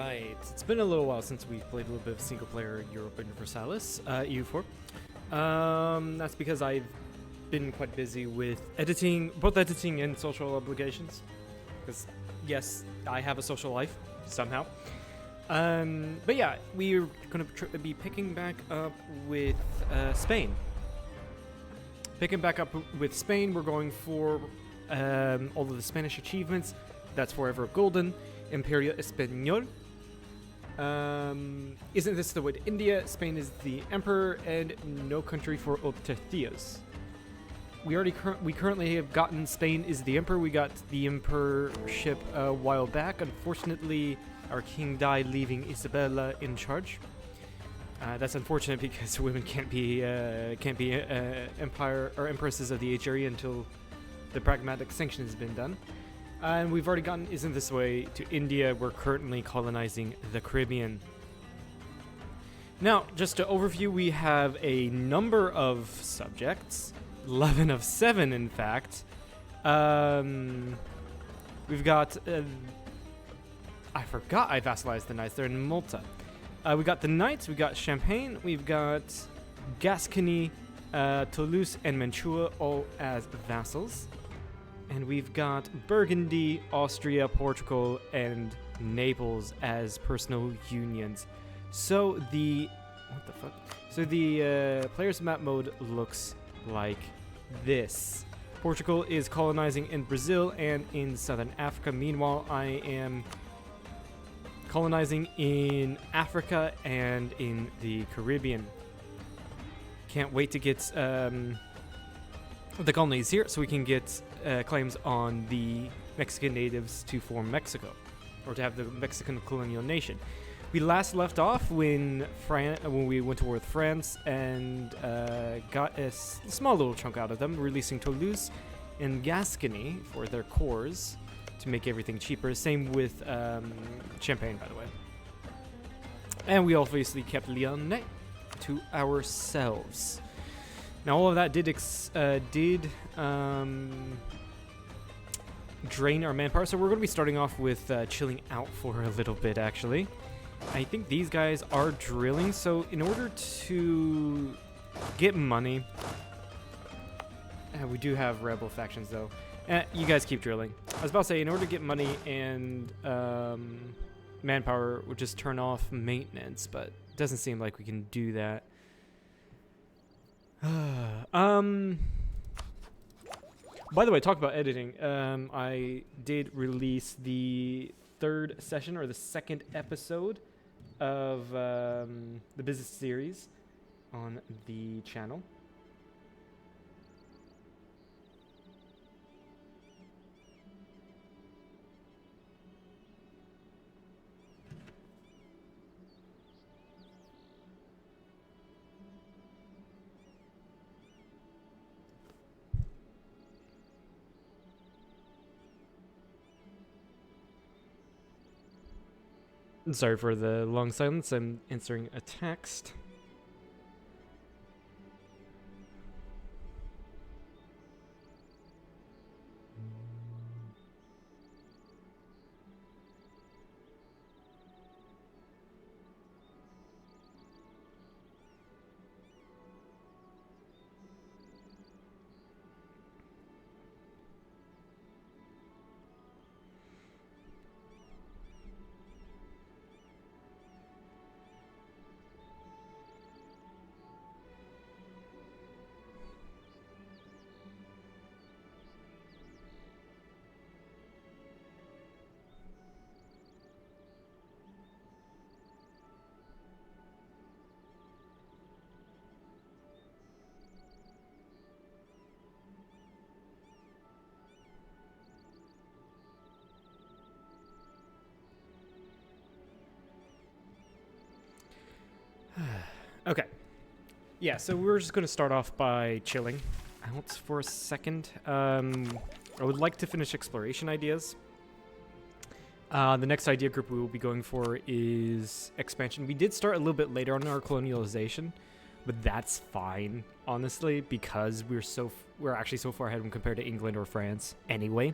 Alright, it's been a little while since we've played a little bit of single player Europa Universalis, EU4. That's because I've been quite busy with editing, both editing and social obligations. Because, yes, I have a social life, somehow. But yeah, we're going to be picking back up with Spain. Picking back up with Spain, we're going for all of the Spanish achievements. That's Forever Golden, Imperio Espanol. Isn't this the way to India? Spain is the emperor, and no country for Obtertios. We currently have gotten Spain is the emperor. We got the emperorship a while back. Unfortunately, our king died, leaving Isabella in charge. That's unfortunate because women can't be empire or empresses of the age area until the pragmatic sanction has been done. And we've already gotten Isn't This Way to India. We're currently colonizing the Caribbean. Now, just to overview, we have a number of subjects. 11 of 7, in fact. We've got... I forgot I vassalized the knights. They're in Malta. We got the knights. We got Champagne. We've got Gascony, Toulouse, and Mantua all as vassals. And we've got Burgundy, Austria, Portugal, and Naples as personal unions. So the... What the fuck? So the player's map mode looks like this. Portugal is colonizing in Brazil and in Southern Africa. Meanwhile, I am colonizing in Africa and in the Caribbean. Can't wait to get the colonies here so we can get claims on the Mexican natives to form Mexico, or to have the Mexican colonial nation. We last left off when we went to war with France and got a small little chunk out of them, releasing Toulouse and Gascony for their cores to make everything cheaper. Same with Champagne, by the way. And we obviously kept Lyon to ourselves. Now, all of that did drain our manpower, so we're going to be starting off with chilling out for a little bit, actually. I think these guys are drilling, so in order to get money... we do have rebel factions, though. You guys keep drilling. I was about to say, in order to get money and manpower, we'll just turn off maintenance, but it doesn't seem like we can do that. By the way, talk about editing. I did release the third session, or the second episode of the business series on the channel. Sorry for the long silence. I'm answering a text. Okay. Yeah, so we're just going to start off by chilling out for a second. I would like to finish exploration ideas. The next idea group we will be going for is expansion. We did start a little bit later on our colonialization, but that's fine, honestly, because we're actually so far ahead when compared to England or France anyway.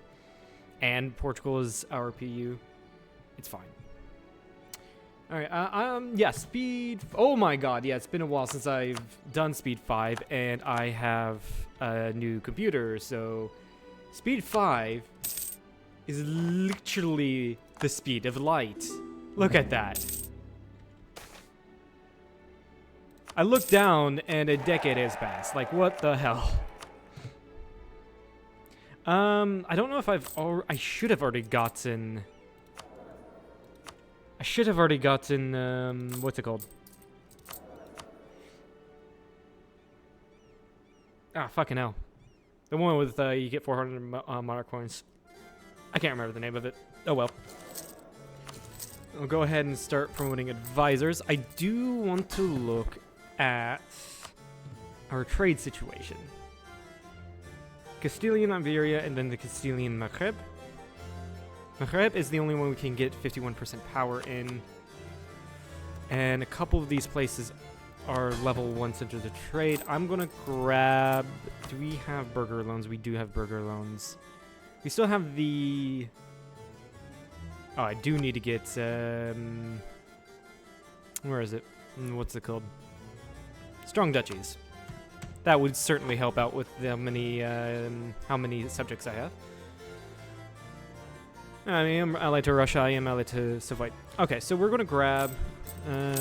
And Portugal is our PU. It's fine. All right. Yeah. Speed. Oh my God. Yeah. It's been a while since I've done Speed 5, and I have a new computer. So, Speed 5 is literally the speed of light. Look at that. I look down, and a decade has passed. Like, what the hell? I don't know if I should have already gotten. What's it called? Ah, fucking hell. The one with, you get 400 monarch coins. I can't remember the name of it. Oh well. I'll go ahead and start promoting advisors. I do want to look at our trade situation. Castilian Iberia and then the Castilian Maghreb. Maghreb is the only one we can get 51% power in. And a couple of these places are level 1 centers of trade. I'm going to grab... Do we have burger loans? We do have burger loans. We still have the... Oh, I do need to get... Where is it? What's it called? Strong duchies. That would certainly help out with how many subjects I have. I mean, I'm allied to Russia, I am allied to Soviet. Okay, so we're going to grab a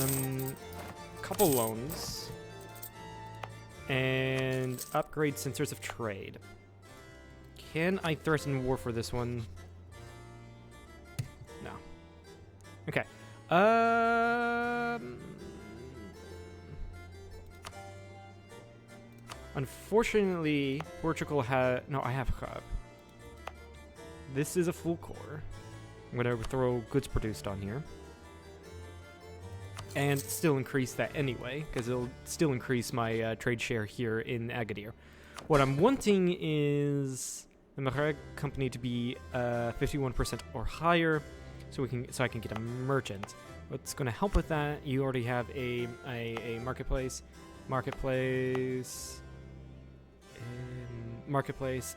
couple loans and upgrade sensors of trade. Can I threaten war for this one? No. Okay. Unfortunately, Portugal has... No, I have hub. This is a full core. I'm going to throw goods produced on here. And still increase that anyway, because it'll still increase my trade share here in Agadir. What I'm wanting is the Maghreb company to be 51% or higher, so I can get a merchant. What's going to help with that? You already have a marketplace,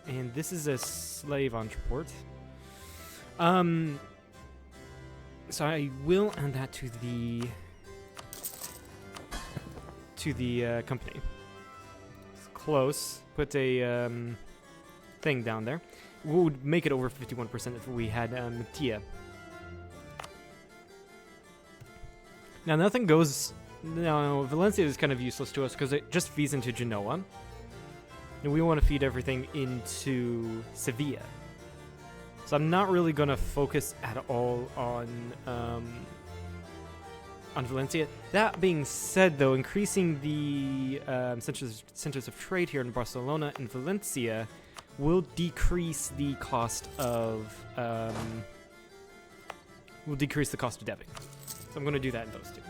and this is a slave entreport. So I will add that to the company. It's close. Put a thing down there. We would make it over 51% if we had Tia. Now nothing goes. No, Valencia is kind of useless to us because it just feeds into Genoa. And we want to feed everything into Sevilla. So I'm not really going to focus at all on Valencia. That being said, though, increasing the centers of trade here in Barcelona and Valencia will decrease the cost of deving. So I'm going to do that in those two.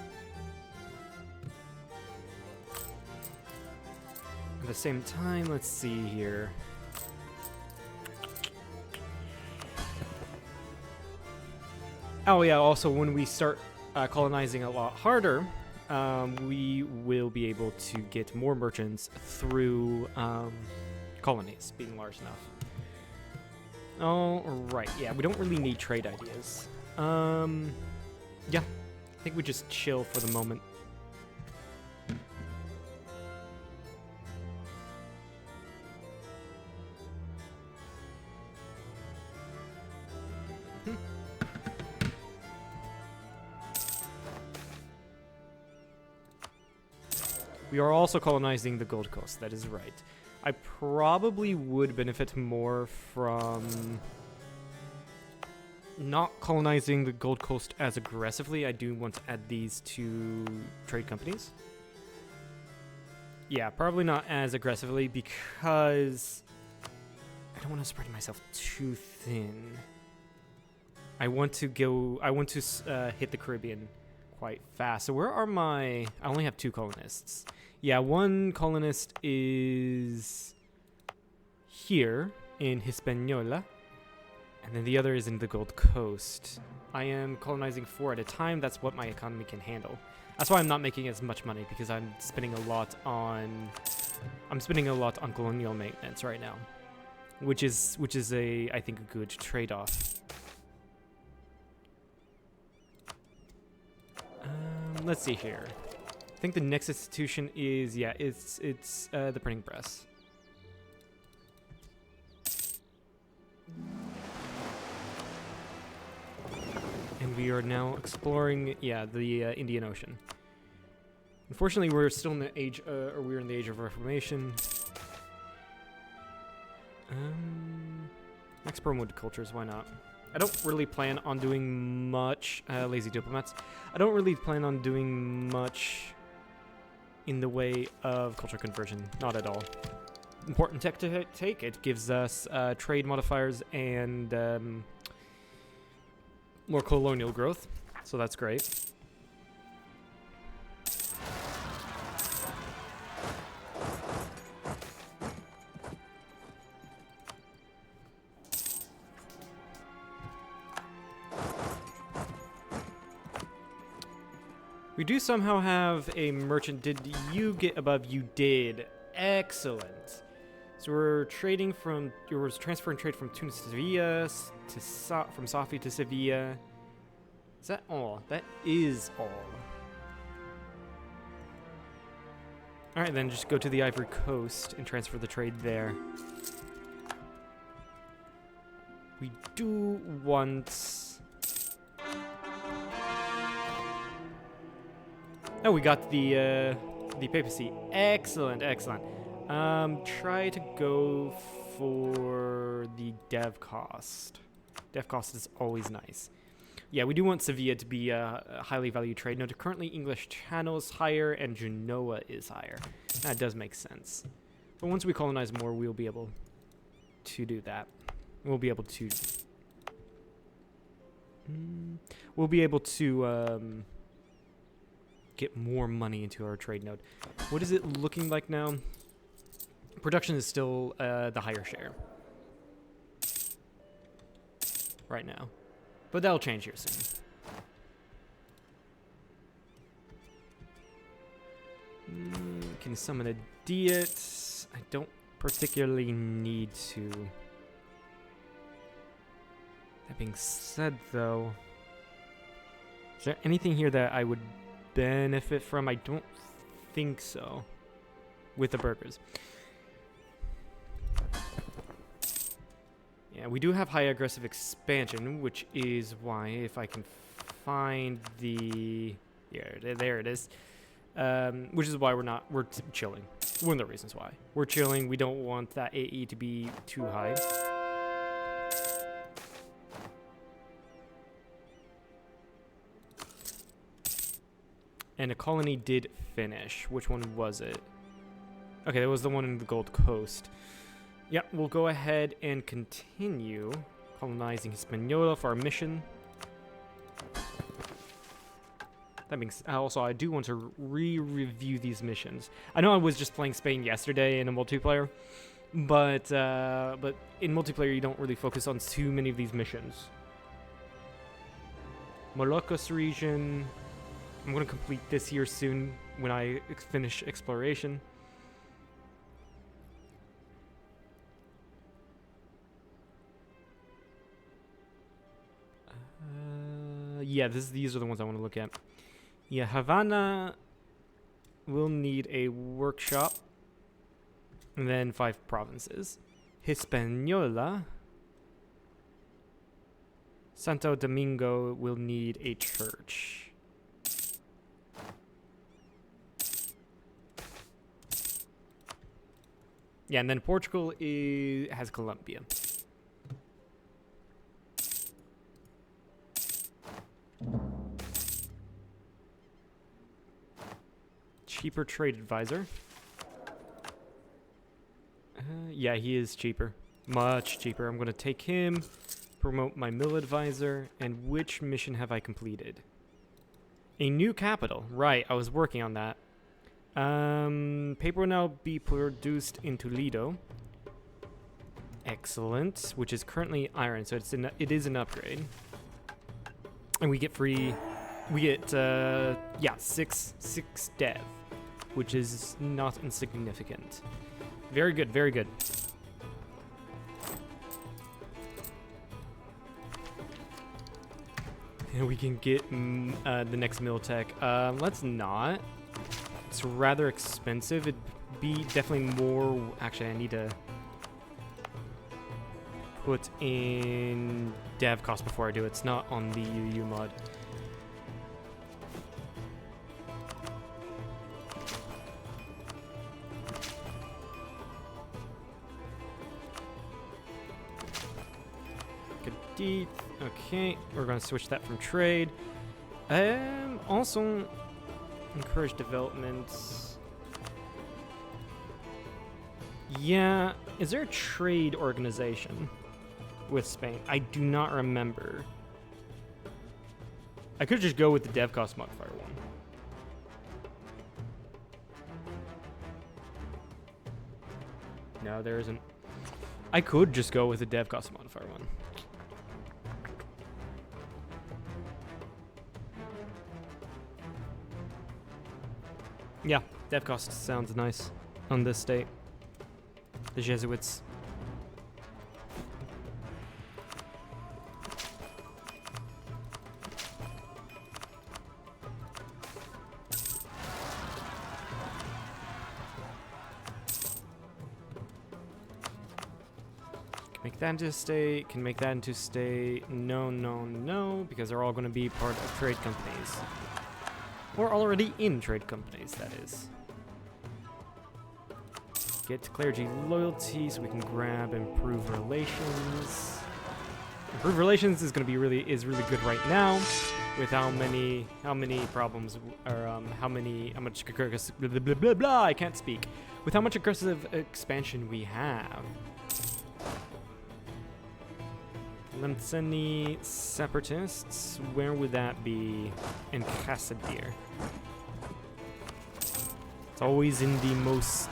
At the same time, let's see here. Oh yeah, also when we start colonizing a lot harder, we will be able to get more merchants through colonies being large enough. Oh, right, yeah, we don't really need trade ideas. Yeah, I think we just chill for the moment. We are also colonizing the Gold Coast, that is right. I probably would benefit more from not colonizing the Gold Coast as aggressively. I do want to add these to trade companies. Yeah, probably not as aggressively because I don't want to spread myself too thin. I want to hit the Caribbean quite fast. So where are my... I only have 2 colonists. Yeah, one colonist is here in Hispaniola, and then the other is in the Gold Coast. I am colonizing 4 at a time. That's what my economy can handle. That's why I'm not making as much money, because I'm spending a lot on colonial maintenance right now, which is I think a good trade-off. let's see here. I think the next institution is, yeah, it's the printing press. And we are now exploring, yeah, the Indian Ocean. Unfortunately, we're still in the age, or we're in the age of Reformation. Next promote cultures, why not? I don't really plan on doing much, lazy diplomats. I don't really plan on doing much in the way of culture conversion, not at all. Important tech to take, it gives us trade modifiers and more colonial growth, so that's great. We do somehow have a merchant. Did you get above? You did. Excellent. So we're trading from, we're transferring trade from Tunis to Sevilla, from Safi to Sevilla. Is that all? That is all. All right, then just go to the Ivory Coast and transfer the trade there. We do want... Oh, we got the papacy. Excellent, excellent. Try to go for the dev cost. Dev cost is always nice. Yeah, we do want Sevilla to be a highly valued trade node. Currently, English Channel is higher and Genoa is higher. That does make sense. But once we colonize more, we'll be able to do that. We'll be able to... We'll be able to... get more money into our trade node. What is it looking like now? Production is still the higher share right now, but that'll change here soon. Can summon a Diet. I don't particularly need to. That being said, though, is there anything here that I would benefit from? I don't think so with the burgers. Yeah, we do have high aggressive expansion, which is why, if I can find the... Yeah, there it is. Which is why we're chilling. One of the reasons why. We're chilling. We don't want that AE to be too high. And a colony did finish. Which one was it? Okay, that was the one in the Gold Coast. Yeah, we'll go ahead and continue colonizing Hispaniola for our mission. That means also I do want to re-review these missions. I know I was just playing Spain yesterday in a multiplayer, but in multiplayer you don't really focus on too many of these missions. Moluccas region. I'm going to complete this here soon when I finish exploration. Yeah, these are the ones I want to look at. Yeah, Havana will need a workshop. And then 5 provinces. Hispaniola. Santo Domingo will need a church. Yeah, and then Portugal has Colombia. Cheaper trade advisor. Yeah, he is cheaper. Much cheaper. I'm going to take him, promote my mill advisor, and which mission have I completed? A new capital. Right, I was working on that. Paper will now be produced in Toledo. Excellent. Which is currently iron, so it is an upgrade. And we get free... We get, yeah, 6 dev, which is not insignificant. Very good, very good. we can get the next mill tech. Let's not. It's rather expensive. It'd be definitely more. Actually, I need to put in dev cost before I do it. It's not on the UU mod. Okay, we're gonna switch that from trade. Also encourage development. Yeah, is there a trade organization with Spain? I do not remember. I could just go with the dev cost modifier one. No, there isn't. I could just go with the dev cost modifier one. Yeah, dev cost sounds nice on this state. The Jesuits. Can make that into state, can make that into state. No, no, no, because they're all going to be part of trade companies. Or already in trade companies, that is. Get clergy loyalty so we can grab improve relations. Improve relations is going to be really good right now, with how many problems or how much aggressive blah, blah, blah, blah, I can't speak. With how much aggressive expansion we have. Lemceni separatists, where would that be? In Casadir. It's always in the most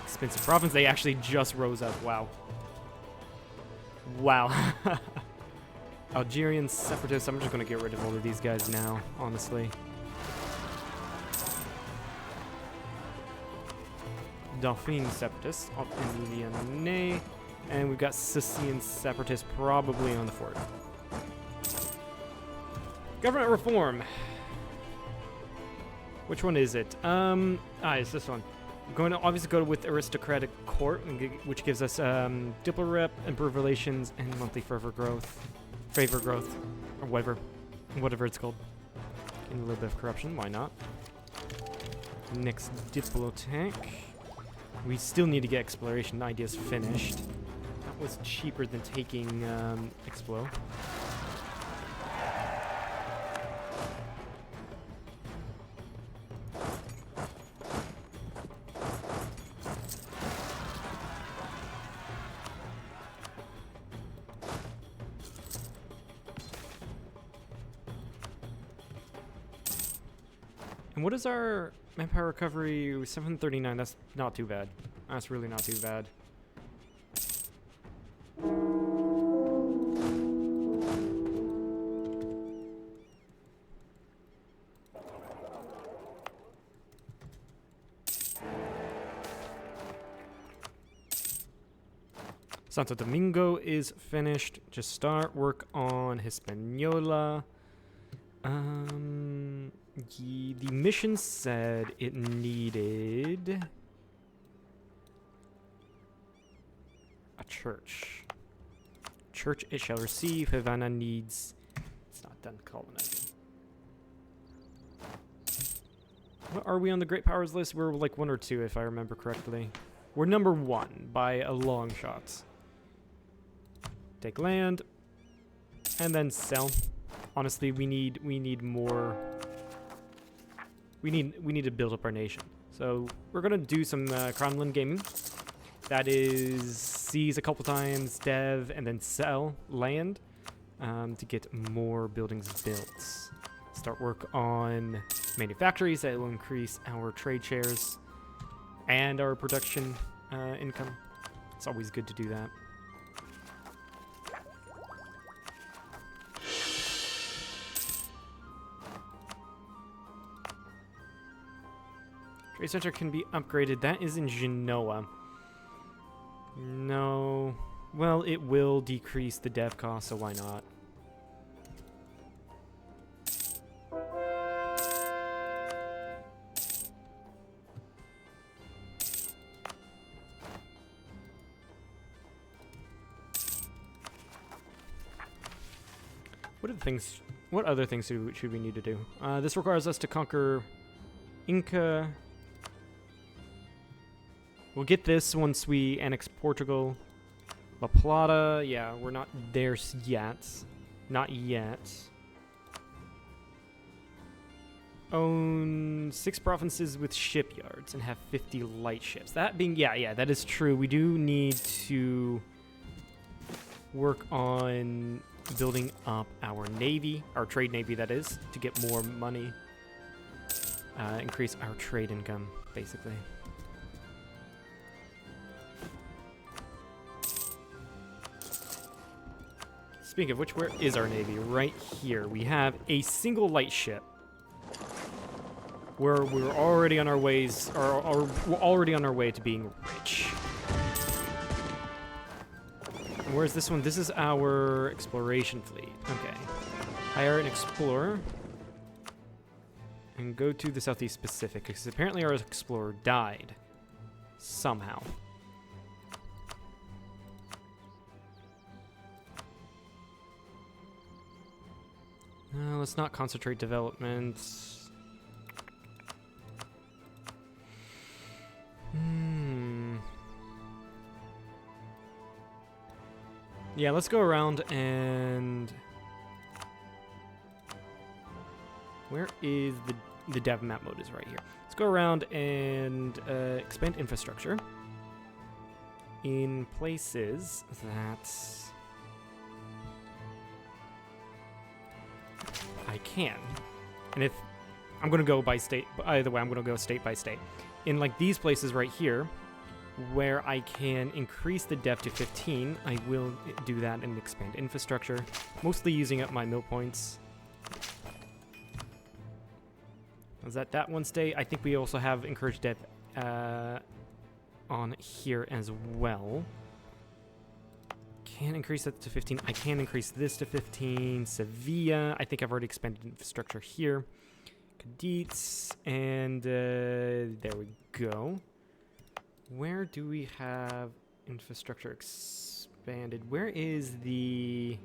expensive province. They actually just rose up. Wow. Wow. Algerian separatists. I'm just going to get rid of all of these guys now, honestly. Dauphine separatists up in Lyonnais. And we've got Sicilian separatists probably on the fort. Government reform. Which one is it? It's this one. I'm going to obviously go with aristocratic court, which gives us diplo rep, improved relations, and monthly favor growth, or whatever it's called. And a little bit of corruption. Why not? Next diplotech. We still need to get exploration ideas finished. That was cheaper than taking Explo. And what is our manpower recovery? 739. That's not too bad. That's really not too bad. Santo Domingo is finished. Just start work on Hispaniola. The mission said it needed a church. Church it shall receive. Havana needs. It's not done colonizing. What are we on the Great Powers list? We're like 1 or 2, if I remember correctly. We're number 1 by a long shot. Take land, and then sell. Honestly, we need more. We need to build up our nation. So we're gonna do some Kronlund gaming. That is seize a couple times, dev, and then sell land to get more buildings built. Start work on manufactories that will increase our trade shares and our production income. It's always good to do that. Trade center can be upgraded. That is in Genoa. No. Well, it will decrease the dev cost, so why not? What are the things? What other things should we need to do? This requires us to conquer Inca. We'll get this once we annex Portugal. La Plata, yeah, we're not there yet. Not yet. Own 6 provinces with shipyards and have 50 light ships. That being, yeah, that is true. We do need to work on building up our navy, our trade navy, that is, to get more money. Increase our trade income, basically. Speaking of which, where is our navy? Right here. We have a single light ship. We're already on our ways, or we're already on our way to being rich. And where's this one? This is our exploration fleet. Okay. Hire an explorer. And go to the Southeast Pacific, because apparently our explorer died. Somehow. Let's not concentrate development. Yeah, let's go around and... Where is the dev map mode is right here. Let's go around and expand infrastructure in places that I can. And if I'm going to go by state, either way, I'm going to go state by state. In like these places right here, where I can increase the dev to 15, I will do that and expand infrastructure, mostly using up my mill points. Is that one state? I think we also have encouraged dev on here as well. Can increase that to 15. I can increase this to 15. Sevilla. I think I've already expanded infrastructure here. Cadiz. And there we go. Where do we have infrastructure expanded? Where is the...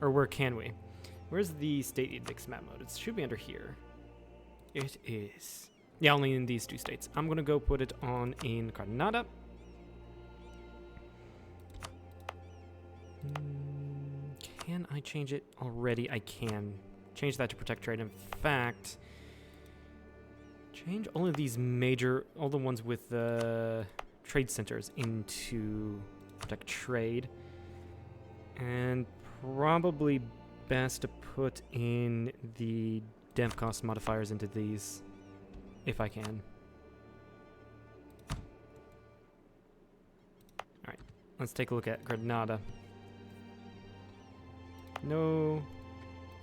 Or where can we? Where's the state edicts map mode? It should be under here. It is. Yeah, only in these 2 states. I'm going to go put it on in Granada. Can I change it already? I can. Change that to protect trade. In fact... Change all of these major, all the ones with the trade centers into protect trade. And probably best to put in the dev cost modifiers into these, if I can. Alright, let's take a look at Granada. No,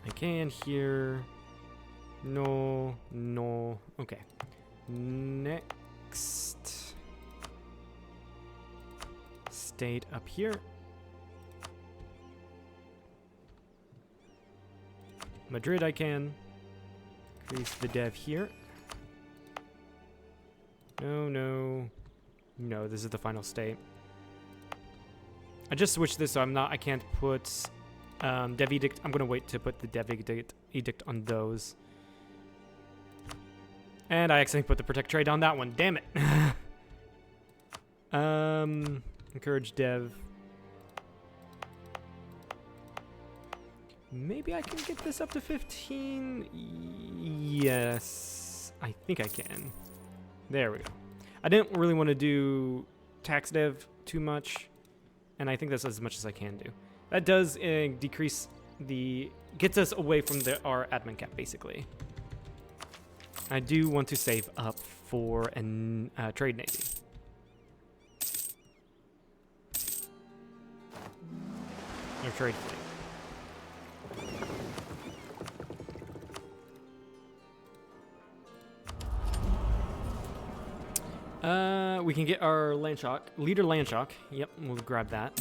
I can here. No, no. Okay. Next state up here. Madrid I can. Increase the dev here. No, no. No, this is the final state. I just switched this so I can't put dev edict. I'm gonna wait to put the dev edict on those. And I accidentally put the protect trade on that one. Damn it. Encourage dev. Maybe I can get this up to 15. Yes, I think I can. There we go. I didn't really want to do tax dev too much, and I think that's as much as I can do. That does decrease gets us away from our admin cap, basically. I do want to save up for a trade navy. Or trade fleet. We can get our land shock, leader land shock. Yep, we'll grab that.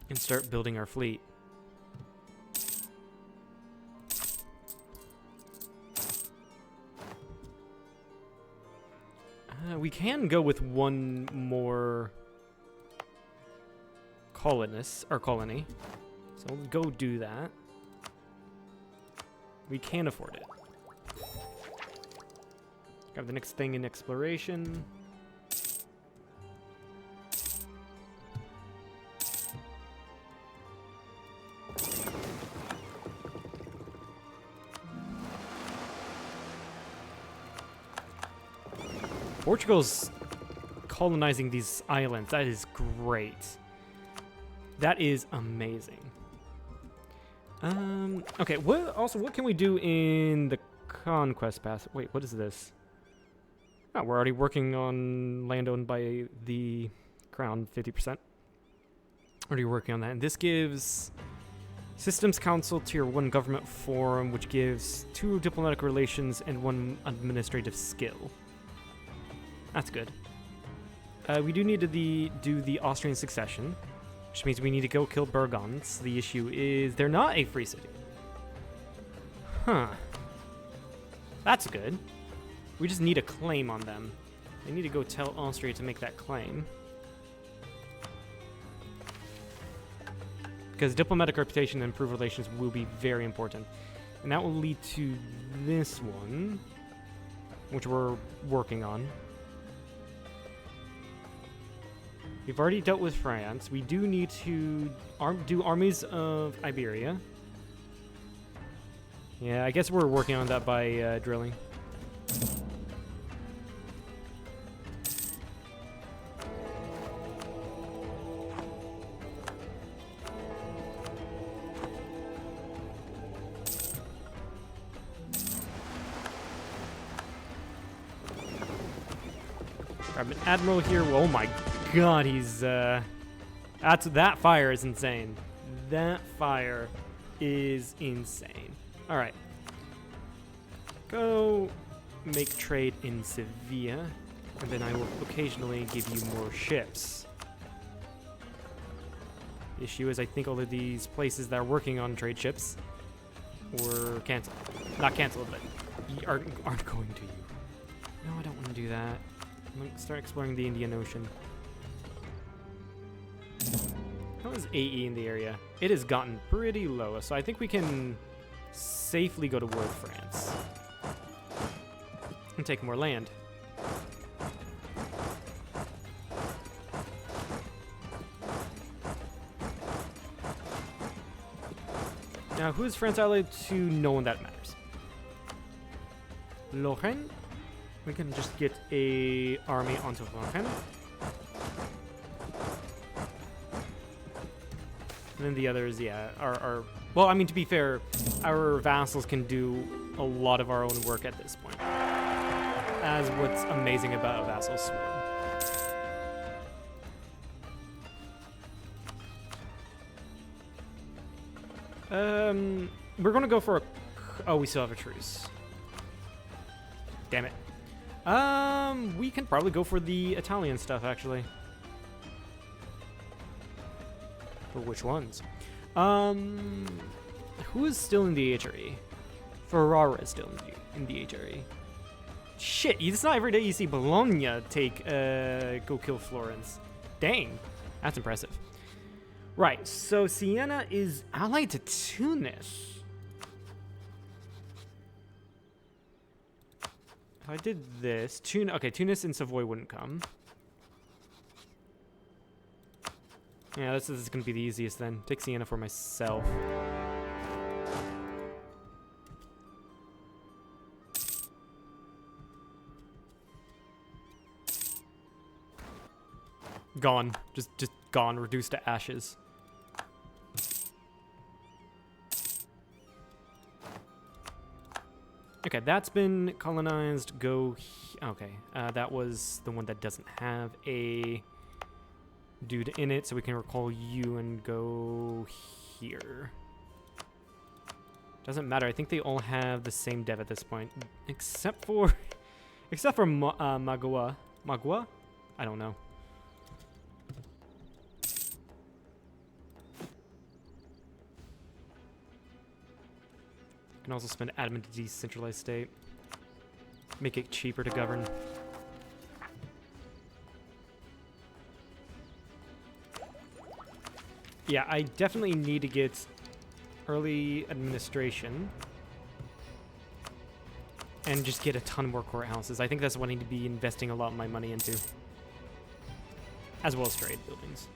And start building our fleet. can go with one more colony. So we'll go do that. We can afford it. Grab the next thing in exploration. Portugal's colonizing these islands. That is great. That is amazing. Okay, what can we do in the conquest path? Wait, what is this? Oh, we're already working on land owned by the crown, 50%. Already working on that. And this gives Systems Council Tier 1 Government Forum, which gives 2 diplomatic relations and 1 administrative skill. That's good. We do need to do the Austrian succession, which means we need to go kill Burgons. The issue is they're not a free city. Huh. That's good. We just need a claim on them. They need to go tell Austria to make that claim. Because diplomatic reputation and improved relations will be very important. And that will lead to this one, which we're working on. We've already dealt with France. We do need to do armies of Iberia. Yeah, I guess we're working on that by drilling. Grab an admiral here. Oh my God, he's that fire is insane. That fire is insane. All right, go make trade in Sevilla, and then I will occasionally give you more ships. The issue is I think all of these places that are working on trade ships were canceled. Not canceled, but aren't going to you. No, I don't want to do that. I'm going to start exploring the Indian Ocean. How is AE in the area? It has gotten pretty low, so I think we can safely go to war with France. And take more land. Now, who is France allied to? No one that matters. Lorraine? We can just get a army onto Lorraine. And then the others, yeah, are... Well, I mean, to be fair, our vassals can do a lot of our own work at this point. As what's amazing about a vassal swarm. We're gonna go for a... Oh, we still have a truce. Damn it. We can probably go for the Italian stuff, actually. For which ones? Who is still in the HRE? Ferrara is still in the HRE. Shit, it's not every day you see Bologna take, go kill Florence. Dang, that's impressive. Right, so Siena is allied to Tunis. If I did this, Tunis and Savoy wouldn't come. Yeah, this is going to be the easiest then. Take Siena for myself. Gone. Just gone. Reduced to ashes. Okay, that's been colonized. Go. Okay, that was the one that doesn't have a dude in it, so we can recall you and go here. Doesn't matter. I think they all have the same dev at this point, except for Magua. Magua? I don't know. Can also spend admin to decentralized state. Make it cheaper to govern. Yeah, I definitely need to get early administration and just get a ton more courthouses. I think that's what I need to be investing a lot of my money into, as well as trade buildings.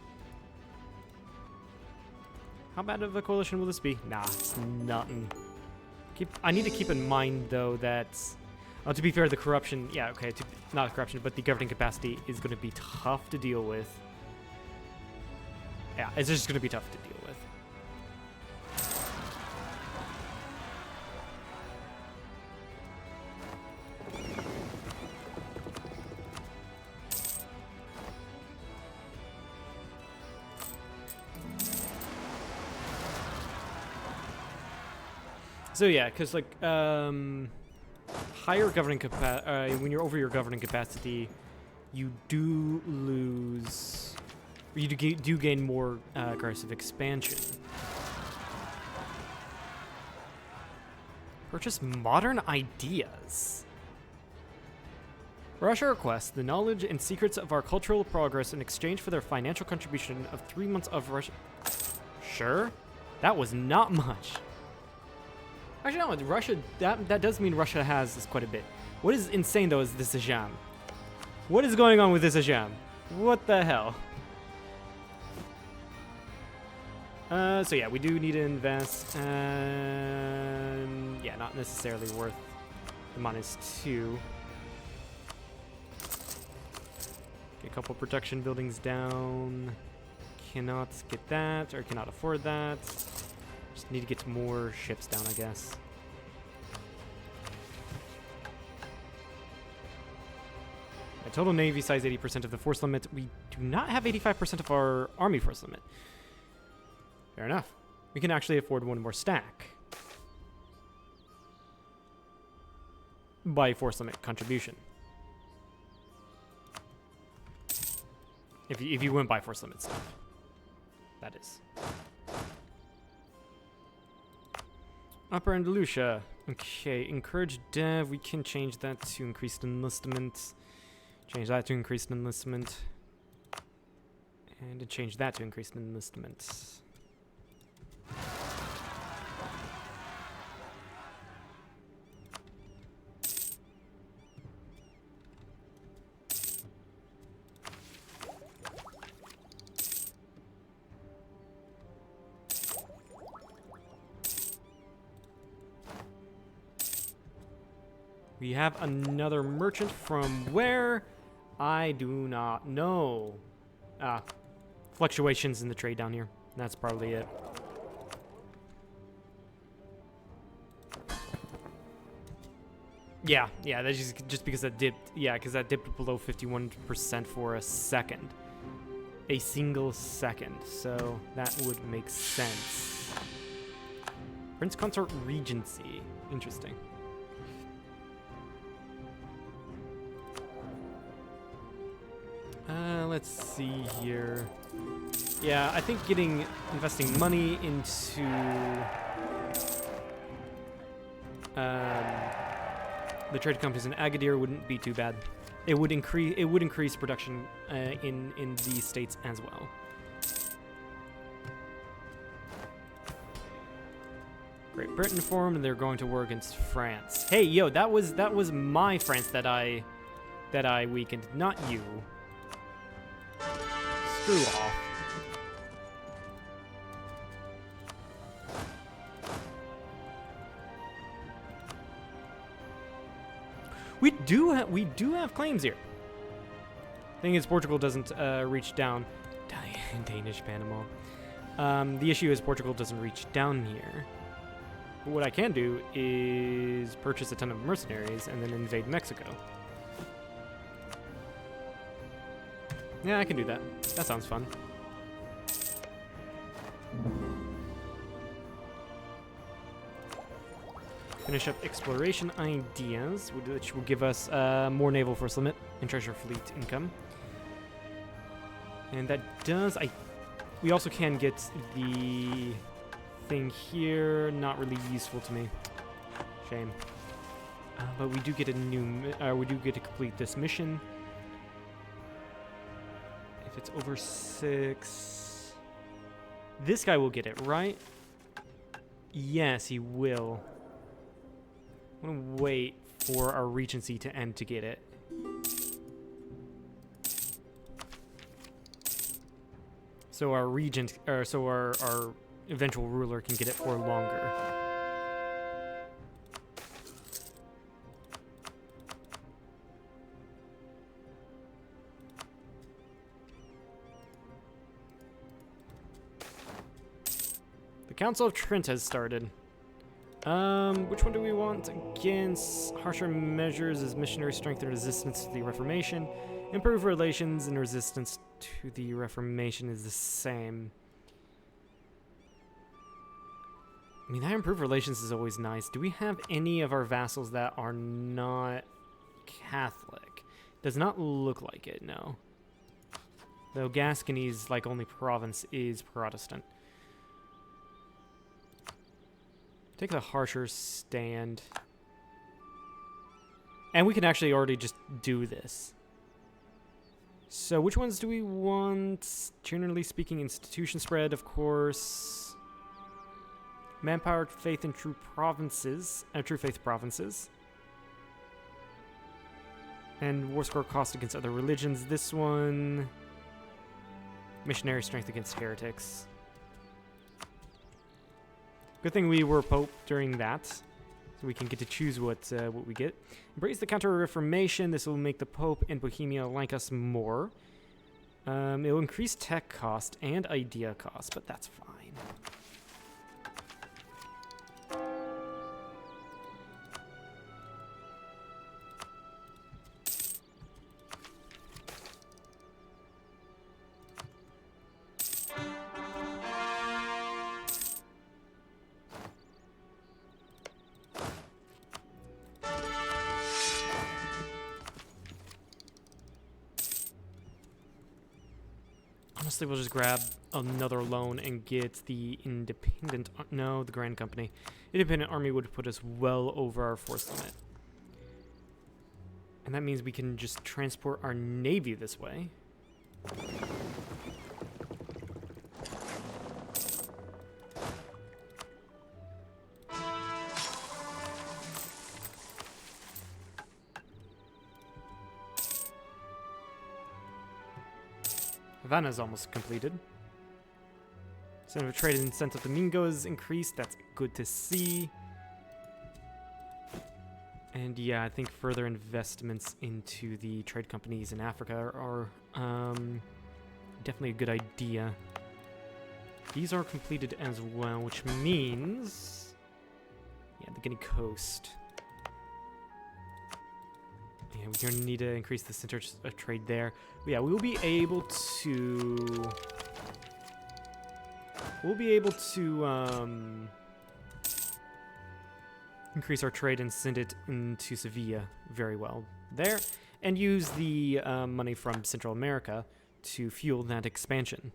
How bad of a coalition will this be? Nah, it's nothing. I need to keep in mind, though, that... to be fair, the corruption... Yeah, okay, not corruption, but the governing capacity is going to be tough to deal with. Yeah, it's just going to be tough to deal with. So yeah, because like higher governing when you're over your governing capacity, you do lose. You do gain more aggressive expansion. Purchase modern ideas. Russia requests the knowledge and secrets of our cultural progress in exchange for their financial contribution of 3 months of Russia. Sure, that was not much. Actually, no, Russia, that does mean Russia has this quite a bit. What is insane, though, is this Ajam. What is going on with this Ajam? What the hell? So yeah, we do need to invest, and yeah, not necessarily worth the -2. Get a couple protection buildings down. Cannot get that, or cannot afford that. Just need to get more ships down, I guess. A total navy size 80% of the force limit. We do not have 85% of our army force limit. Fair enough. We can actually afford one more stack by force limit contribution. If you went by force limit stuff, that is. Upper Andalusia. Okay, encourage dev. We can change that to increased enlistment. Change that to increased enlistment. And to change that to increased enlistment. We have another merchant from where? I do not know. Fluctuations in the trade down here. That's probably it. Yeah, that's just because that dipped. Yeah, because that dipped below 51% for a second. A single second. So that would make sense. Prince Consort Regency. Interesting. Let's see here. Yeah, I think investing money into the trade companies in Agadir wouldn't be too bad. It would increase production in these states as well. Great Britain formed, and they're going to war against France. Hey, yo, that was my France that I weakened, not you. Screw off. We do have claims here. Thing is, Portugal doesn't reach down. Danish Panama. The issue is Portugal doesn't reach down here. But what I can do is purchase a ton of mercenaries and then invade Mexico. Yeah, I can do that. That sounds fun. Finish up exploration ideas, which will give us more naval force limit and treasure fleet income. And that does... we also can get the thing here. Not really useful to me. Shame. But we do get a new... we do get to complete this mission. If it's over 6... This guy will get it, right? Yes, he will. I'm gonna wait for our regency to end to get it. So our regent, or so our eventual ruler can get it for longer. The Council of Trent has started. Which one do we want? Against harsher measures as missionary strength and resistance to the Reformation. Improve relations and resistance to the Reformation is the same. I mean, that improved relations is always nice. Do we have any of our vassals that are not Catholic? Does not look like it, no. Though Gascony's, like, only province is Protestant. Take the harsher stand. And we can actually already just do this. So which ones do we want? Generally speaking, institution spread, of course. Manpower, faith, and true provinces. True faith provinces. And war score cost against other religions. This one. Missionary strength against heretics. Good thing we were Pope during that, so we can get to choose what we get. Embrace the Counter-Reformation. This will make the Pope and Bohemia like us more. It will increase tech cost and idea cost, but that's fine. Honestly, we'll just grab another loan and get the independent... No, the Grand Company. Independent Army would put us well over our force limit. And that means we can just transport our Navy this way. Havana's almost completed. Center of Trade in Santo Domingo is increased. That's good to see. And yeah, I think further investments into the trade companies in Africa are definitely a good idea. These are completed as well, which means... Yeah, the Guinea Coast. Yeah, we're going to need to increase the center of trade there. But yeah, we'll be able to... increase our trade and send it into Sevilla very well there. And use the money from Central America to fuel that expansion.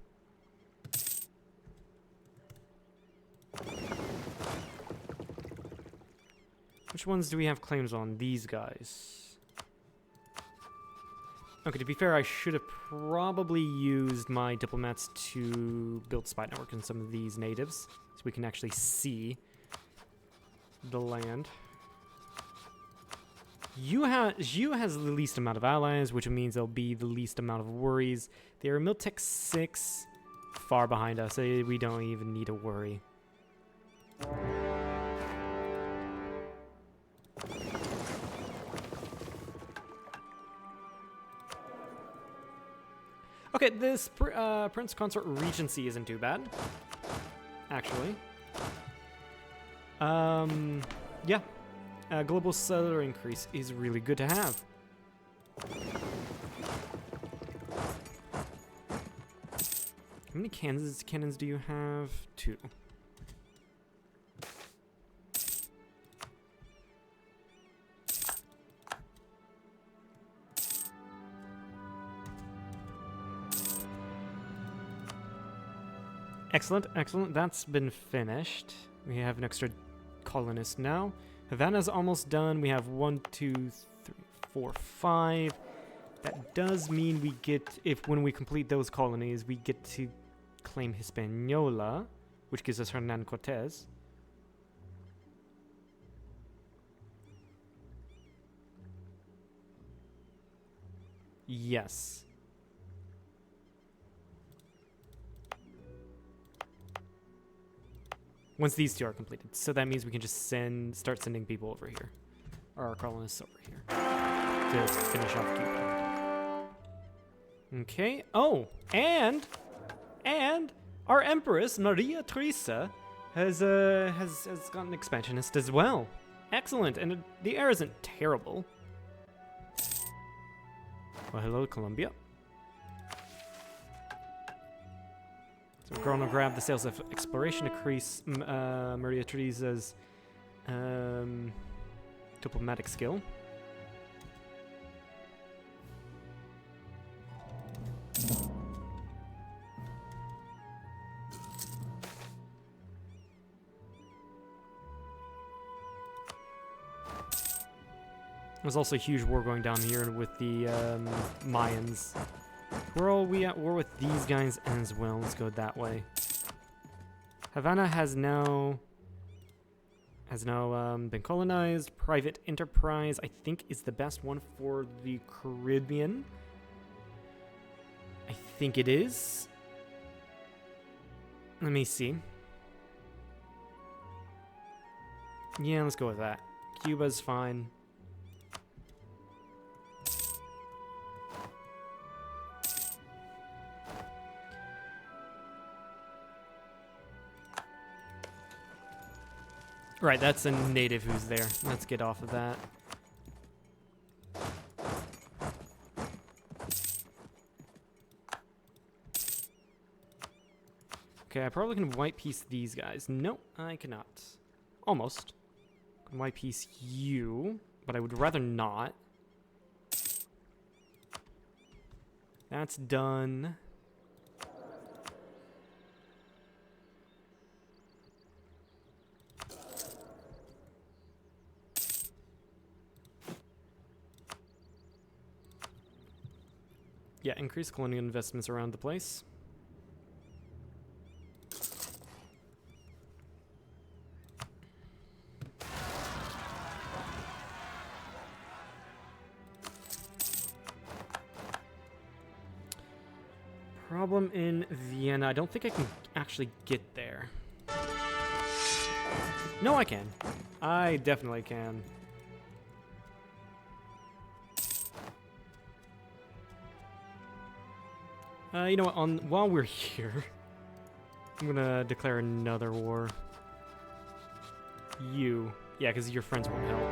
Which ones do we have claims on? These guys. Okay, to be fair, I should have probably used my diplomats to build spy network in some of these natives, so we can actually see the land. Yu has the least amount of allies, which means there'll be the least amount of worries. They are Miltech 6, far behind us, so we don't even need to worry. Okay, this Prince Consort Regency isn't too bad, actually. Yeah, global settler increase is really good to have. How many cannons do you have? 2. Excellent, excellent. That's been finished. We have an extra colonist now. Havana's almost done. We have 1, 2, 3, 4, 5. That does mean we get, when we complete those colonies, we get to claim Hispaniola, which gives us Hernan Cortez. Yes. Once these two are completed. So that means we can just start sending people over here. Or our colonists over here. To finish off Cuba. Okay. Oh, and our Empress, Maria Theresa, has gotten expansionist as well. Excellent. And the air isn't terrible. Well, hello, Colombia. So we're going to grab the sales of exploration, increase Maria Theresa's diplomatic skill. There's also a huge war going down here with the Mayans. Where are we at war with these guys as well? Let's go that way. Havana has now been colonized. Private enterprise, I think, is the best one for the Caribbean. I think it is. Let me see. Yeah, let's go with that. Cuba's fine. Right, that's a native who's there. Let's get off of that. Okay, I probably can white piece these guys. No, I cannot. Almost. Can white piece you, but I would rather not. That's done. Yeah, increase colonial investments around the place. Problem in Vienna. I don't think I can actually get there. No, I can. I definitely can. You know what, while we're here, I'm gonna declare another war. You. Yeah, because your friends won't help.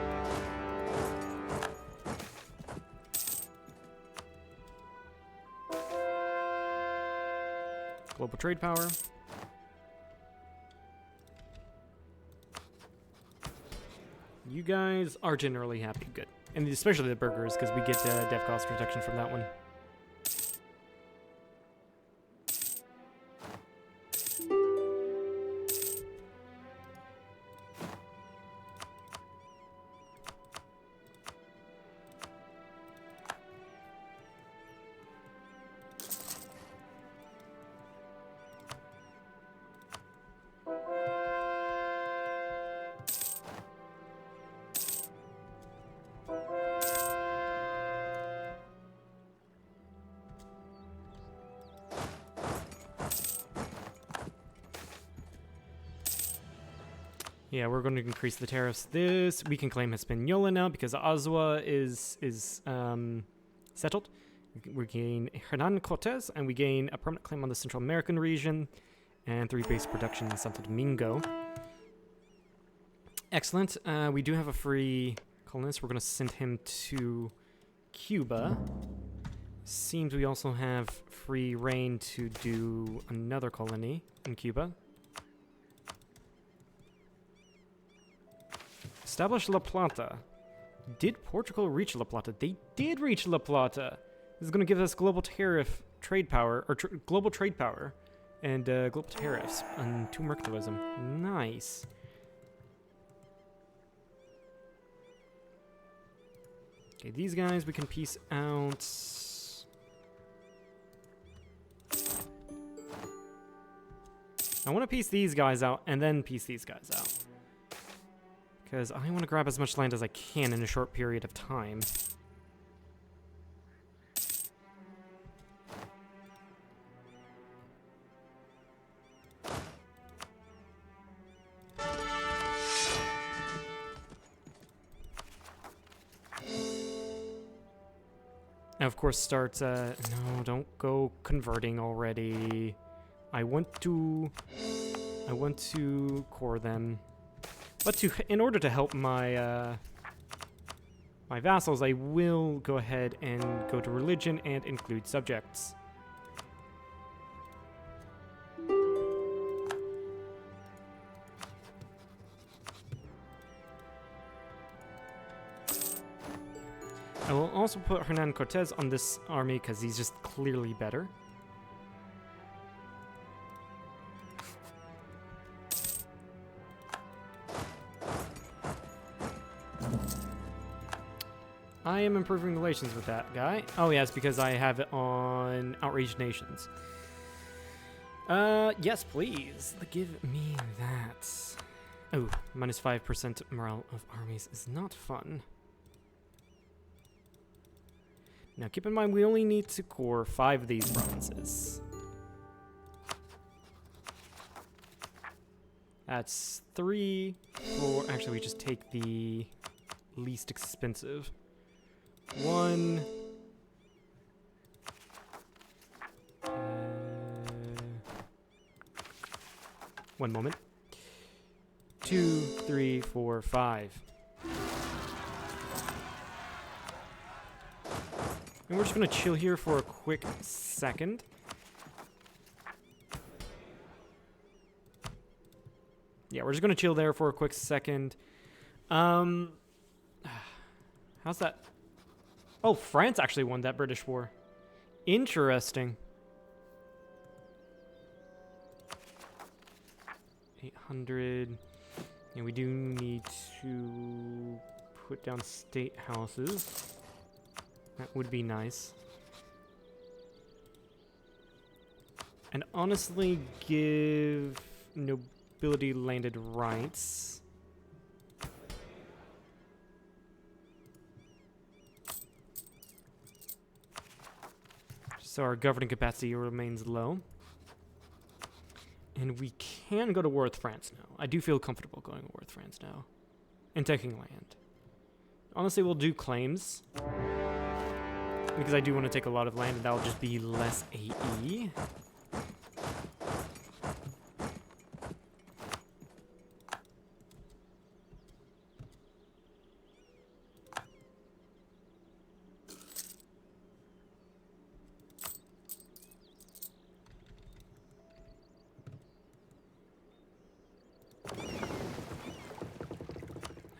Global trade power. You guys are generally happy. Good. And especially the burgers, because we get dev cost protection from that one. Yeah, we're going to increase the tariffs. This we can claim Hispaniola now because Azua is settled. We gain Hernan Cortez, and we gain a permanent claim on the Central American region, and 3 base production in Santo Domingo. Excellent. We do have a free colonist. We're going to send him to Cuba. Seems we also have free reign to do another colony in Cuba. Establish La Plata. Did Portugal reach La Plata? They did reach La Plata. This is going to give us global tariff trade power, or global trade power, and global tariffs and 2 mercantilism. Nice. Okay, these guys we can peace out. I want to piece these guys out and then piece these guys out. Because I want to grab as much land as I can in a short period of time. Now, of course, start... no, don't go converting already. I want to core them. But in order to help my my vassals, I will go ahead and go to religion and include subjects. I will also put Hernan Cortez on this army because he's just clearly better. I am improving relations with that guy. Oh, yes, because I have it on Outraged Nations. Yes, please. Give me that. Oh, minus 5% morale of armies is not fun. Now, keep in mind, we only need to core 5 of these provinces. That's 3, 4... Actually, we just take the least expensive. 1... one moment. 2, 3, 4, 5. And we're just going to chill here for a quick second. Yeah, we're just going to chill there for a quick second. How's that? Oh, France actually won that British war. Interesting. 800. Yeah, we do need to put down state houses. That would be nice. And honestly, give nobility landed rights. So our governing capacity remains low. And we can go to war with France now. I do feel comfortable going to war with France now. And taking land. Honestly, we'll do claims. Because I do want to take a lot of land, and that'll just be less AE.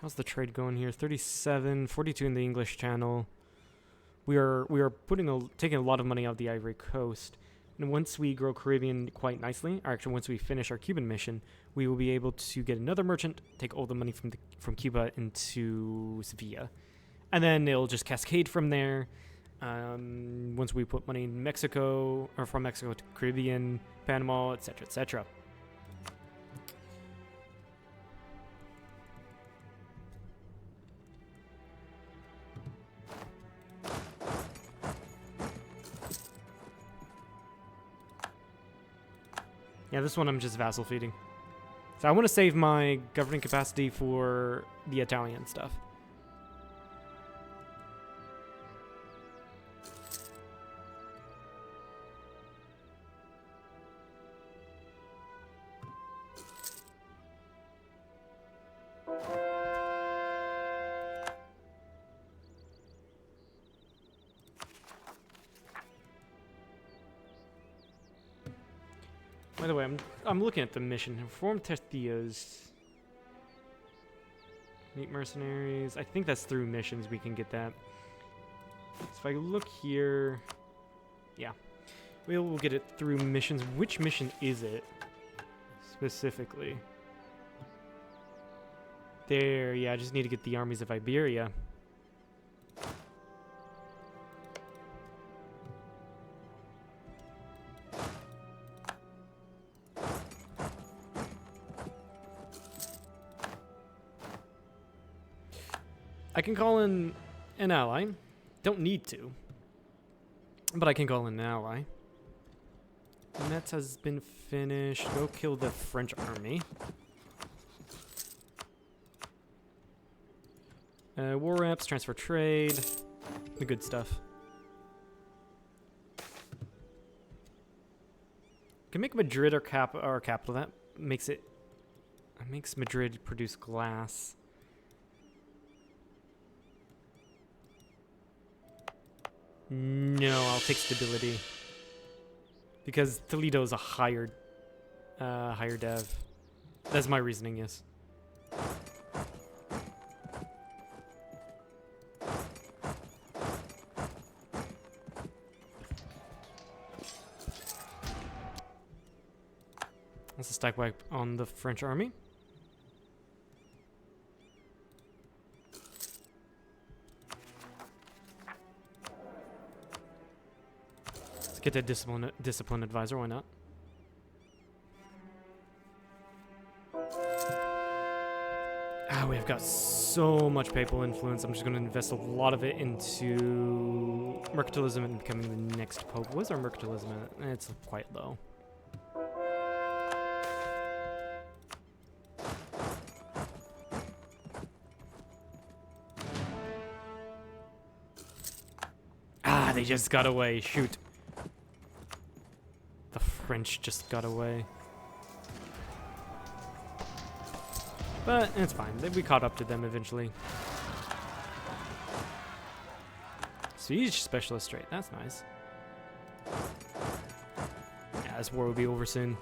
How's the trade going here? 37, 42 in the English Channel. We are taking a lot of money out of the Ivory Coast, and once we grow Caribbean quite nicely, or actually once we finish our Cuban mission, we will be able to get another merchant, take all the money from Cuba into Sevilla, and then it'll just cascade from there. Once we put money in Mexico, or from Mexico to Caribbean, Panama, etc., etc. Yeah, this one I'm just vassal feeding. So I want to save my governing capacity for the Italian stuff. By the way, I'm looking at the mission. Reform Tertios. Meet mercenaries. I think that's through missions we can get that. So if I look here... Yeah. We'll get it through missions. Which mission is it? Specifically. There, yeah, I just need to get the armies of Iberia. I can call in an ally. Don't need to. But I can call in an ally. Metz has been finished. Go kill the French army. War reps, transfer trade. The good stuff. Can make Madrid our capital. That makes it... makes Madrid produce glass. No, I'll take stability. Because Toledo is a higher dev. That's my reasoning, yes. That's a stack wipe on the French army. Let's get that discipline advisor, why not? We have got so much papal influence. I'm just going to invest a lot of it into mercantilism and becoming the next pope. What's our mercantilism at? It's quite low. They just got away. Shoot. The French just got away. But it's fine. We caught up to them eventually. Siege specialist trait. That's nice. Yeah, this war will be over soon.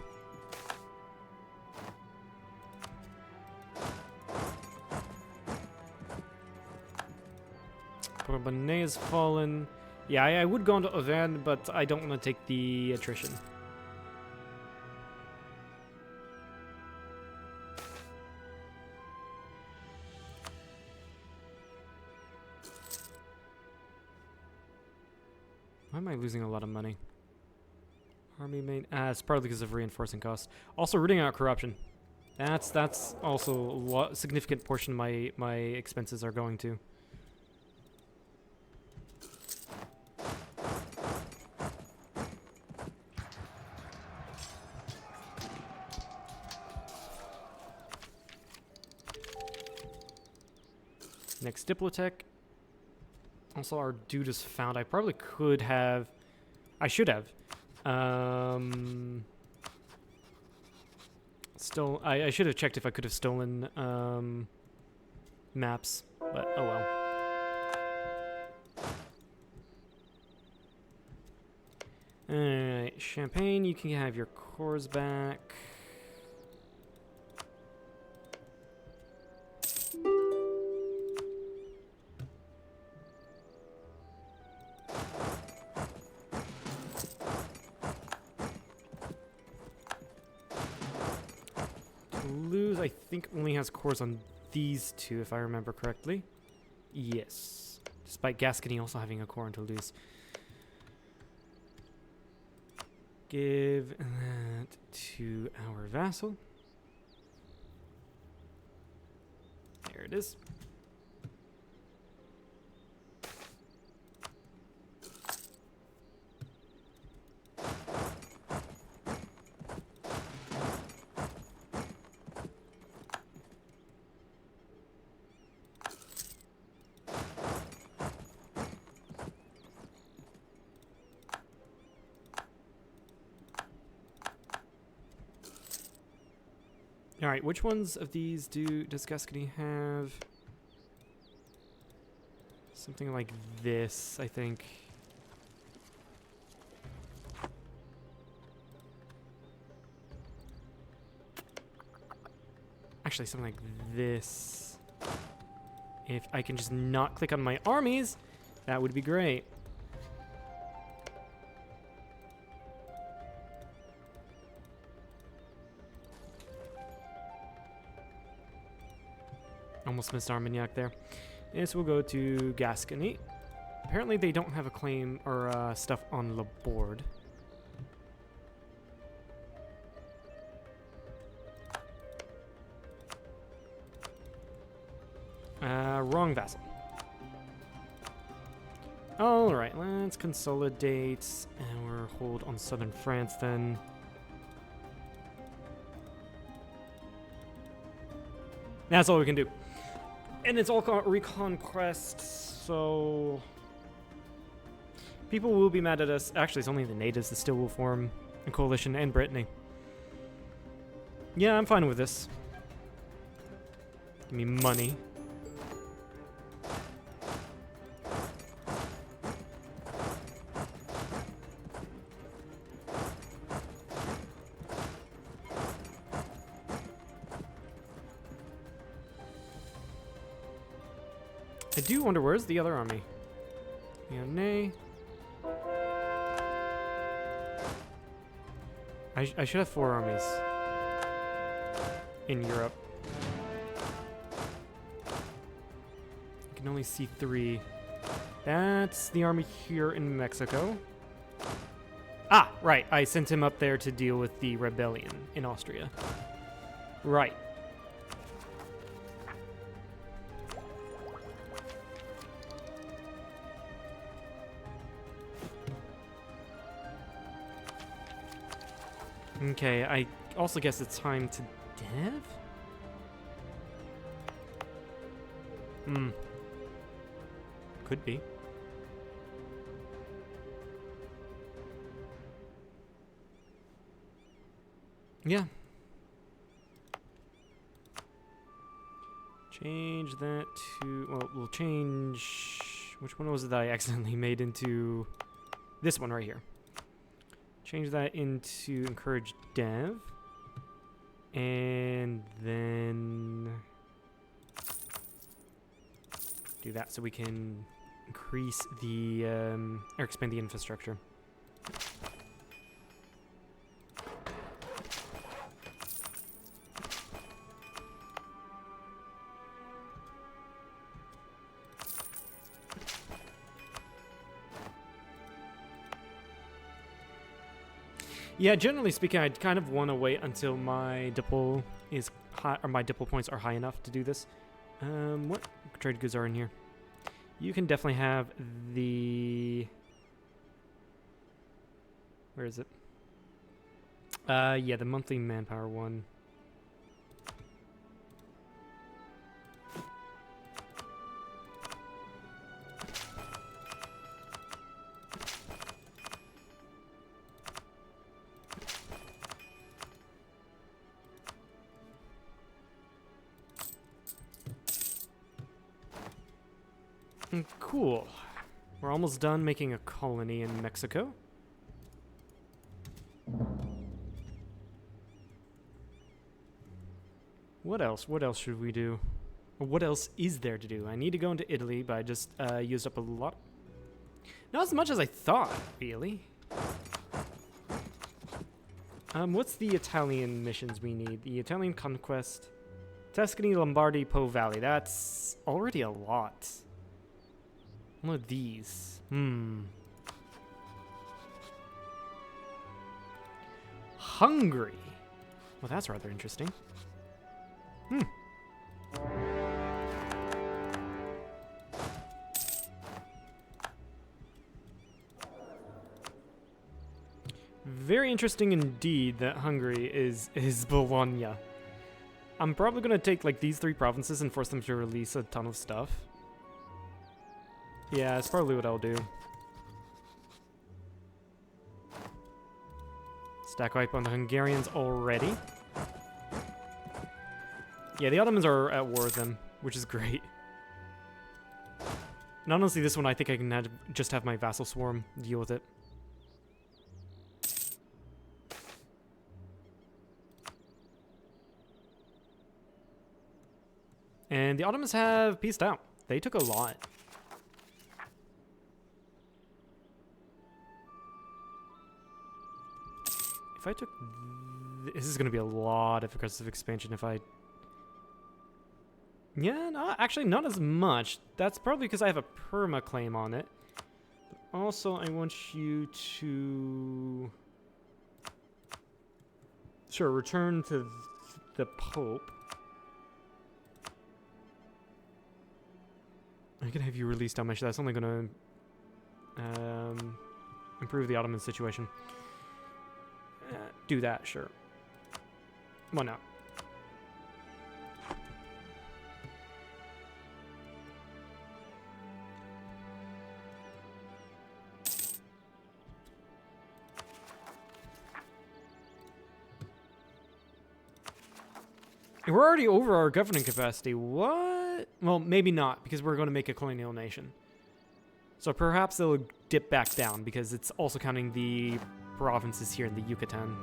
Bourbonnais has fallen. Yeah, I would go into Auvergne, but I don't want to take the attrition. Why am I losing a lot of money? Army main. It's probably because of reinforcing costs. Also, rooting out corruption. That's also a significant portion of my expenses are going to. Next Diplotech. Also, our dude is found. I probably could have... I should have. Still, I should have checked if I could have stolen maps, but oh well. Alright, Champagne, you can have your cores back. Toulouse, I think, only has cores on these two, if I remember correctly. Yes. Despite Gascony also having a core on Toulouse. Give that to our vassal. There it is. All right, which ones of these does Gascony have? Something like this, I think. Actually, something like this. If I can just not click on my armies, that would be great. Almost missed Armagnac there. Yes, we'll go to Gascony. Apparently they don't have a claim or stuff on the board. Wrong vassal. Alright, let's consolidate our hold on southern France then. That's all we can do. And it's all reconquest, so... people will be mad at us. Actually, it's only the natives that still will form a coalition, and Brittany. Yeah, I'm fine with this. Give me money. I do wonder, where's the other army? Yeah, nay. I should have 4 armies in Europe. I can only see 3. That's the army here in Mexico. Ah, right. I sent him up there to deal with the rebellion in Austria. Right. Okay, I also guess it's time to dev? Hmm. Could be. Yeah. Change that to... well, we'll change... which one was it that I accidentally made into... this one right here. Change that into encourage dev. And then... do that so we can increase the... or expand the infrastructure. Yeah, generally speaking, I'd kind of want to wait until my diplo is high, or my diplo points are high enough to do this. What trade goods are in here? You can definitely have the... where is it? Yeah, the monthly manpower one. Cool. We're almost done making a colony in Mexico. What else? What else should we do? Or what else is there to do? I need to go into Italy, but I just used up a lot. Not as much as I thought, really. What's the Italian missions we need? The Italian conquest. Tuscany, Lombardy, Po Valley. That's already a lot. What are these? Hungary. Well, that's rather interesting. Very interesting indeed that Hungary is Bologna. I'm probably gonna take like these 3 provinces and force them to release a ton of stuff. Yeah, that's probably what I'll do. Stack wipe on the Hungarians already. Yeah, the Ottomans are at war with them, which is great. And honestly, this one I think I can just have my vassal swarm deal with it. And the Ottomans have peaced out. They took a lot. If I took... this is going to be a lot of aggressive expansion if I... yeah, no, actually not as much. That's probably because I have a perma claim on it. But also, I want you to... sure, return to the Pope. I can have you release Dalmatia. That's only going to Improve the Ottoman situation. Do that, sure. Why not? We're already over our governing capacity. What? Well, maybe not, because we're going to make a colonial nation. So perhaps they'll dip back down, because it's also counting the provinces here in the Yucatan.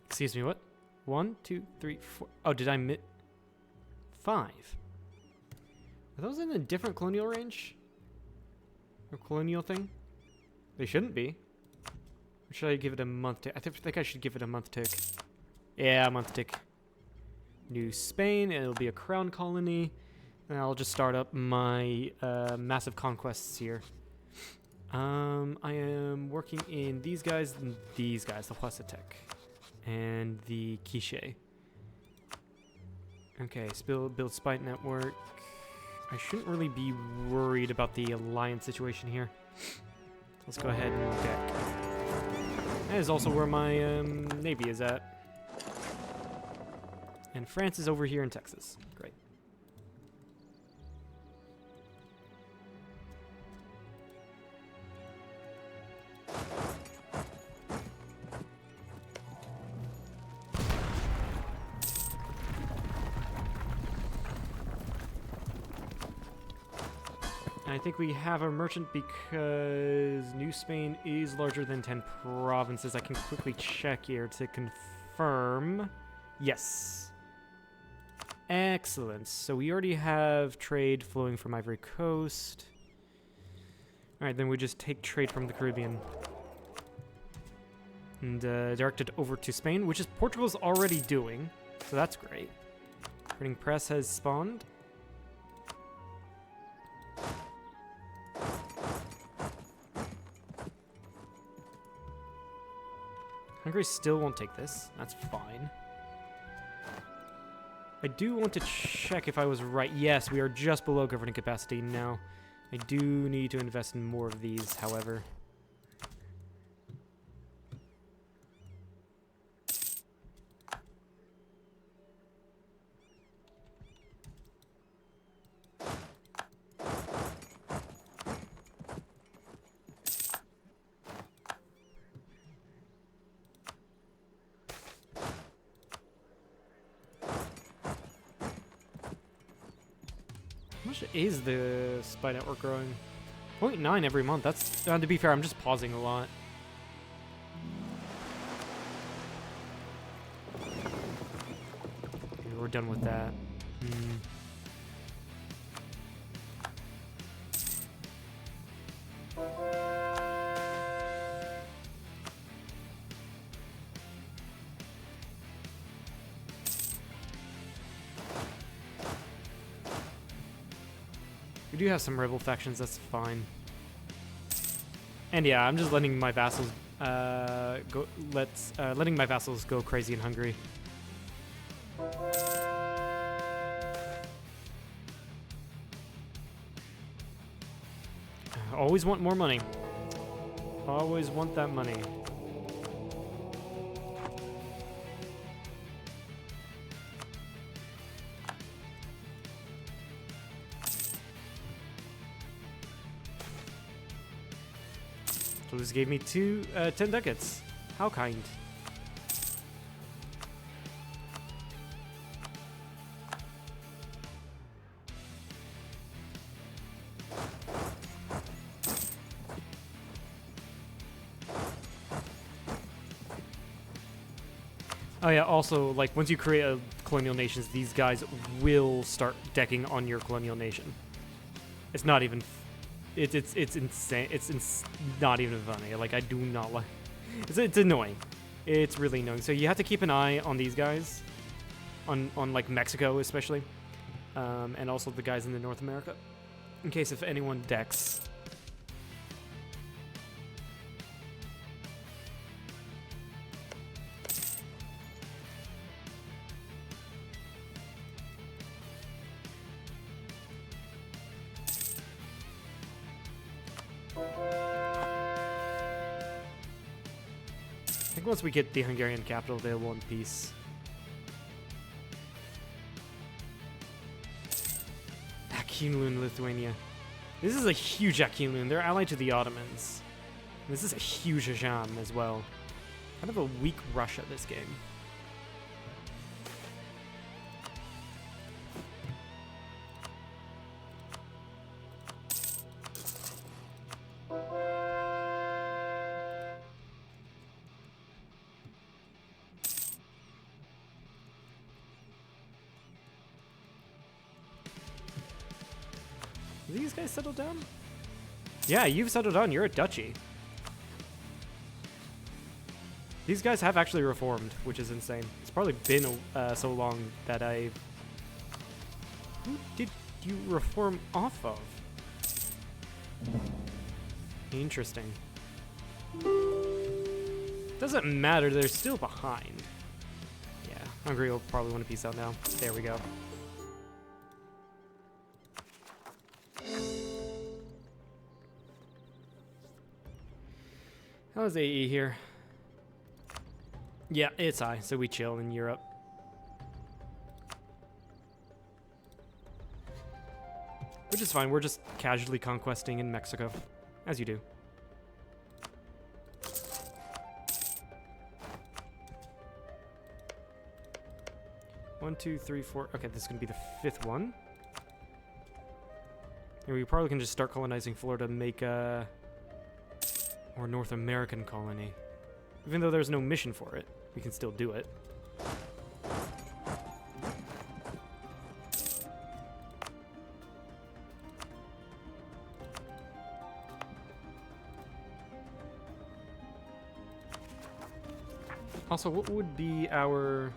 Excuse me, what? 1, 2, 3, 4. Oh, did I miss? 5. Are those in a different colonial range? Or colonial thing? They shouldn't be. Or should I give it a month tick? I think I should give it a month tick. Yeah, a month tick. New Spain, and it'll be a crown colony. And I'll just start up my massive conquests here. I am working in these guys and these guys, the Huasatec. And the Quiche. Okay, build spy network. I shouldn't really be worried about the alliance situation here. Let's go ahead and deck. That is also where my navy is at. And France is over here in Texas. Great. I think we have a merchant because New Spain is larger than 10 provinces. I can quickly check here to confirm. Yes. Excellent. So we already have trade flowing from Ivory Coast. Alright, then we just take trade from the Caribbean. And direct it over to Spain, which is Portugal's already doing. So that's great. Printing press has spawned. Hungary still won't take this. That's fine. I do want to check if I was right. Yes, we are just below governing capacity now. I do need to invest in more of these, however. How much is the spy network growing? 0.9 every month. That's, to be fair, I'm just pausing a lot. Okay, we're done with that. We do have some rebel factions, that's fine. And yeah, I'm just letting my vassals letting my vassals go crazy in Hungary. Always want more money. Always want that money. So this gave me 10 ducats. How kind. Oh yeah, also, like, once you create a colonial nations, these guys will start decking on your colonial nation. It's not even... It's insane. It's not even funny. Like, I do not like... It's annoying. It's really annoying. So you have to keep an eye on these guys. On like, Mexico, especially. And also the guys in the North America. In case if anyone decks. think once we get the Hungarian capital available in peace. Akinlun, Lithuania. This is a huge Akinlun. They're allied to the Ottomans. This is a huge Ajam as well. Kind of a weak Russia this game. These guys settled down? Yeah, you've settled down. You're a duchy. These guys have actually reformed, which is insane. It's probably been so long that I... Who did you reform off of? Interesting. Doesn't matter, they're still behind. Yeah, Hungary will probably want to peace out now. There we go. How's AE here? Yeah, it's high, so we chill in Europe. Which is fine, we're just casually conquesting in Mexico, as you do. One, two, three, four. Okay, this is gonna be the 5th one. And we probably can just start colonizing Florida, make a more North American colony. Even though there's no mission for it, we can still do it. Also, what would be our...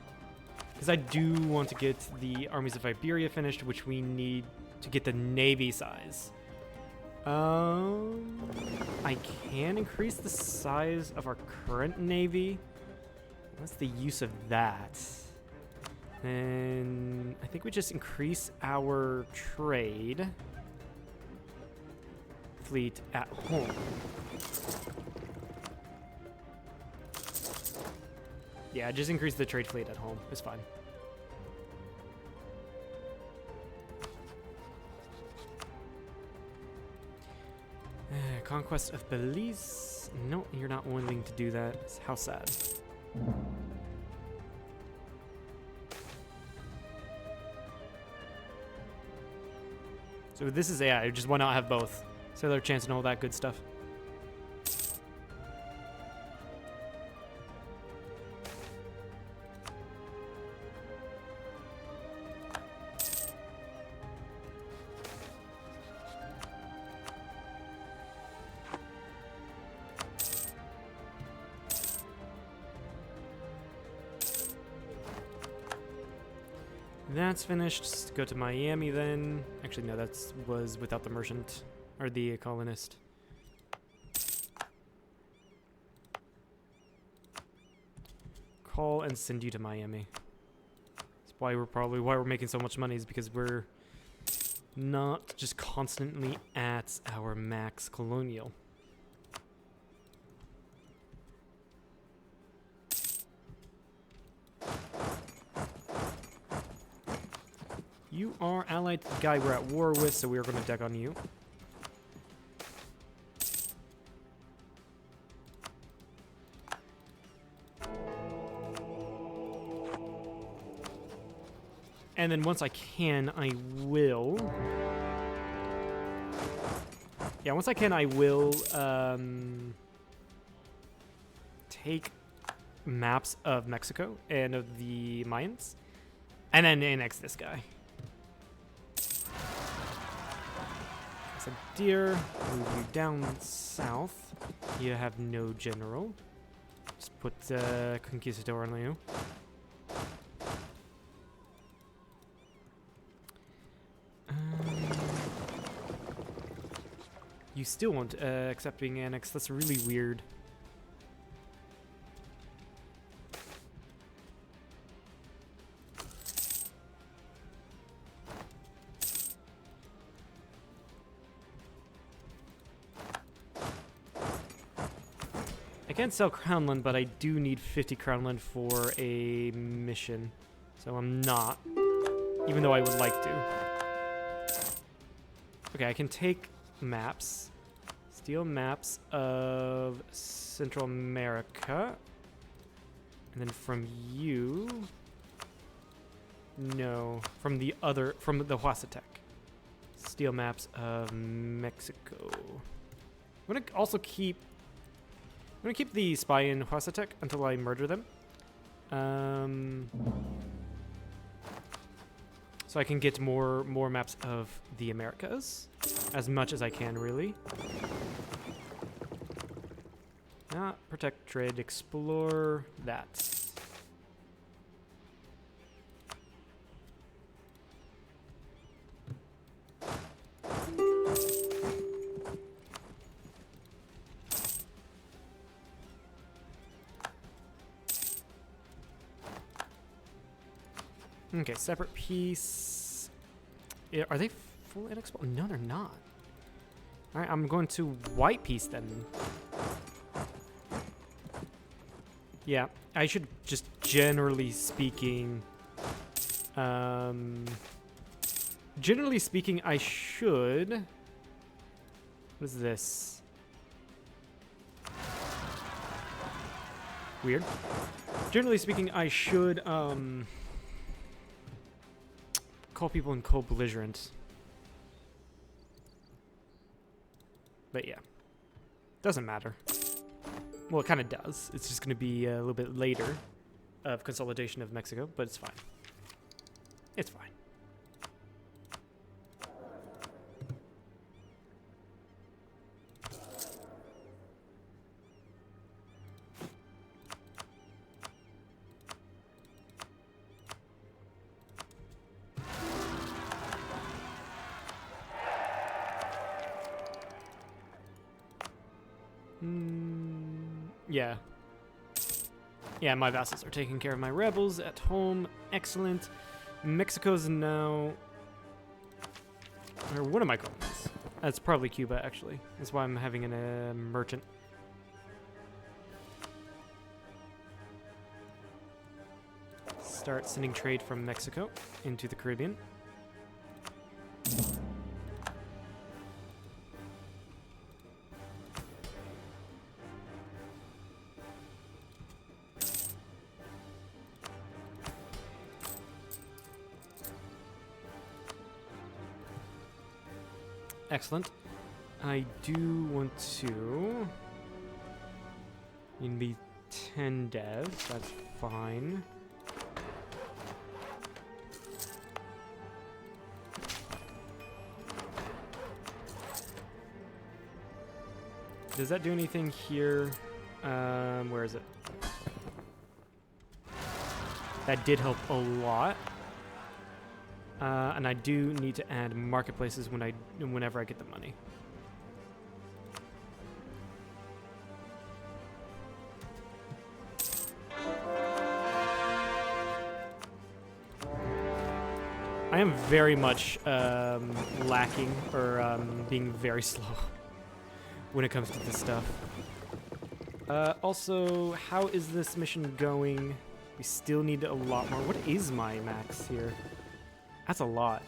Because I do want to get the armies of Iberia finished, which we need to get the navy size. I can increase the size of our current navy. What's the use of that? And I think we just increase our trade fleet at home. Yeah, just increase the trade fleet at home. It's fine. Conquest of Belize. No, you're not willing to do that. How sad. So this is AI. Just why not have both? Sailor chance and all that good stuff. That's finished. Just go to Miami then. Actually, no, that was without the merchant or the colonist. Call and send you to Miami. That's why we're making so much money, is because we're not just constantly at our max colonial. You are allied to the guy we're at war with, so we are going to deck on you. And then once I can, I will... Yeah, once I can, I will take maps of Mexico and of the Mayans, and then annex this guy. So, dear, move you down south. You have no general. Just put Conquistador on you. You still won't accept being annexed. That's really weird. I can't sell Crownland, but I do need 50 Crownland for a mission. So I'm not, even though I would like to. Okay, I can take maps. Steal maps of Central America. And then from you... No, from the Huastec. Steal maps of Mexico. I'm gonna also keep... I'm gonna keep the spy in Huastec until I murder them. So I can get more maps of the Americas. As much as I can, really. Protect, trade, explore, that. Okay, separate piece. Are they full and explore? No, they're not. Alright, I'm going to white piece then. Yeah, I should just generally speaking... generally speaking, I should... What is this? Weird. Generally speaking, I should, call people in co-belligerent. But yeah. Doesn't matter. Well, it kind of does. It's just going to be a little bit later of consolidation of Mexico, but it's fine. It's fine. Yeah. Yeah, my vassals are taking care of my rebels at home. Excellent. Mexico's now... Or what am I calling this? That's probably Cuba, actually. That's why I'm having a merchant. Start sending trade from Mexico into the Caribbean. Excellent. I do want to... Need to be 10 devs, that's fine. Does that do anything here? Where is it? That did help a lot. And I do need to add marketplaces whenever I get the money. I am very much lacking or being very slow when it comes to this stuff. Also, how is this mission going? We still need a lot more. What is my max here? That's a lot.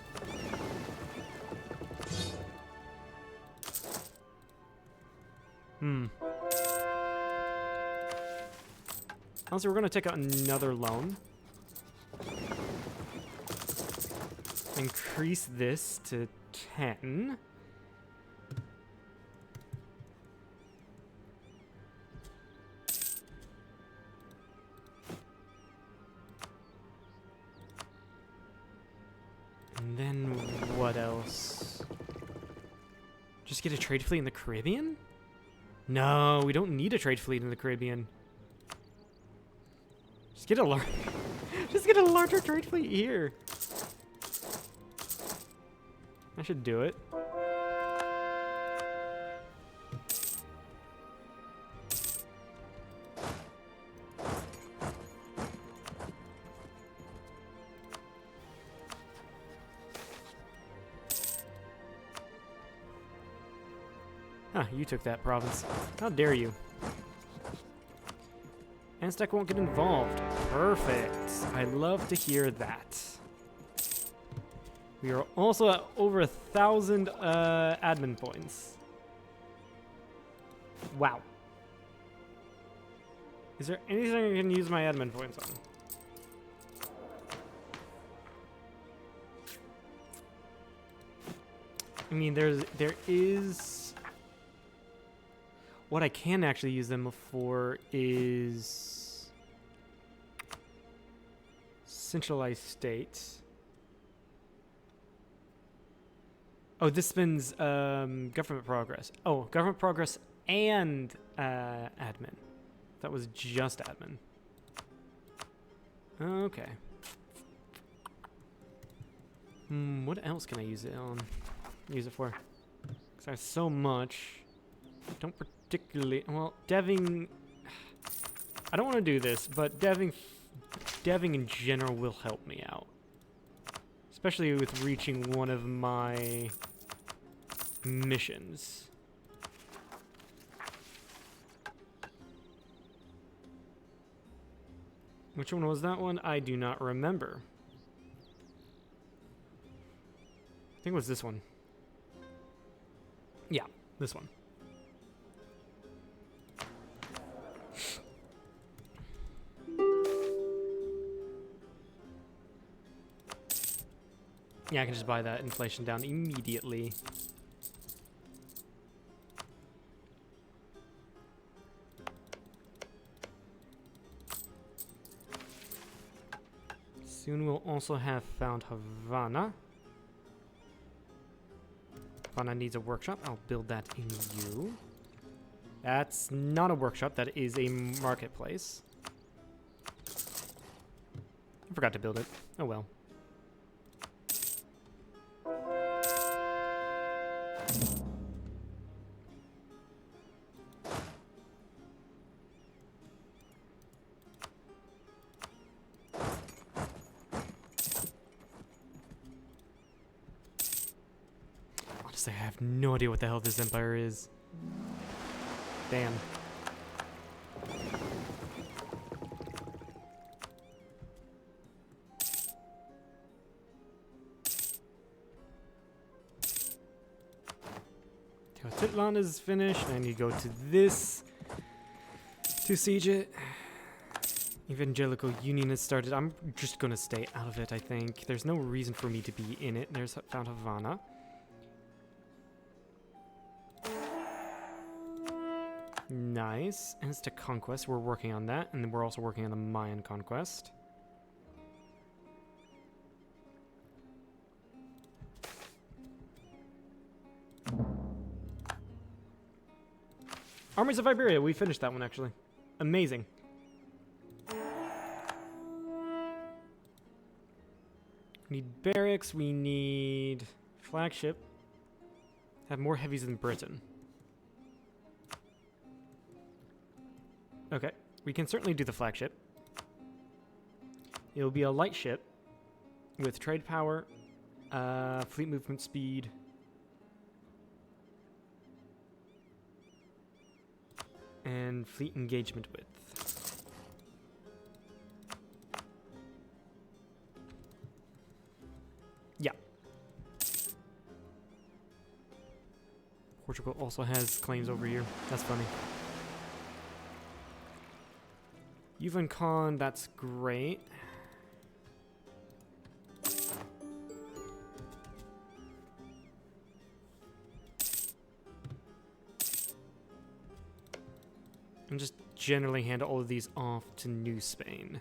Also, we're going to take out another loan. Increase this to 10. And then what else? Just get a trade fleet in the Caribbean? No, we don't need a trade fleet in the Caribbean. Just get a just get a larger trade fleet here. I should do it. Huh, you took that province. How dare you? Aztec won't get involved. Perfect. I love to hear that. We are also at over 1,000 admin points. Wow. Is there anything I can use my admin points on? I mean, there is... What I can actually use them for is... centralized states. Oh, this spins government progress. Oh, government progress and admin. That was just admin. Okay. What else can I use it on? Use it for? Because I have so much. Don't particularly... Well, deving... I don't want to do this, but deving in general will help me out. Especially with reaching one of my missions. Which one was that one? I do not remember. I think it was this one. Yeah, this one. Yeah, I can just buy that inflation down immediately. Soon we'll also have found Havana. Havana needs a workshop. I'll build that in you. That's not a workshop. That is a marketplace. I forgot to build it. Oh well. Honestly, I have no idea what the hell this empire is. Damn. Titlan is finished, and you go to this to siege it. Evangelical Union has started. I'm just gonna stay out of it, I think. There's no reason for me to be in it. There's found Havana. Nice. Aztec Conquest, we're working on that, and then we're also working on the Mayan Conquest. Armies of Iberia, we finished that one actually. Amazing. We need barracks, we need flagship. Have more heavies than Britain. Okay, we can certainly do the flagship. It'll be a light ship with trade power, fleet movement speed, and fleet engagement width. Yeah. Portugal also has claims over here. That's funny. Yuvan Khan, that's great. And just generally hand all of these off to New Spain.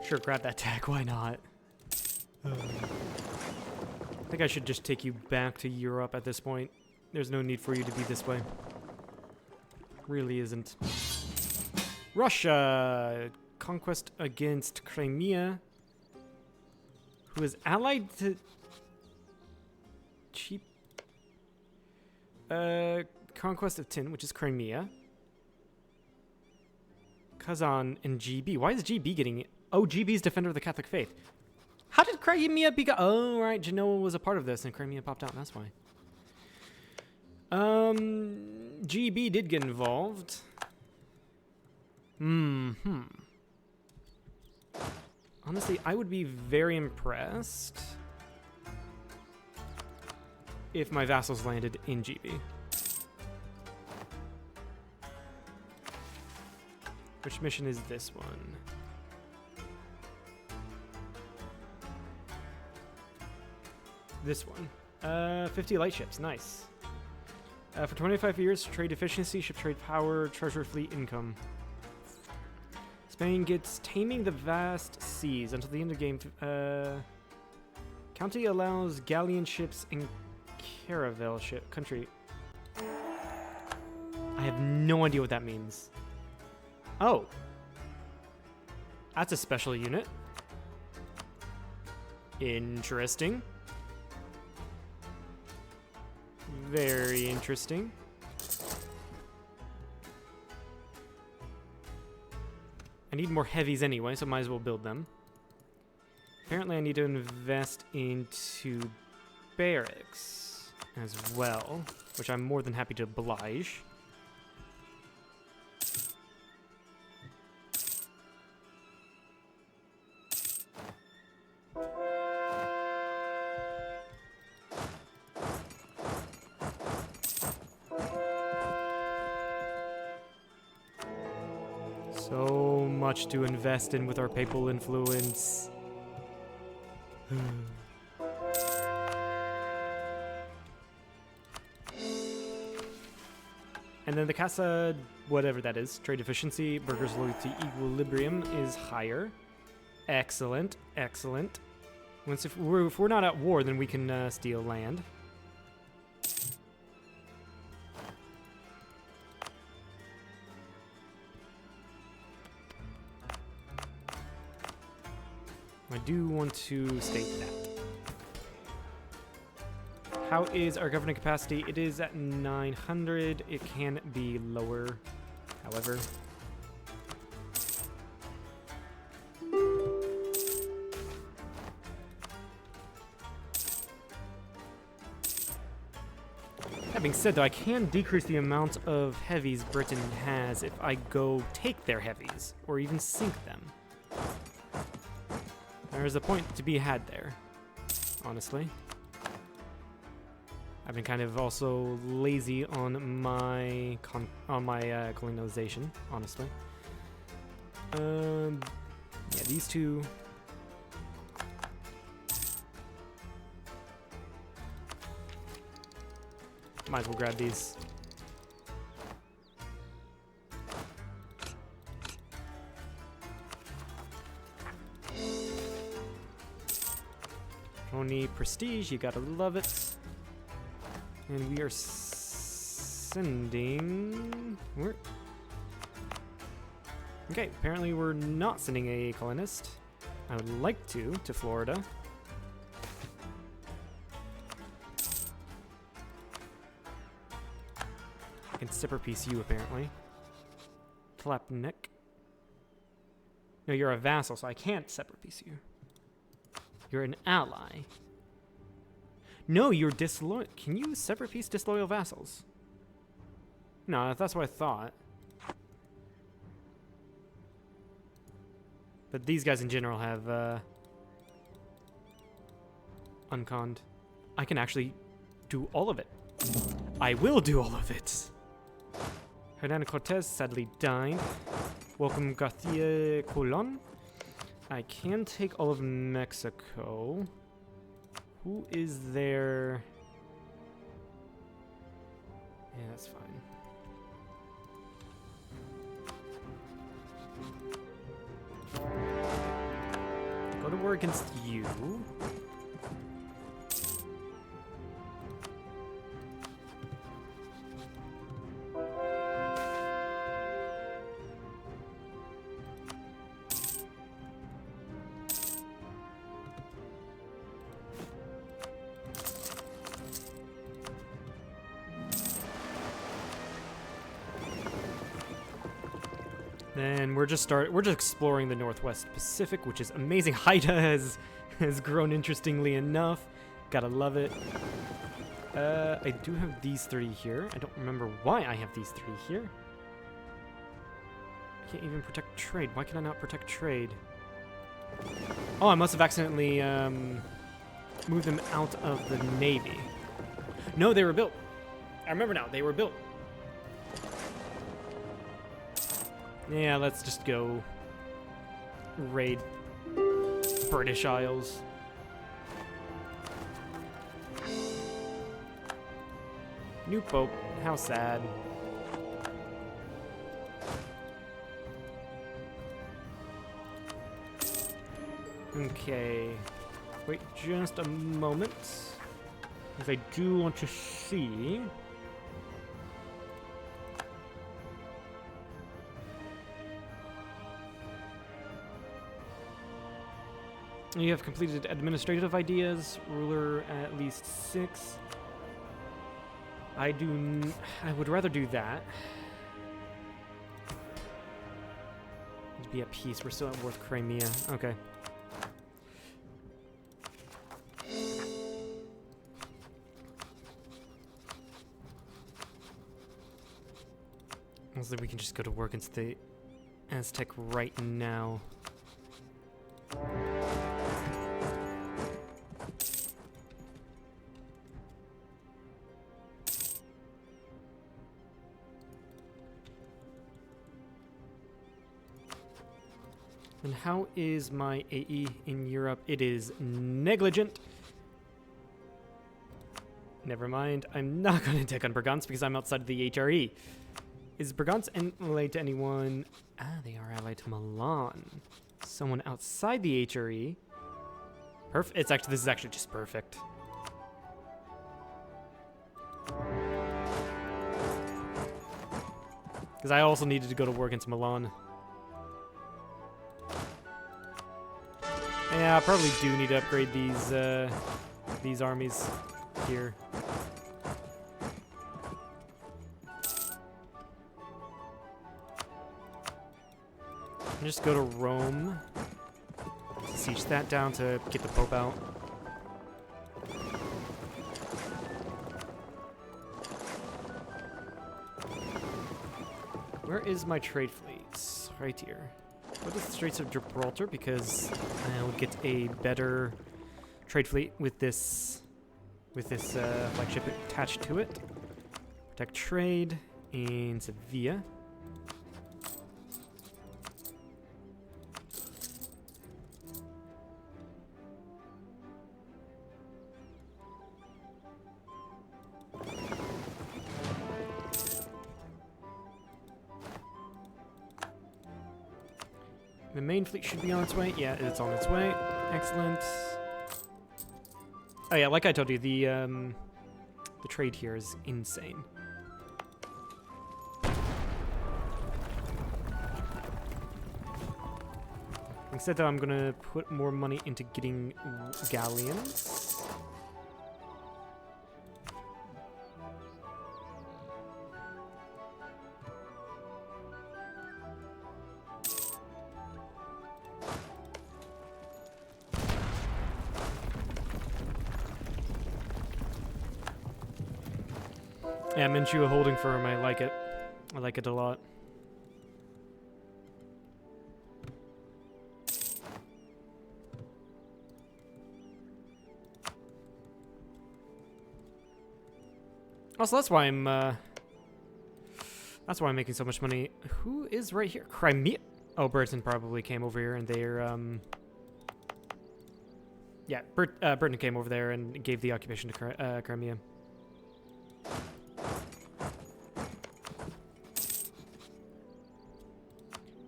Sure, grab that tech, why not? I think I should just take you back to Europe at this point. There's no need for you to be this way. Really isn't. Russia! Conquest against Crimea, who is allied to... cheap... Conquest of Tin, which is Crimea. Kazan and GB. Why is GB getting it? Oh, GB's Defender of the Catholic Faith. How did Crimea become? Oh, right. Genoa was a part of this, and Crimea popped out. That's why. GB did get involved. Honestly, I would be very impressed if my vassals landed in GB. Which mission is this one? This one. 50 light ships. Nice. For 25 years, trade efficiency, ship trade power, treasure fleet income. Spain gets taming the vast seas until the end of the game. County allows galleon ships and caravel ship country. I have no idea what that means. Oh. That's a special unit. Interesting. Very interesting. I need more heavies anyway, so might as well build them. Apparently I need to invest into barracks as well, which I'm more than happy to oblige. So much to invest in with our papal influence. And then the Casa, whatever that is, trade efficiency, burgers loyalty equilibrium is higher. Excellent, excellent. Once if we're not at war, then we can steal land. I do want to state that. How is our governing capacity? It is at 900. It can be lower, however. That being said, though, I can decrease the amount of heavies Britain has if I go take their heavies, or even sink them. There's a point to be had there, honestly. I've been kind of also lazy on my colonization, honestly. Yeah, these two. Might as well grab these. Only prestige, you gotta love it. And we are sending... Okay, apparently we're not sending a colonist. I would like to Florida. I can separate piece you, apparently. Tlapnik. No, you're a vassal, so I can't separate piece you. You're an ally. No, you're disloyal. Can you separate piece disloyal vassals? No, that's what I thought. But these guys in general have unconned. I can actually do all of it. I will do all of it. Hernán Cortez sadly died. Welcome Garcia Colon. I can take all of Mexico. Who is there? Yeah, that's fine. Go to war against you. Then we're just exploring the Northwest Pacific, which is amazing. Haida has grown interestingly enough. Gotta love it. I do have these 3 here. I don't remember why I have these 3 here. I can't even protect trade. Why can I not protect trade? Oh, I must have accidentally moved them out of the Navy. No, they were built. I remember now. They were built. Yeah, let's just go raid British Isles. New Pope. How sad. Okay. Wait just a moment. Because I do want to see. You have completed administrative ideas. Ruler at least 6. I would rather do that. To be at peace. We're still at North Crimea. Okay. Honestly, we can just go to work into the Aztec right now. And how is my AE in Europe? It is negligent. Never mind. I'm not going to take on Brabants because I'm outside of the HRE. Is Brabants allied to anyone? Ah, they are allied to Milan. Someone outside the HRE. Perfect. This is actually just perfect. Because I also needed to go to war against Milan. Yeah, I probably do need to upgrade these armies here. Just go to Rome. Siege that down to get the Pope out. Where is my trade fleet? Right here. What is the Straits of Gibraltar? Because I'll get a better trade fleet with this flagship attached to it. Protect trade in Sevilla. The main fleet should be on its way. Yeah, it's on its way. Excellent. Oh yeah, like I told you, the trade here is insane. Instead, though, I'm gonna put more money into getting galleons. Yeah, Manchu holding firm. I like it. I like it a lot. Also, that's why I'm making so much money. Who is right here? Crimea. Oh, Britain probably came over here, and they're yeah, Britain came over there and gave the occupation to Crimea.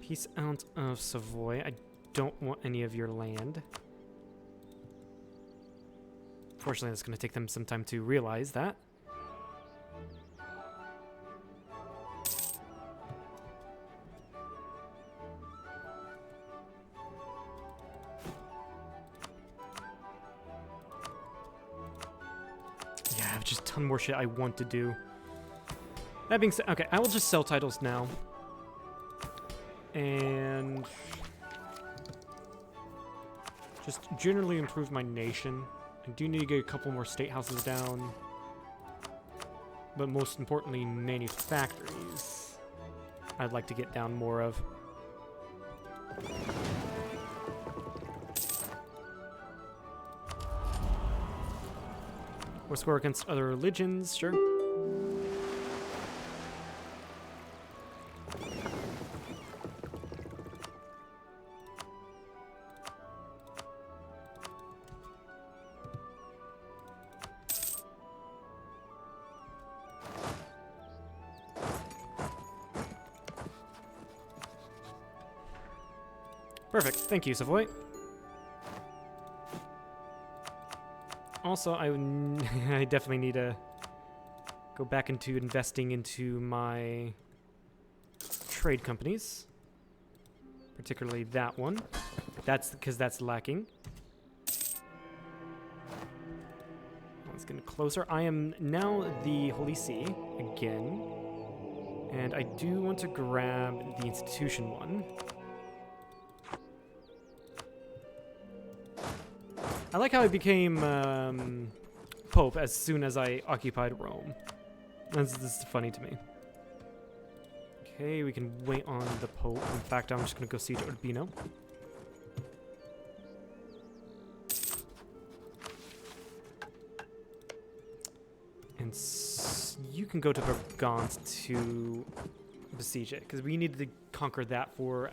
Peace out of Savoy. I don't want any of your land. Fortunately, it's going to take them some time to realize that. Yeah, I have just a ton more shit I want to do. That being said, okay, I will just sell titles now. And just generally improve my nation. I do need to get a couple more state houses down. But most importantly, manufactories I'd like to get down more of. Or score against other religions, sure. Perfect. Thank you, Savoy. Also, I definitely need to go back into investing into my trade companies. Particularly that one. That's because that's lacking. Let's get closer. I am now the Holy See again. And I do want to grab the institution one. I like how I became Pope as soon as I occupied Rome. This is funny to me. Okay, we can wait on the Pope. In fact, I'm just going to go see Urbino. And you can go to Vergant to besiege it, because we need to conquer that for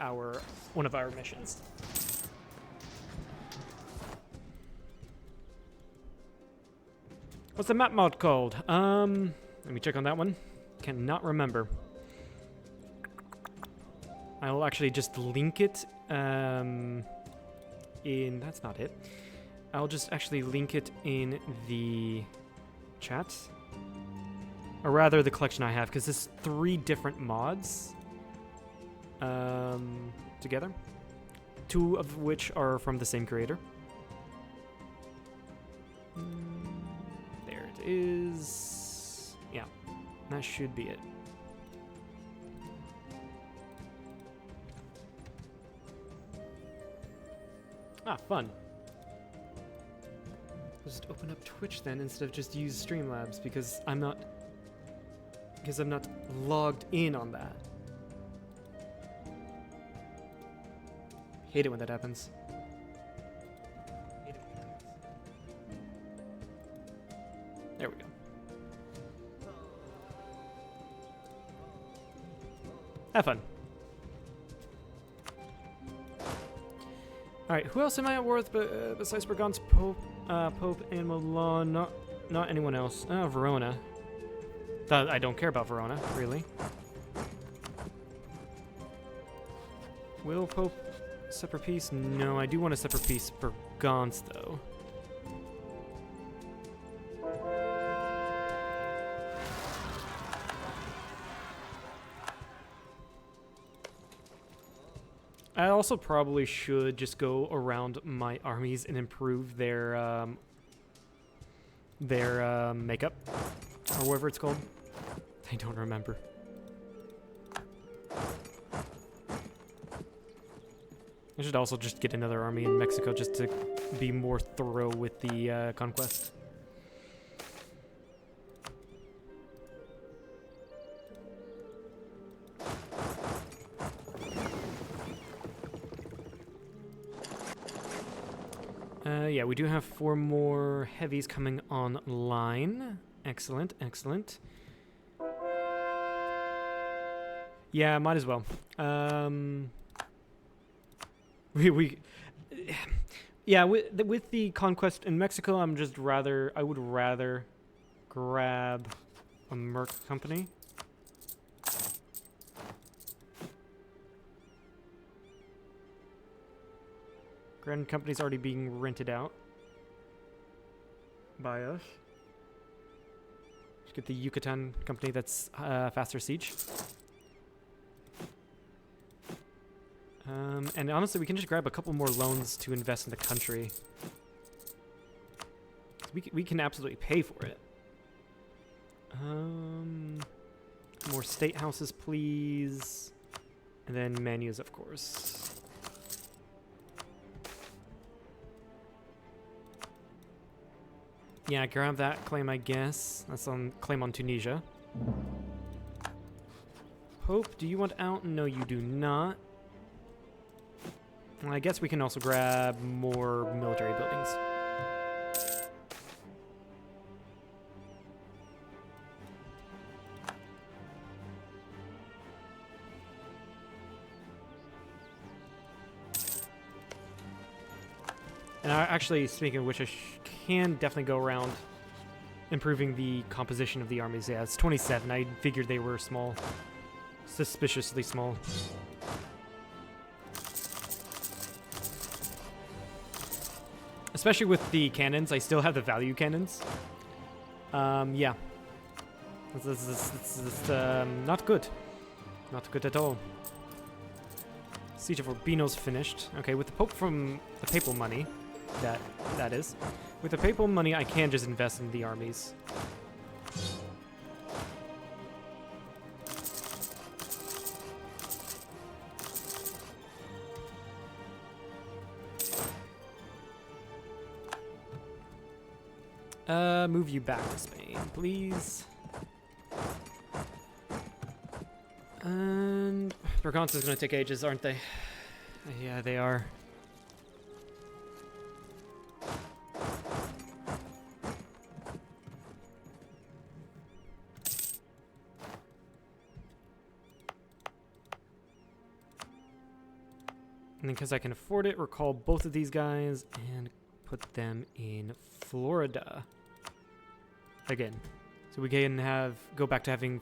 one of our missions. What's the map mod called? Let me check on that one. Cannot remember. I will actually just link it in... That's not it. I'll just actually link it in the chat. Or rather, the collection I have, because there's 3 different mods together. 2 of which are from the same creator. Is... yeah, that should be it. Ah, fun. Just open up Twitch then instead of just use Streamlabs because I'm not logged in on that. Hate it when that happens. There we go. Have fun. Alright, who else am I at war with besides Burgon's Pope and Milan? Not anyone else. Verona. I don't care about Verona, really. Will Pope separate peace? No, I do want a separate peace for Gaunt, though. I also probably should just go around my armies and improve their makeup, or whatever it's called. I don't remember. I should also just get another army in Mexico just to be more thorough with the conquest. Yeah, we do have 4 more heavies coming online. Excellent, excellent. Yeah, might as well. Yeah, with the conquest in Mexico, I would rather grab a merc company. Grand Company's already being rented out by us. Let's get the Yucatan Company that's faster siege. And honestly, we can just grab a couple more loans to invest in the country. We can absolutely pay for it. More state houses, please. And then menus, of course. Yeah, grab that claim, I guess. That's on claim on Tunisia. Pope, do you want out? No, you do not. Well, I guess we can also grab more military buildings. And actually, speaking of which, I can definitely go around improving the composition of the armies. Yeah, it's 27. I figured they were small. Suspiciously small. Especially with the cannons. I still have the value cannons. Yeah. It's not good. Not good at all. Siege of Urbino's finished. Okay, with the Pope from the papal money, that is. With the papal money, I can just invest in the armies. Move you back to Spain, please. And Braganza's gonna take ages, aren't they? Yeah, they are. And then because I can afford it, recall both of these guys and put them in Florida. Again. So we can go back to having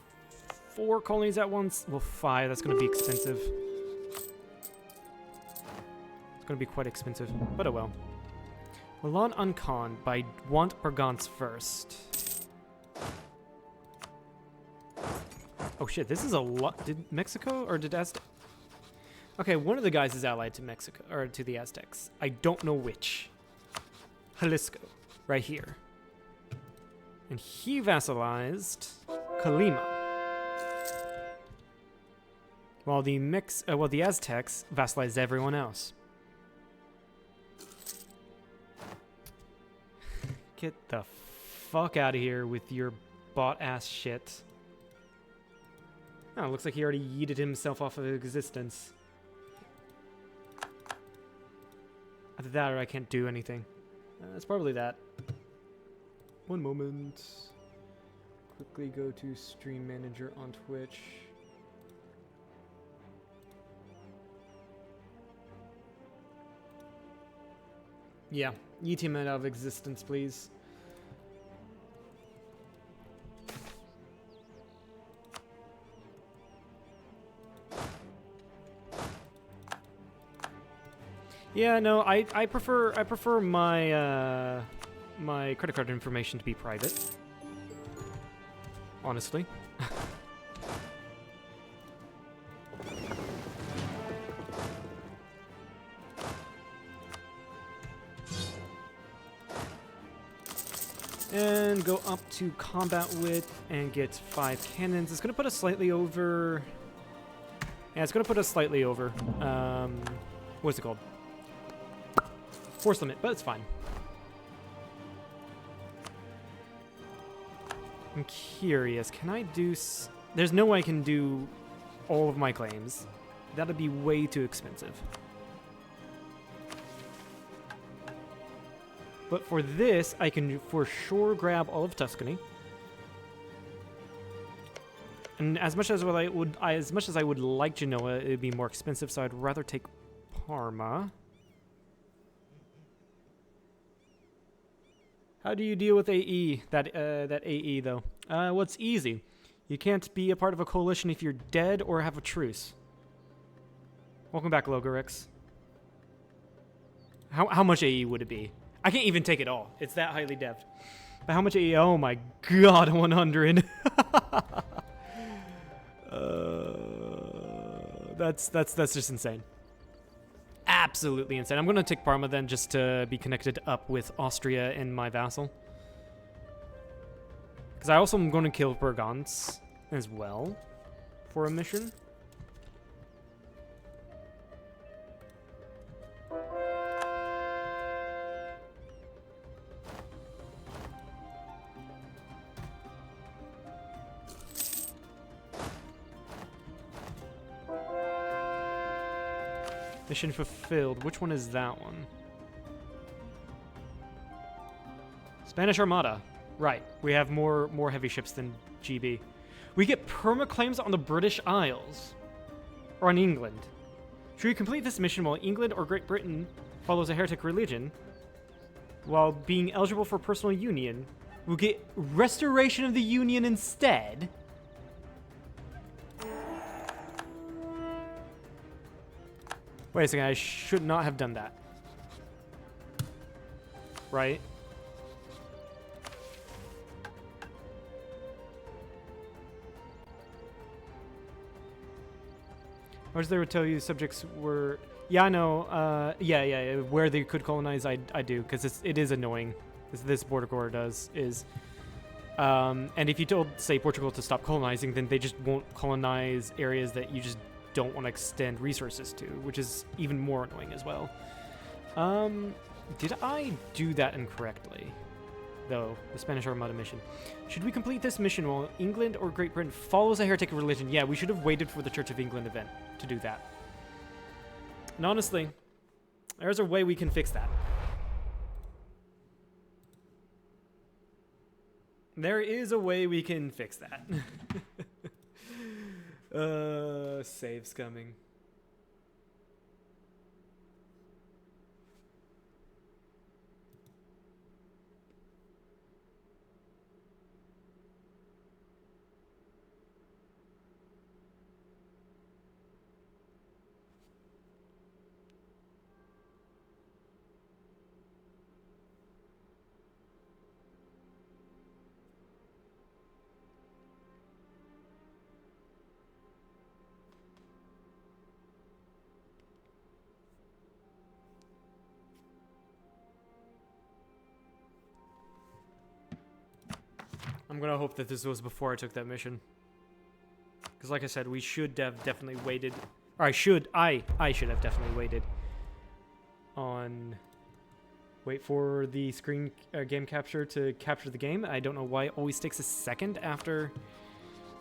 4 colonies at once. Well, 5. That's going to be expensive. It's going to be quite expensive. But oh well. Milan Uncon by want Bragance first. Oh shit, this is a lot. Did Mexico or did Aztec? Okay, one of the guys is allied to Mexico, or to the Aztecs. I don't know which. Jalisco, right here. And he vassalized Colima. While the Aztecs vassalized everyone else. Get the fuck out of here with your bot-ass shit. Oh, looks like he already yeeted himself off of existence. Either that or I can't do anything. It's probably that. One moment. Quickly go to Stream Manager on Twitch. Yeah, yeet him out of existence, please. Yeah, no, I prefer my my credit card information to be private. Honestly. And go up to combat width and get 5 cannons. It's gonna put us slightly over. Yeah, it's gonna put us slightly over. What's it called? Force limit, but it's fine. I'm curious, can I do... There's no way I can do all of my claims. That'd be way too expensive. But for this, I can for sure grab all of Tuscany. And as much as I would like Genoa, it'd be more expensive, so I'd rather take Parma. How do you deal with AE, that AE though? Well, it's easy. You can't be a part of a coalition if you're dead or have a truce. Welcome back, Logorix. How much AE would it be? I can't even take it all. It's that highly dev'd. But how much AE? Oh my god, 100. That's just insane. Absolutely insane. I'm going to take Parma then just to be connected up with Austria and my vassal. Because I also am going to kill Burgons as well for a mission. Mission fulfilled. Which one is that one? Spanish Armada. Right. We have more heavy ships than GB. We get perma-claims on the British Isles. Or on England. Should we complete this mission while England or Great Britain follows a heretic religion, while being eligible for personal union, we'll get restoration of the union instead? Wait a second, I should not have done that. Right? I wish they would tell you subjects were... Yeah, I know. Yeah. Where they could colonize, I do, because it is annoying. This border corps does, is... and if you told, say, Portugal to stop colonizing, then they just won't colonize areas that you just don't want to extend resources to, which is even more annoying as well. Did I do that incorrectly? Though, the Spanish Armada mission. Should we complete this mission while England or Great Britain follows a heretic religion? Yeah, we should have waited for the Church of England event to do that. And honestly, there's a way we can fix that. There is a way we can fix that. Save's coming. I'm gonna hope that this was before I took that mission. Because like I said, we should have definitely waited. Or I should have definitely waited on... Wait for the screen game capture to capture the game. I don't know why it always takes a second after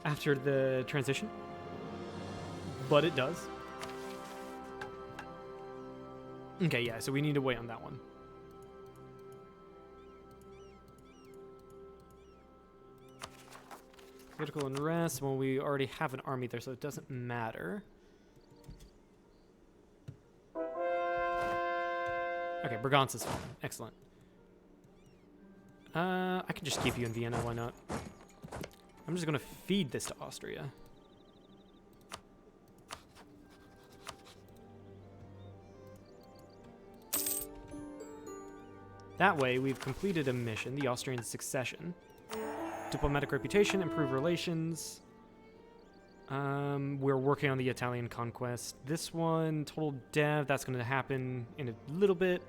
the transition. But it does. Okay, yeah, so we need to wait on that one. Political unrest. Well, we already have an army there, so it doesn't matter. Okay, Braganza's fallen. Excellent. I can just keep you in Vienna, why not? I'm just gonna feed this to Austria. That way, we've completed a mission, the Austrian succession. Diplomatic reputation, improve relations. We're working on the Italian conquest. This one, total dev, that's going to happen in a little bit.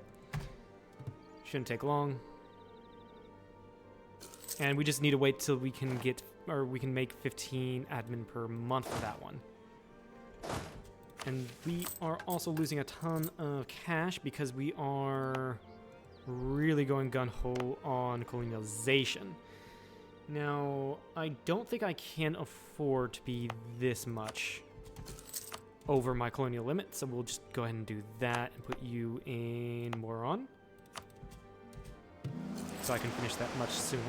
Shouldn't take long. And we just need to wait till we can get, or we can make 15 admin per month for that one. And we are also losing a ton of cash because we are really going gung-ho on colonialization. Now, I don't think I can afford to be this much over my colonial limit, so we'll just go ahead and do that and put you in Moron, so I can finish that much sooner.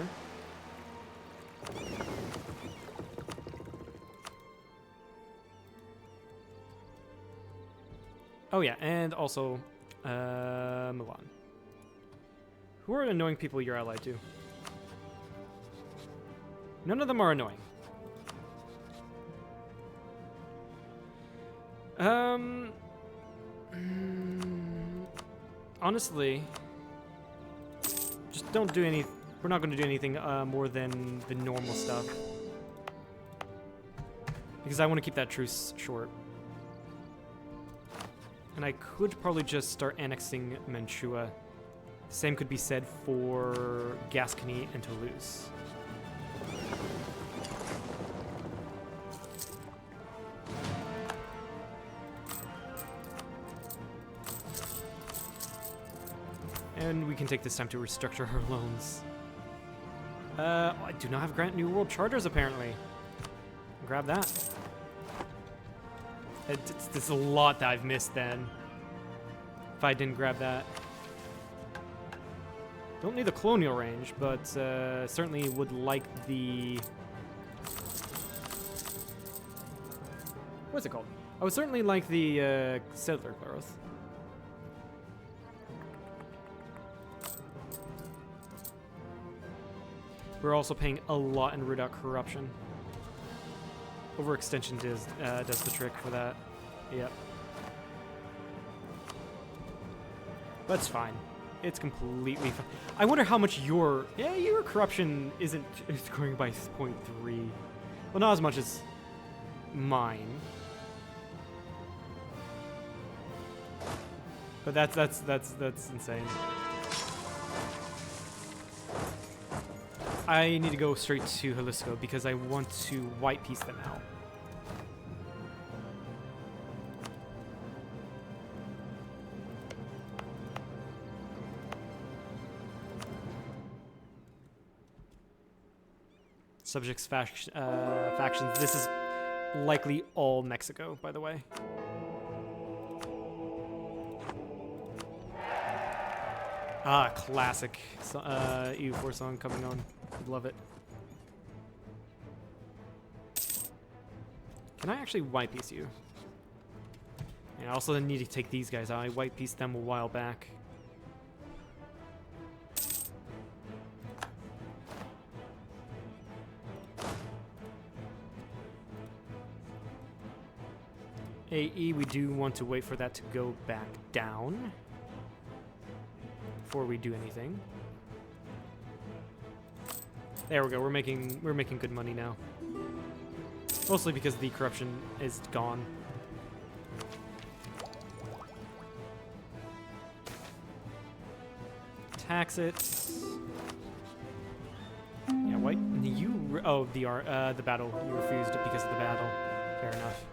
Oh yeah, and also Milan. Who are annoying people you're allied to? None of them are annoying. Honestly, just don't do any. We're not going to do anything more than the normal stuff, because I want to keep that truce short. And I could probably just start annexing Mantua. The same could be said for Gascony and Toulouse. And we can take this time to restructure our loans. I do not have grant New World Charters, apparently. Grab that. There's a lot that I've missed then. if I didn't grab that. Don't need the colonial range, but certainly would like the... What's it called? I would certainly like the settler growth. We're also paying a lot in root out corruption. Overextension does the trick for that. Yep. That's fine. It's completely fine. I wonder how much your corruption isn't going by 0.3. Well, not as much as mine. But that's insane. I need to go straight to Jalisco because I want to white piece them out. Subjects factions. This is likely all Mexico, by the way. Ah, classic EU4 song coming on. Love it. Can I actually white piece you? And I also need to take these guys out. I white pieced them a while back. AE, we do want to wait for that to go back down before we do anything. There we go. We're making good money now. Mostly because the corruption is gone. Tax it. Yeah, white. You. Oh, the battle. You refused it because of the battle. Fair enough.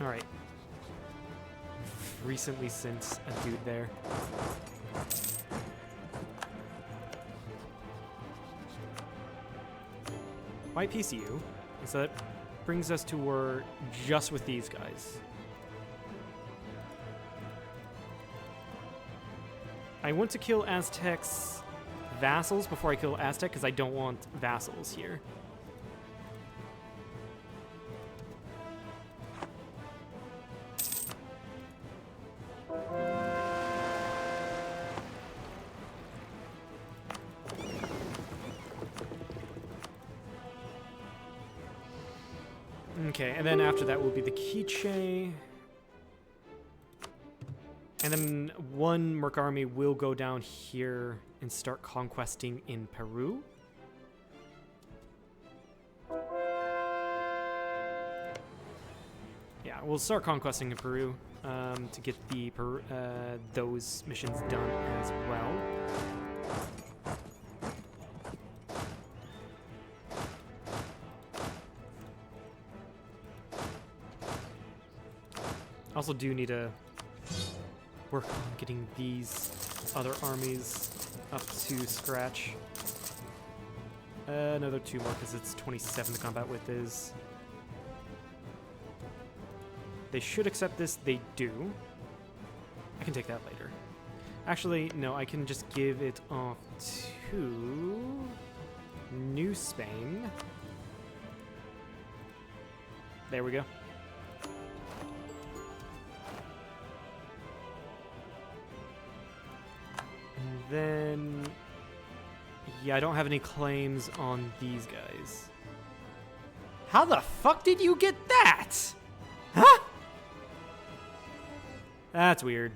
All right. Recently since a dude there. White PCU, and so that brings us to we're just with these guys. I want to kill Aztec's vassals before I kill Aztec because I don't want vassals here. Okay, and then after that will be the Quiche. And then one Merc army will go down here and start conquesting in Peru. Yeah, we'll start conquesting in Peru to get the those missions done as well. Also do need to work on getting these other armies up to scratch. Another 2 more because it's 27 the combat width is. They should accept this. They do. I can take that later. Actually, no, I can just give it off to New Spain. There we go. Then, yeah, I don't have any claims on these guys. How the fuck did you get that? Huh? That's weird.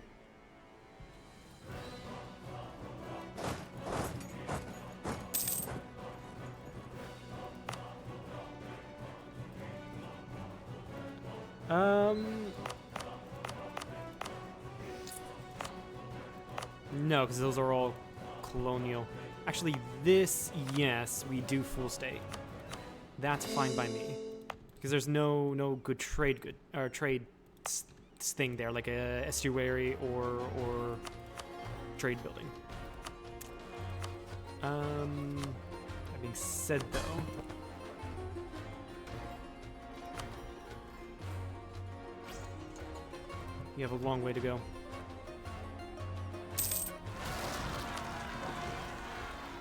No, because those are all colonial. Actually, this, yes, we do full state. That's fine by me, because there's no good trade thing there, like a estuary or trade building. That being said, though. You have a long way to go.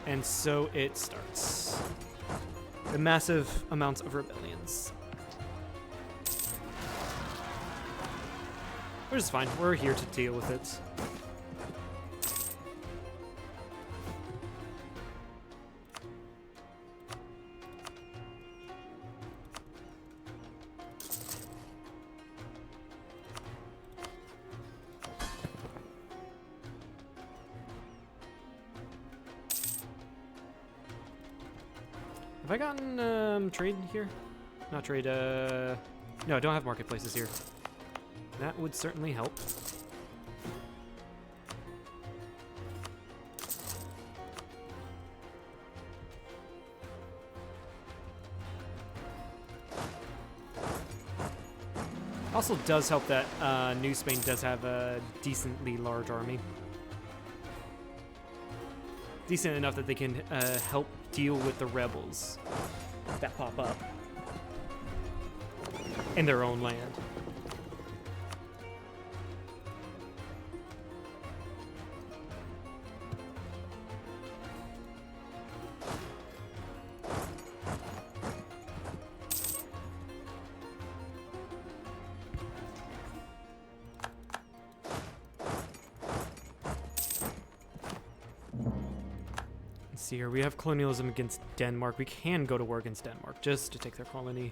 And so it starts. The massive amounts of rebellions. Which is fine. We're here to deal with it. Have I gotten trade here? Not trade, no, I don't have marketplaces here. That would certainly help. Also does help that New Spain does have a decently large army. Decent enough that they can help deal with the rebels that pop up in their own land. Here we have colonialism against Denmark. We can go to war against Denmark just to take their colony.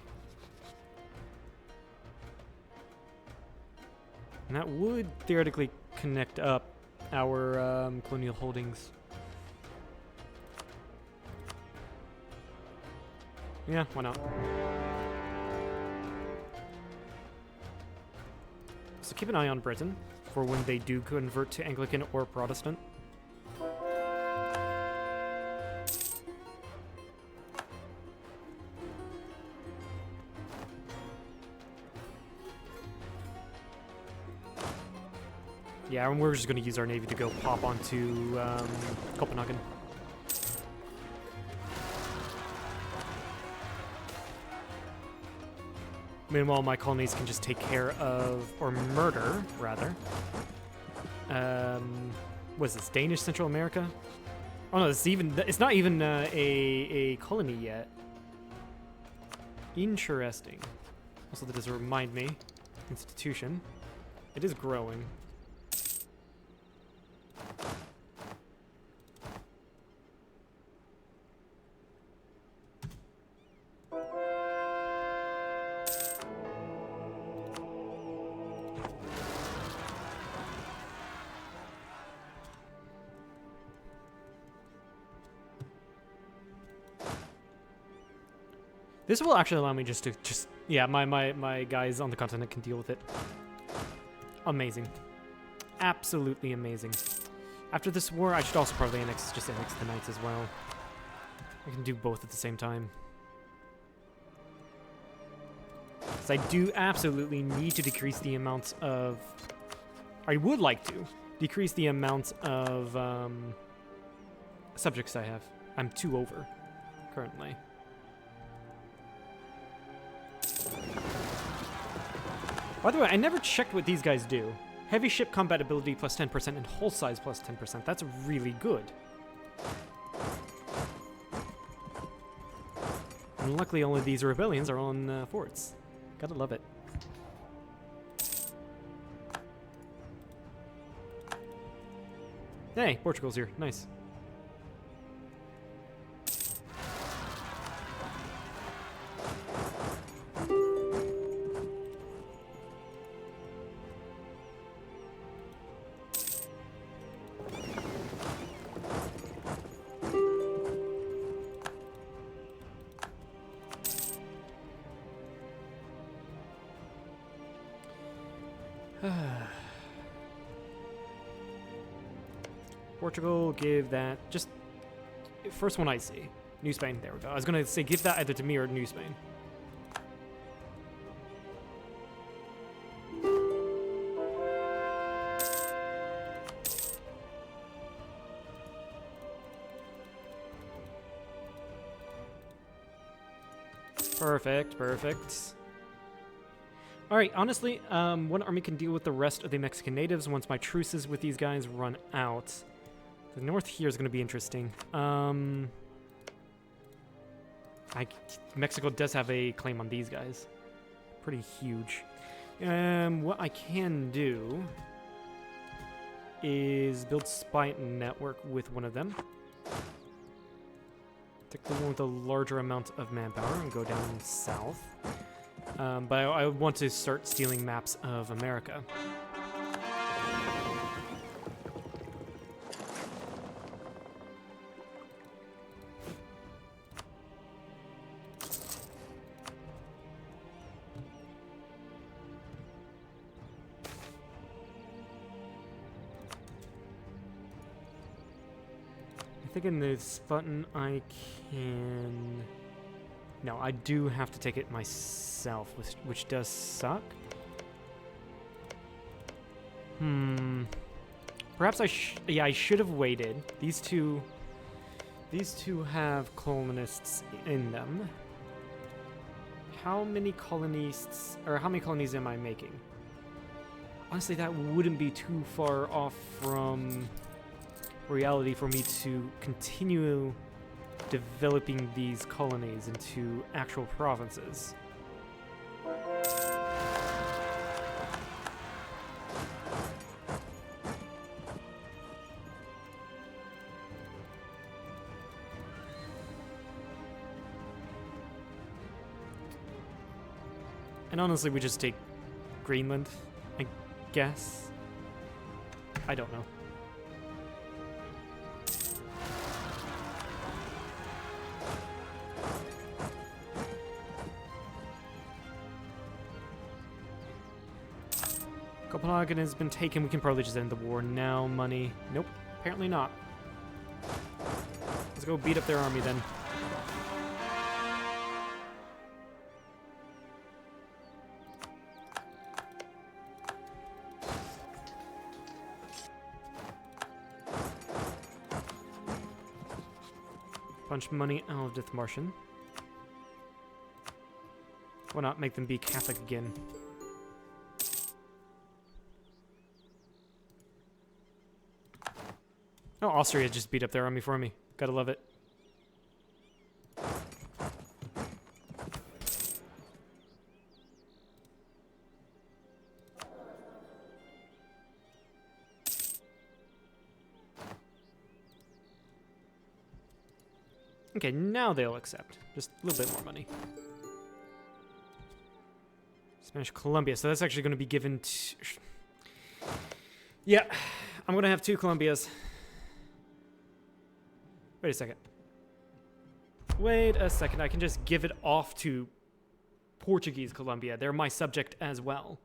And that would theoretically connect up our colonial holdings. Yeah, why not? So keep an eye on Britain for when they do convert to Anglican or Protestant. Yeah, and we're just going to use our navy to go pop onto Copenhagen. Meanwhile, my colonies can just take care of, or murder, rather. Was this Danish Central America? Oh no, it's not even a colony yet. Interesting. Also, that does remind me, institution. It is growing. This will actually allow me yeah, my guys on the continent can deal with it. Amazing. Absolutely amazing. After this war, I should also probably annex the knights as well. I can do both at the same time. Because I do absolutely need to decrease the amounts of... I would like to decrease the amount of subjects I have. I'm 2 over currently. By the way, I never checked what these guys do. Heavy ship combat ability plus 10% and hull size plus 10%. That's really good. And luckily only these rebellions are on forts. Gotta love it. Hey, Portugal's here. Nice. Portugal, give that, just, first one I see. New Spain, there we go. I was gonna say give that either to me or New Spain. Perfect, perfect. All right, honestly, one army can deal with the rest of the Mexican natives once my truces with these guys run out. The north here is going to be interesting. Mexico does have a claim on these guys. Pretty huge. What I can do is build spy network with one of them. Take the one with a larger amount of manpower and go down south. But I want to start stealing maps of America. I think in this button I can... No, I do have to take it myself, which does suck. Perhaps I should have waited. These two have colonists in them. How many colonies am I making? Honestly, that wouldn't be too far off from reality for me to continue developing these colonies into actual provinces. And honestly, we just take Greenland, I guess. I don't know. Copenhagen has been taken. We can probably just end the war now. Money. Nope. Apparently not. Let's go beat up their army then. Punch money out of Death Martian. Why not make them be Catholic again? Oh, Austria just beat up their army for me. Gotta love it. Okay, now they'll accept. Just a little bit more money. Spanish Colombia. So that's actually going to be given to... Yeah, I'm going to have 2 Colombias. Wait a second. Wait a second. I can just give it off to Portuguese Colombia. They're my subject as well.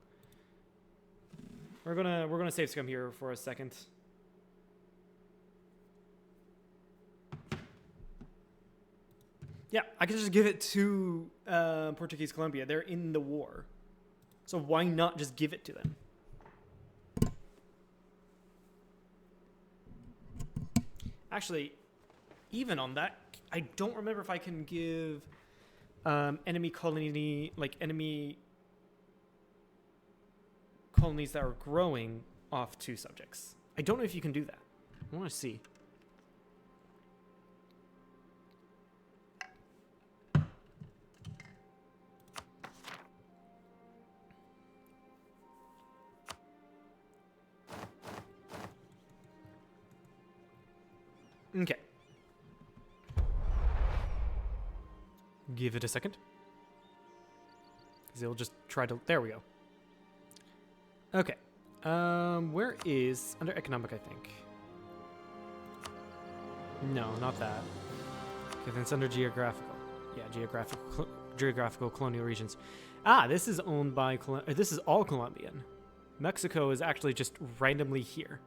We're gonna save scum here for a second. Yeah, I can just give it to Portuguese Colombia. They're in the war. So why not just give it to them? Actually, even on that, I don't remember if I can give enemy colonies that are growing off 2 subjects. I don't know if you can do that. I want to see. Okay. Give it a second. Because it'll just try to... There we go. Okay. Where is... Under economic, I think. No, not that. Okay, then it's under geographical. Yeah, geographical colonial regions. Ah, this is owned by... This is all Colombian. Mexico is actually just randomly here.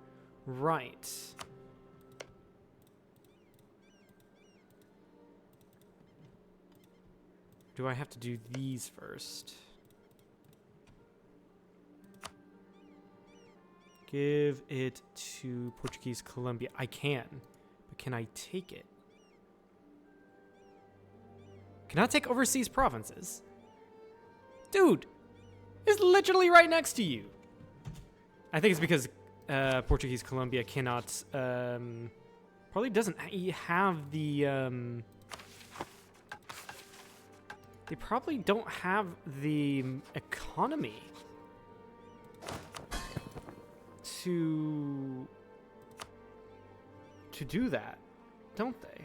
Right. Do I have to do these first? Give it to Portuguese Colombia. I can, but can I take it? Can I take overseas provinces? Dude, is literally right next to you. I think it's because Portuguese Colombia cannot, probably doesn't have the, they probably don't have the economy to do that, don't they?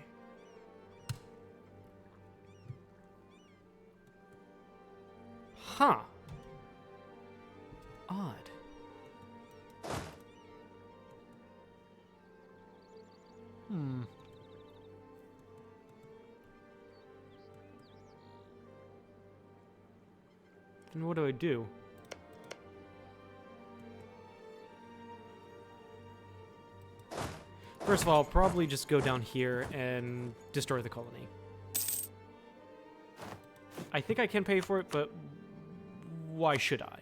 Huh. Odd. Then what do I do? First of all, I'll probably just go down here and destroy the colony. I think I can pay for it, but why should I?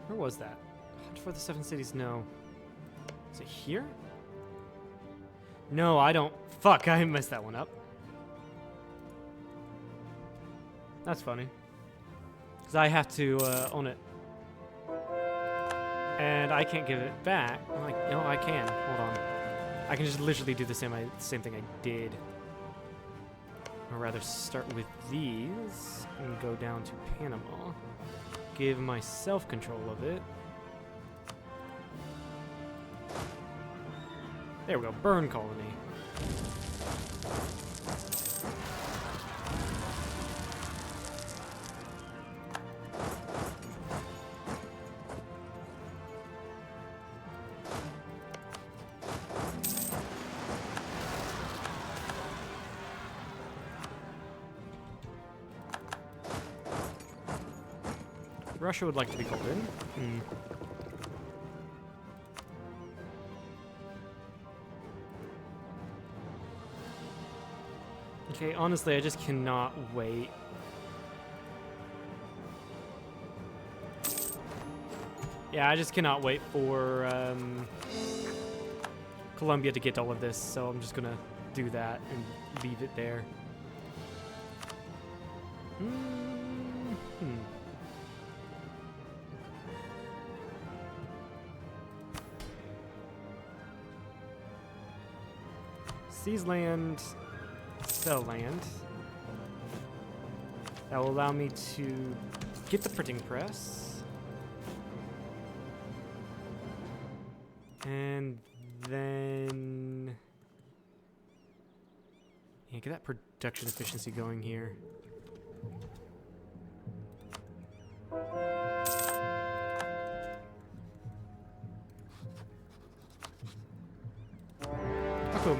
Where was that? Hunt for the Seven Cities, no. Is it here? No, I don't. Fuck, I messed that one up. That's funny. Because I have to own it. And I can't give it back. I'm like, no, I can. Hold on. I can just literally do the same thing I did. Or rather, start with these and go down to Panama. Give myself control of it. There we go, burn colony. Russia would like to be called in. Okay, honestly, I just cannot wait. Yeah, I just cannot wait for Colombia to get all of this, so I'm just gonna do that and leave it there. Seize land, sell land. That will allow me to get the printing press. And then... yeah, get that production efficiency going here.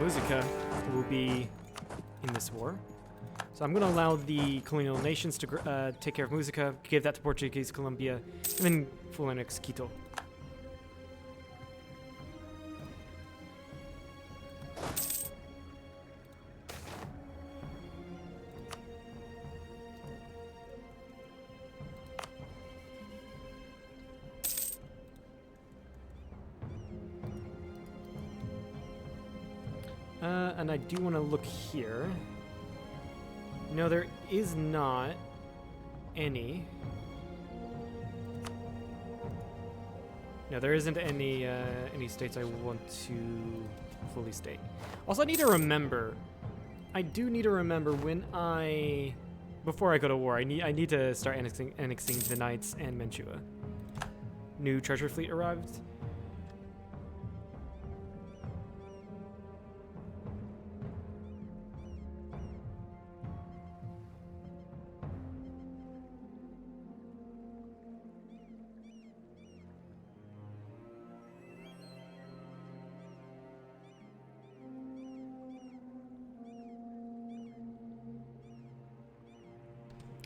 Musica will be in this war. So I'm going to allow the colonial nations to take care of Musica, give that to Portuguese Colombia, and then full annex Quito. And I do want to look here. No, there is not any. No, there isn't any states I want to fully state. Also, I need to remember. I do need to remember when before I go to war, I need to start annexing the Knights and Mantua. New treasure fleet arrived.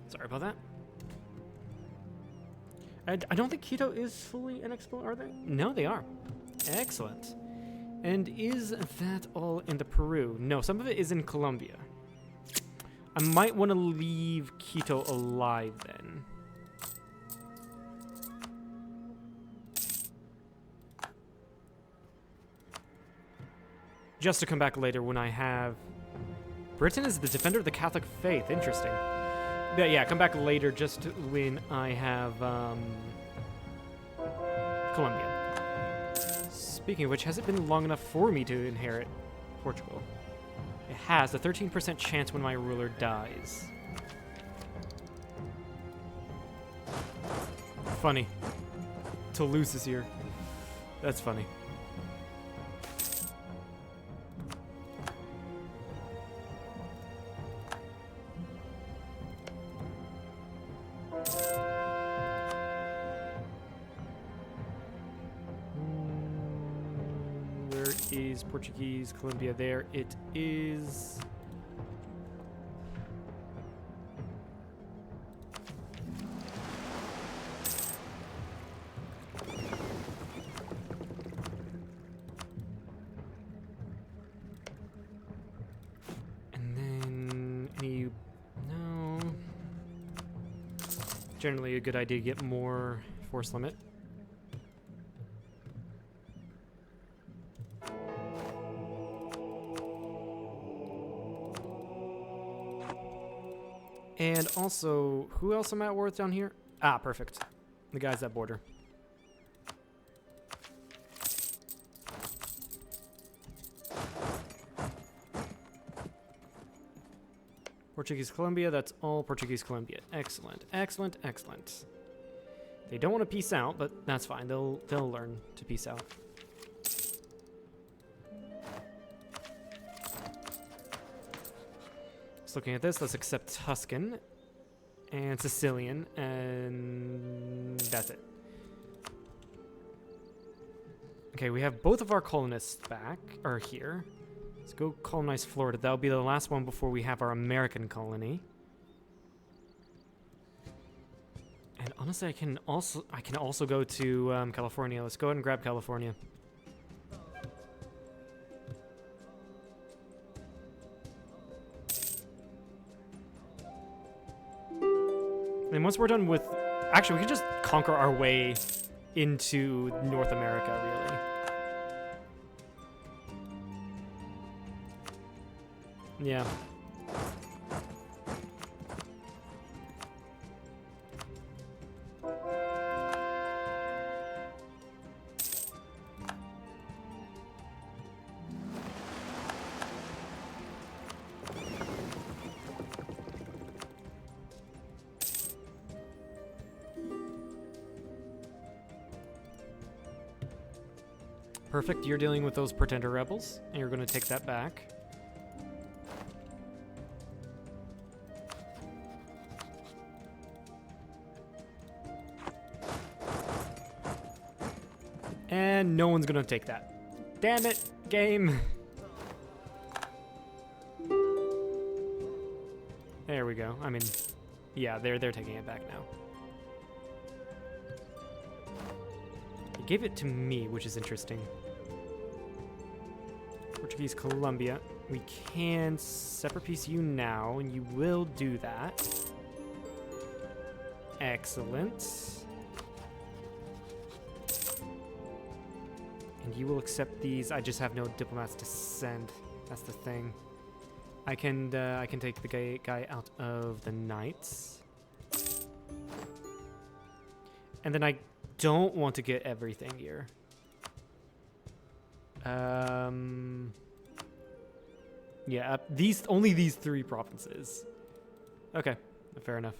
Sorry about that. I don't think Quito is fully annexable, are they? No, they are. Excellent. And is that all in the Peru? No, some of it is in Colombia. I might want to leave Quito alive then. just to come back later when I have... Britain is the defender of the Catholic faith. Interesting. But yeah, come back later just when I have Colombia. Speaking of which, has it been long enough for me to inherit Portugal? It has. A 13% chance when my ruler dies. Funny. Toulouse is here. That's funny. Where is Portuguese Colombia? There it is. Generally a good idea to get more force limit. And also, who else am I at war with down here? Ah, perfect. The guys at border. Portuguese Colombia, that's all Portuguese Colombia. Excellent, excellent, excellent. They don't want to peace out, but that's fine. They'll learn to peace out. Just looking at this, let's accept Tuscan and Sicilian, and that's it. Okay, we have both of our colonists back, or here. Let's go colonize Florida. That'll be the last one before we have our American colony. And honestly, I can also go to California. Let's go ahead and grab California. And once we're done with... Actually, we can just conquer our way into North America, really. Yeah. Perfect, you're dealing with those pretender rebels, and you're going to take that back. And no one's gonna take that. Damn it, game. There we go. I mean, yeah, they're taking it back now. They gave it to me, which is interesting. Portuguese Colombia. We can separate piece you now, and you will do that. Excellent. And you will accept these. I just have no diplomats to send. That's the thing. I can take the guy out of the Knights. And then I don't want to get everything here. Yeah, only these 3 provinces. Okay, fair enough.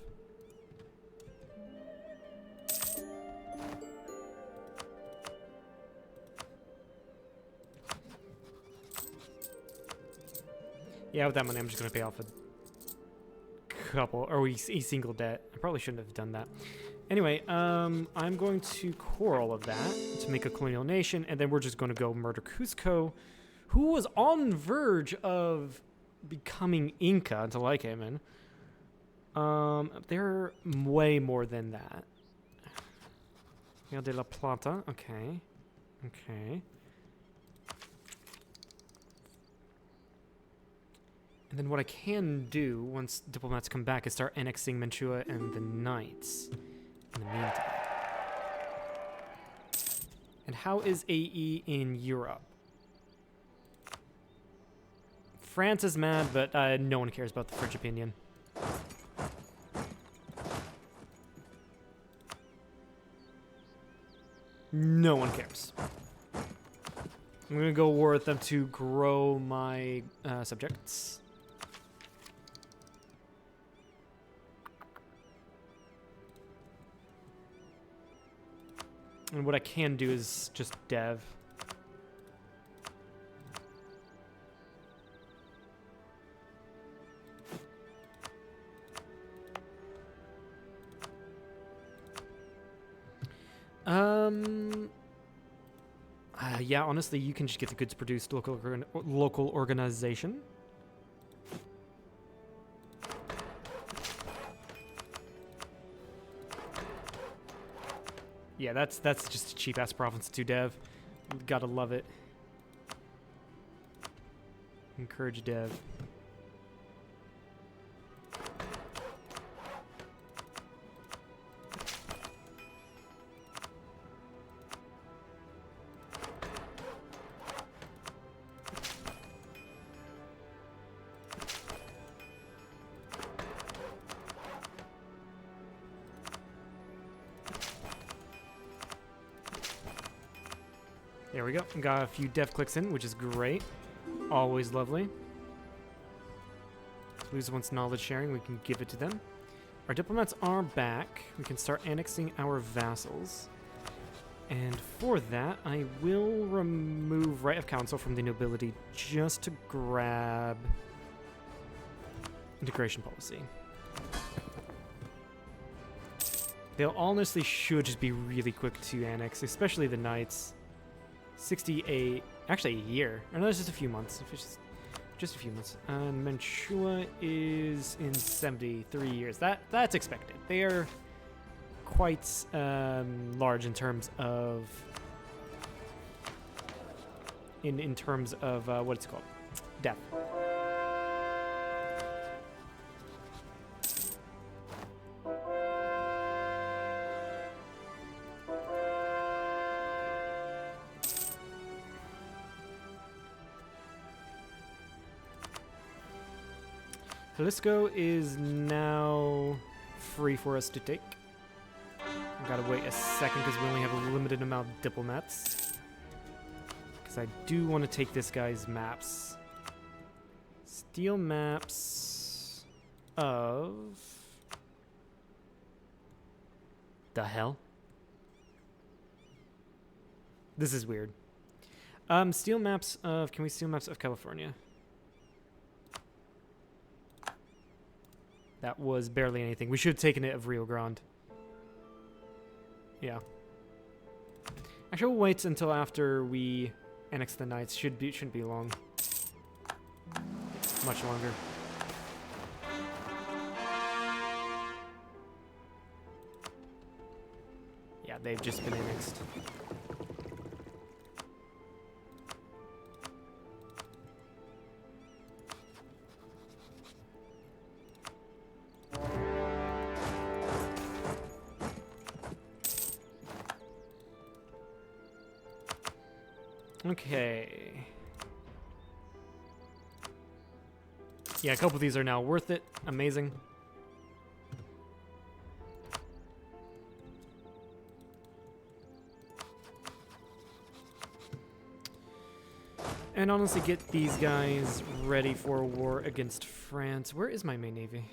Yeah, with that money, I'm just going to pay off a couple, or a single debt. I probably shouldn't have done that. Anyway, I'm going to core all of that to make a colonial nation, and then we're just going to go murder Cusco, who was on the verge of becoming Inca until I came in. They're way more than that. Rio de la Plata, okay. Okay. And then what I can do once diplomats come back is start annexing Manchuria and the Knights in the meantime. And how is AE in Europe? France is mad, but no one cares about the French opinion. No one cares. I'm gonna go war with them to grow my subjects. And what I can do is just dev. Yeah, honestly, you can just get the goods produced local organization. Yeah, that's just a cheap ass province to dev. Gotta love it. Encourage dev. There we go. Got a few dev clicks in, which is great. Always lovely. Toulouse wants knowledge sharing. We can give it to them. Our diplomats are back. We can start annexing our vassals. And for that, I will remove right of council from the nobility just to grab integration policy. They honestly should just be really quick to annex, especially the knights. 68, actually a year. Or no, it's just a few months. If it's just a few months. And Mantua is in 73 years. That's expected. They are quite large in terms of in terms of what it's called, depth. Jalisco is now free for us to take. I gotta wait a second because we only have a limited amount of diplomats. Because I do want to take this guy's maps. Steal maps of... The hell? This is weird. Steal maps of... Can we steal maps of California? That was barely anything. We should have taken it of Rio Grande. Yeah. Actually, we'll wait until after we annex the Knights. Shouldn't be long. Much longer. Yeah, they've just been annexed. Okay. Yeah, a couple of these are now worth it. Amazing. And honestly, get these guys ready for a war against France. Where is my main navy?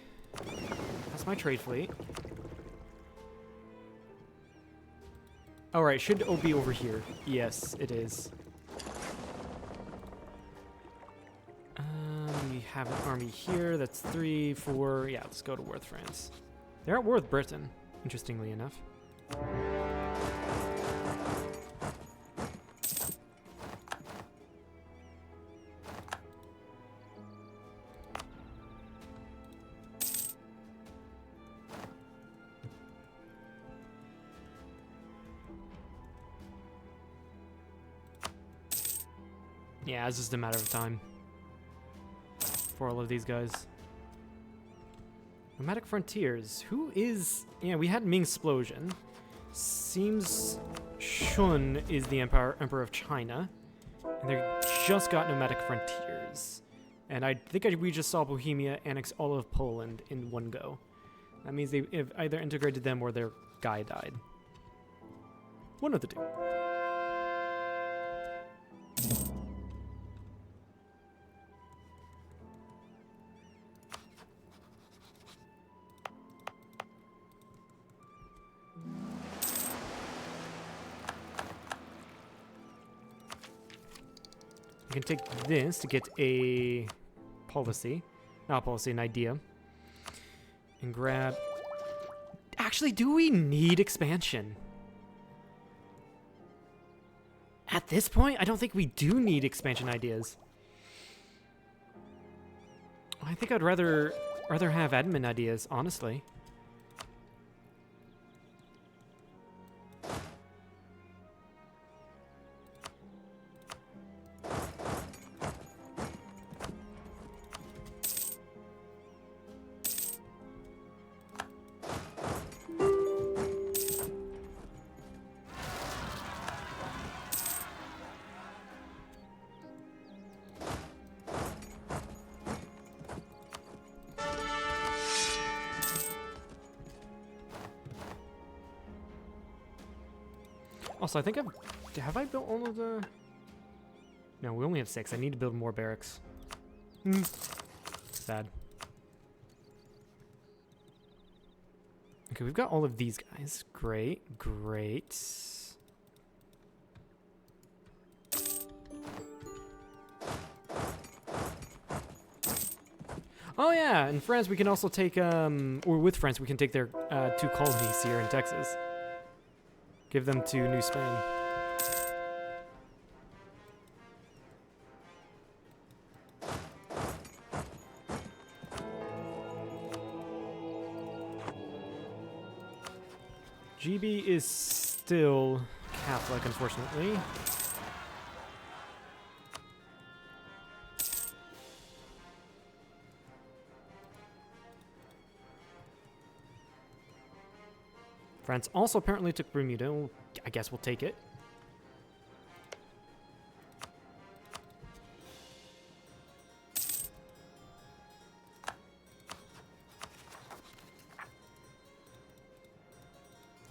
That's my trade fleet. Alright, should be over here. Yes, it is. We have an army here. That's 3, 4. Yeah, let's go to war with France. They're at war with Britain, interestingly enough. Yeah, it's just a matter of time for all of these guys. Nomadic Frontiers. Who is... Yeah, we had Ming Explosion. Seems Shun is the Emperor of China. And they just got Nomadic Frontiers. And I think we just saw Bohemia annex all of Poland in one go. That means they've either integrated them or their guy died. One of the two. We can take this to get a policy. Not a policy, an idea. And grab... Actually, do we need expansion? At this point, I don't think we do need expansion ideas. I think I'd rather have admin ideas, honestly. Also, I think have I built all of the... No, we only have 6. I need to build more barracks. Sad. Okay, we've got all of these guys. Great, great. Oh yeah, in France we can also take, or with France we can take their 2 colonies here in Texas. Give them to New Spain. GB is still Catholic, unfortunately. France also apparently took Bermuda. Well, I guess we'll take it.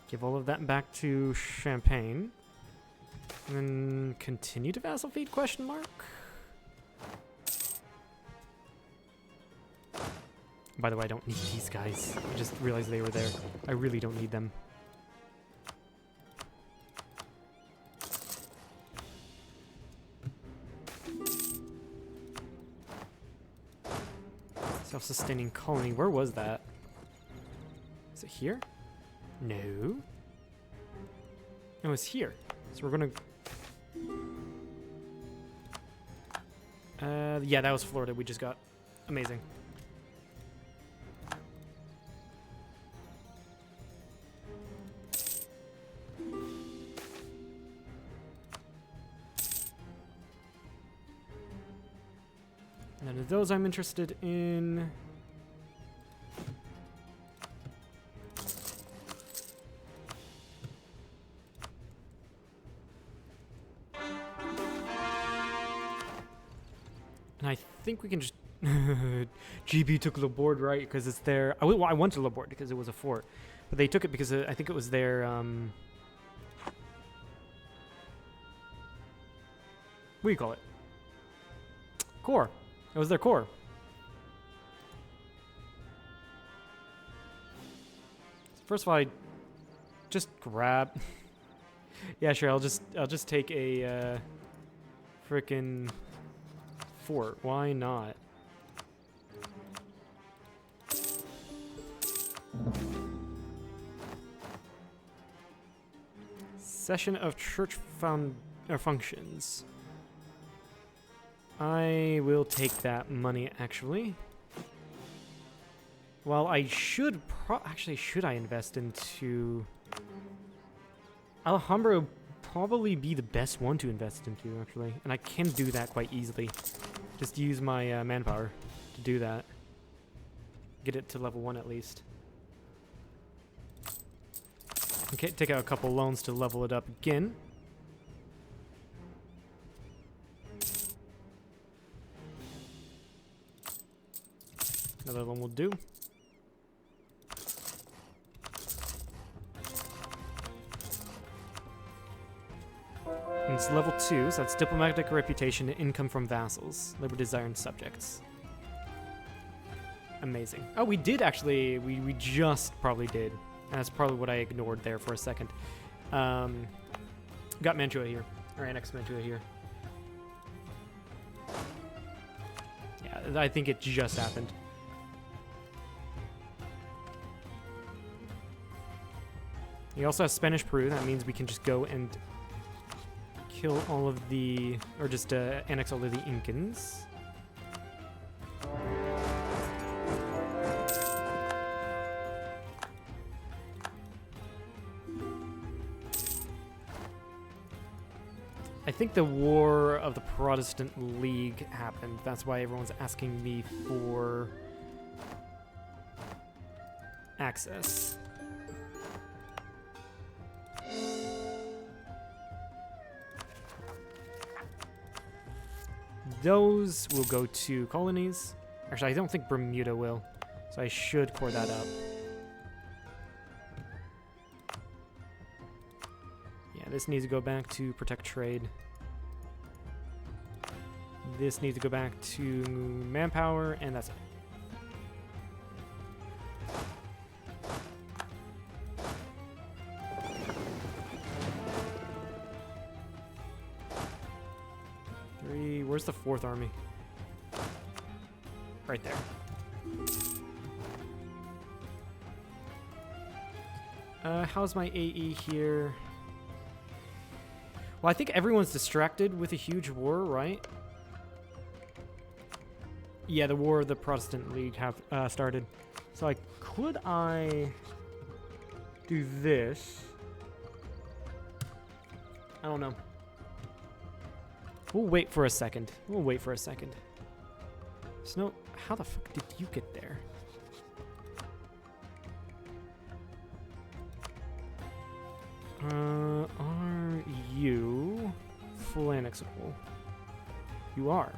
Give all of that back to Champagne. And then continue to vassal feed, question mark? By the way, I don't need these guys. I just realized they were there. I really don't need them. Self-sustaining colony. Where was that? Is it here? No. No, it's here. So we're gonna... yeah, that was Florida we just got. Amazing. None of those I'm interested in. And I think we can just... GB took Laborde, right? Because it's their... Well, I wanted Laborde because it was a fort. But they took it because I think it was their... What do you call it? Core. It was their core. First of all, I just grab... Yeah, sure, I'll just take a frickin' fort. Why not? Session of church functions. I will take that money, actually. Well, I should actually, should I invest into... Alhambra would probably be the best one to invest into, actually. And I can do that quite easily. Just use my manpower to do that. Get it to level 1 at least. Okay, take out a couple loans to level it up again. Another one will do. And it's level 2, so that's diplomatic reputation and income from vassals, liberty desiring subjects. Amazing. Oh, we did actually, we just probably did. And that's probably what I ignored there for a second. Got Mantua here, or Annex Mantua here. Yeah, I think it just happened. You also have Spanish Peru, that means we can just go and kill all of the, or just annex all of the Incans. I think the War of the Protestant League happened. That's why everyone's asking me for access. Those will go to colonies. Actually, I don't think Bermuda will, so I should core that up. Yeah, this needs to go back to protect trade. This needs to go back to manpower, and that's it. Where's the 4th army? Right there. How's my AE here? Well, I think everyone's distracted with a huge war, right? Yeah, the War of the Protestant League have started. So could I do this? I don't know. We'll wait for a second. Snow, how the fuck did you get there? Are you full annexable? You are.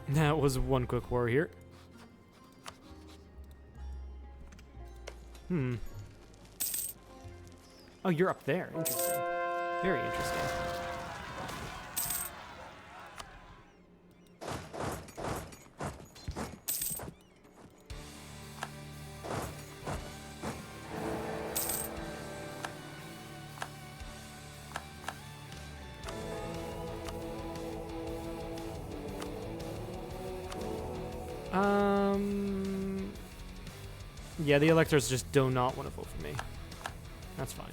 That was one quick war here. Oh, you're up there. Interesting. Very interesting. Yeah, the electors just do not want to vote for me. That's fine.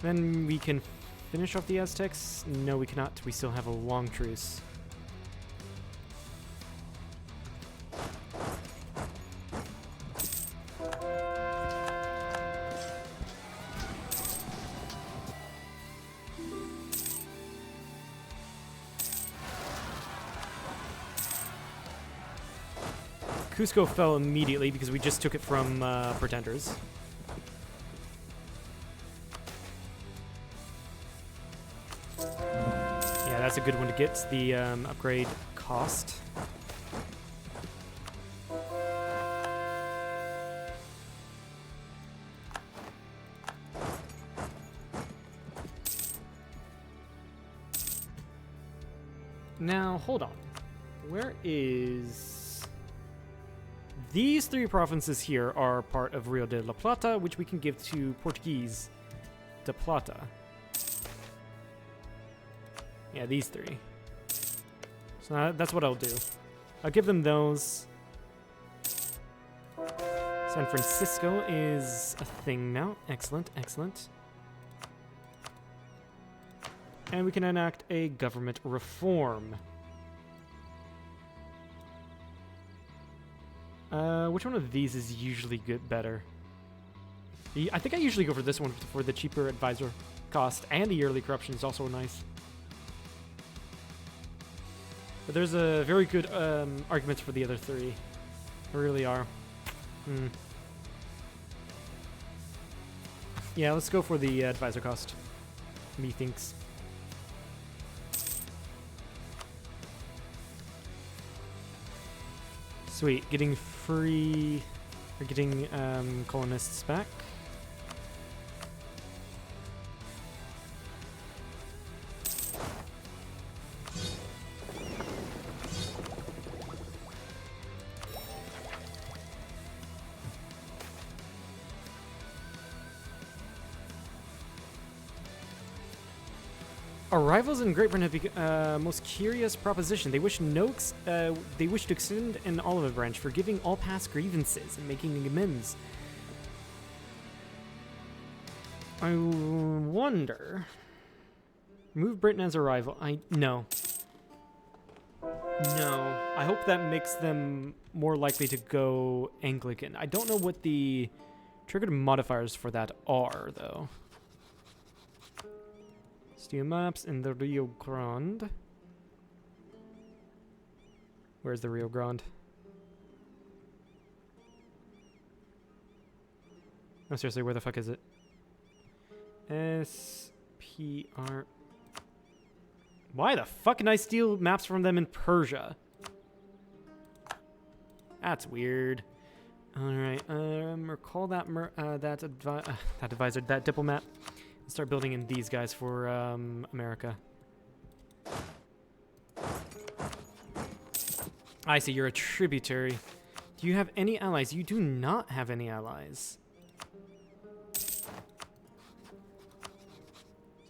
Then we can finish off the Aztecs. No, we cannot. We still have a long truce. Cusco fell immediately because we just took it from Pretenders. Yeah, that's a good one to get, the upgrade cost. Now, hold on. Where is... These 3 provinces here are part of Rio de la Plata, which we can give to Portuguese de Plata. Yeah, these 3. So that's what I'll do. I'll give them those. San Francisco is a thing now. Excellent, excellent. And we can enact a government reform. Which one of these is usually better? I think I usually go for this one for the cheaper advisor cost, and the yearly corruption is also nice. But there's a very good arguments for the other three. There really are. Yeah, let's go for the advisor cost. Methinks. Sweet, getting free, or getting colonists back. Arrivals in Great Britain have become most curious proposition. They wish to extend an olive branch, forgiving all past grievances and making amends. I wonder. Move Britain as a rival. No. I hope that makes them more likely to go Anglican. I don't know what the triggered modifiers for that are, though. Steel maps in the Rio Grande. Where's the Rio Grande? No, seriously, where the fuck is it? SPR. Why the fuck can I steal maps from them in Persia? That's weird. All right, recall that advisor, that diplomat. Start building in these guys for America. I see, you're a tributary. Do you have any allies? You do not have any allies.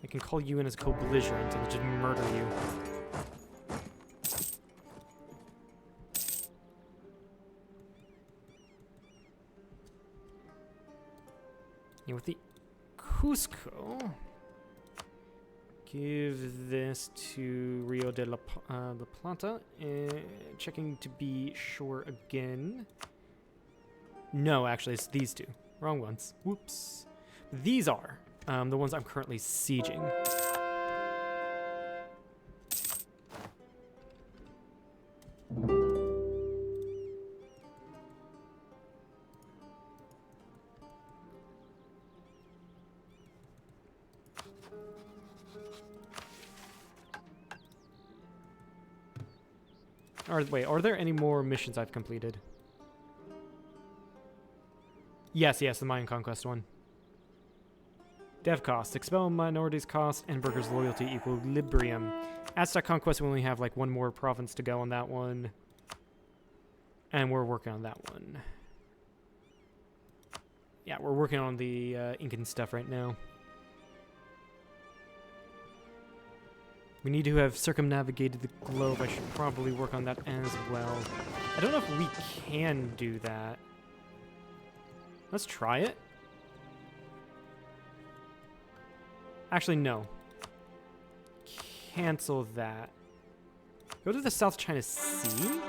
I can call you in as co-belligerent and just murder you. Yeah, with the Cusco, give this to Rio de la Plata, checking to be sure again. No, actually, it's these two. Wrong ones. Whoops. These are the ones I'm currently sieging. Wait, are there any more missions I've completed? Yes, the Mayan Conquest one. Dev cost. Expel minorities cost and burgers loyalty equilibrium. Aztec Conquest, we only have like one more province to go on that one. And we're working on that one. Yeah, we're working on the Incan stuff right now. We need to have circumnavigated the globe. I should probably work on that as well. I don't know if we can do that. Let's try it. Actually, no. Cancel that. Go to the South China Sea?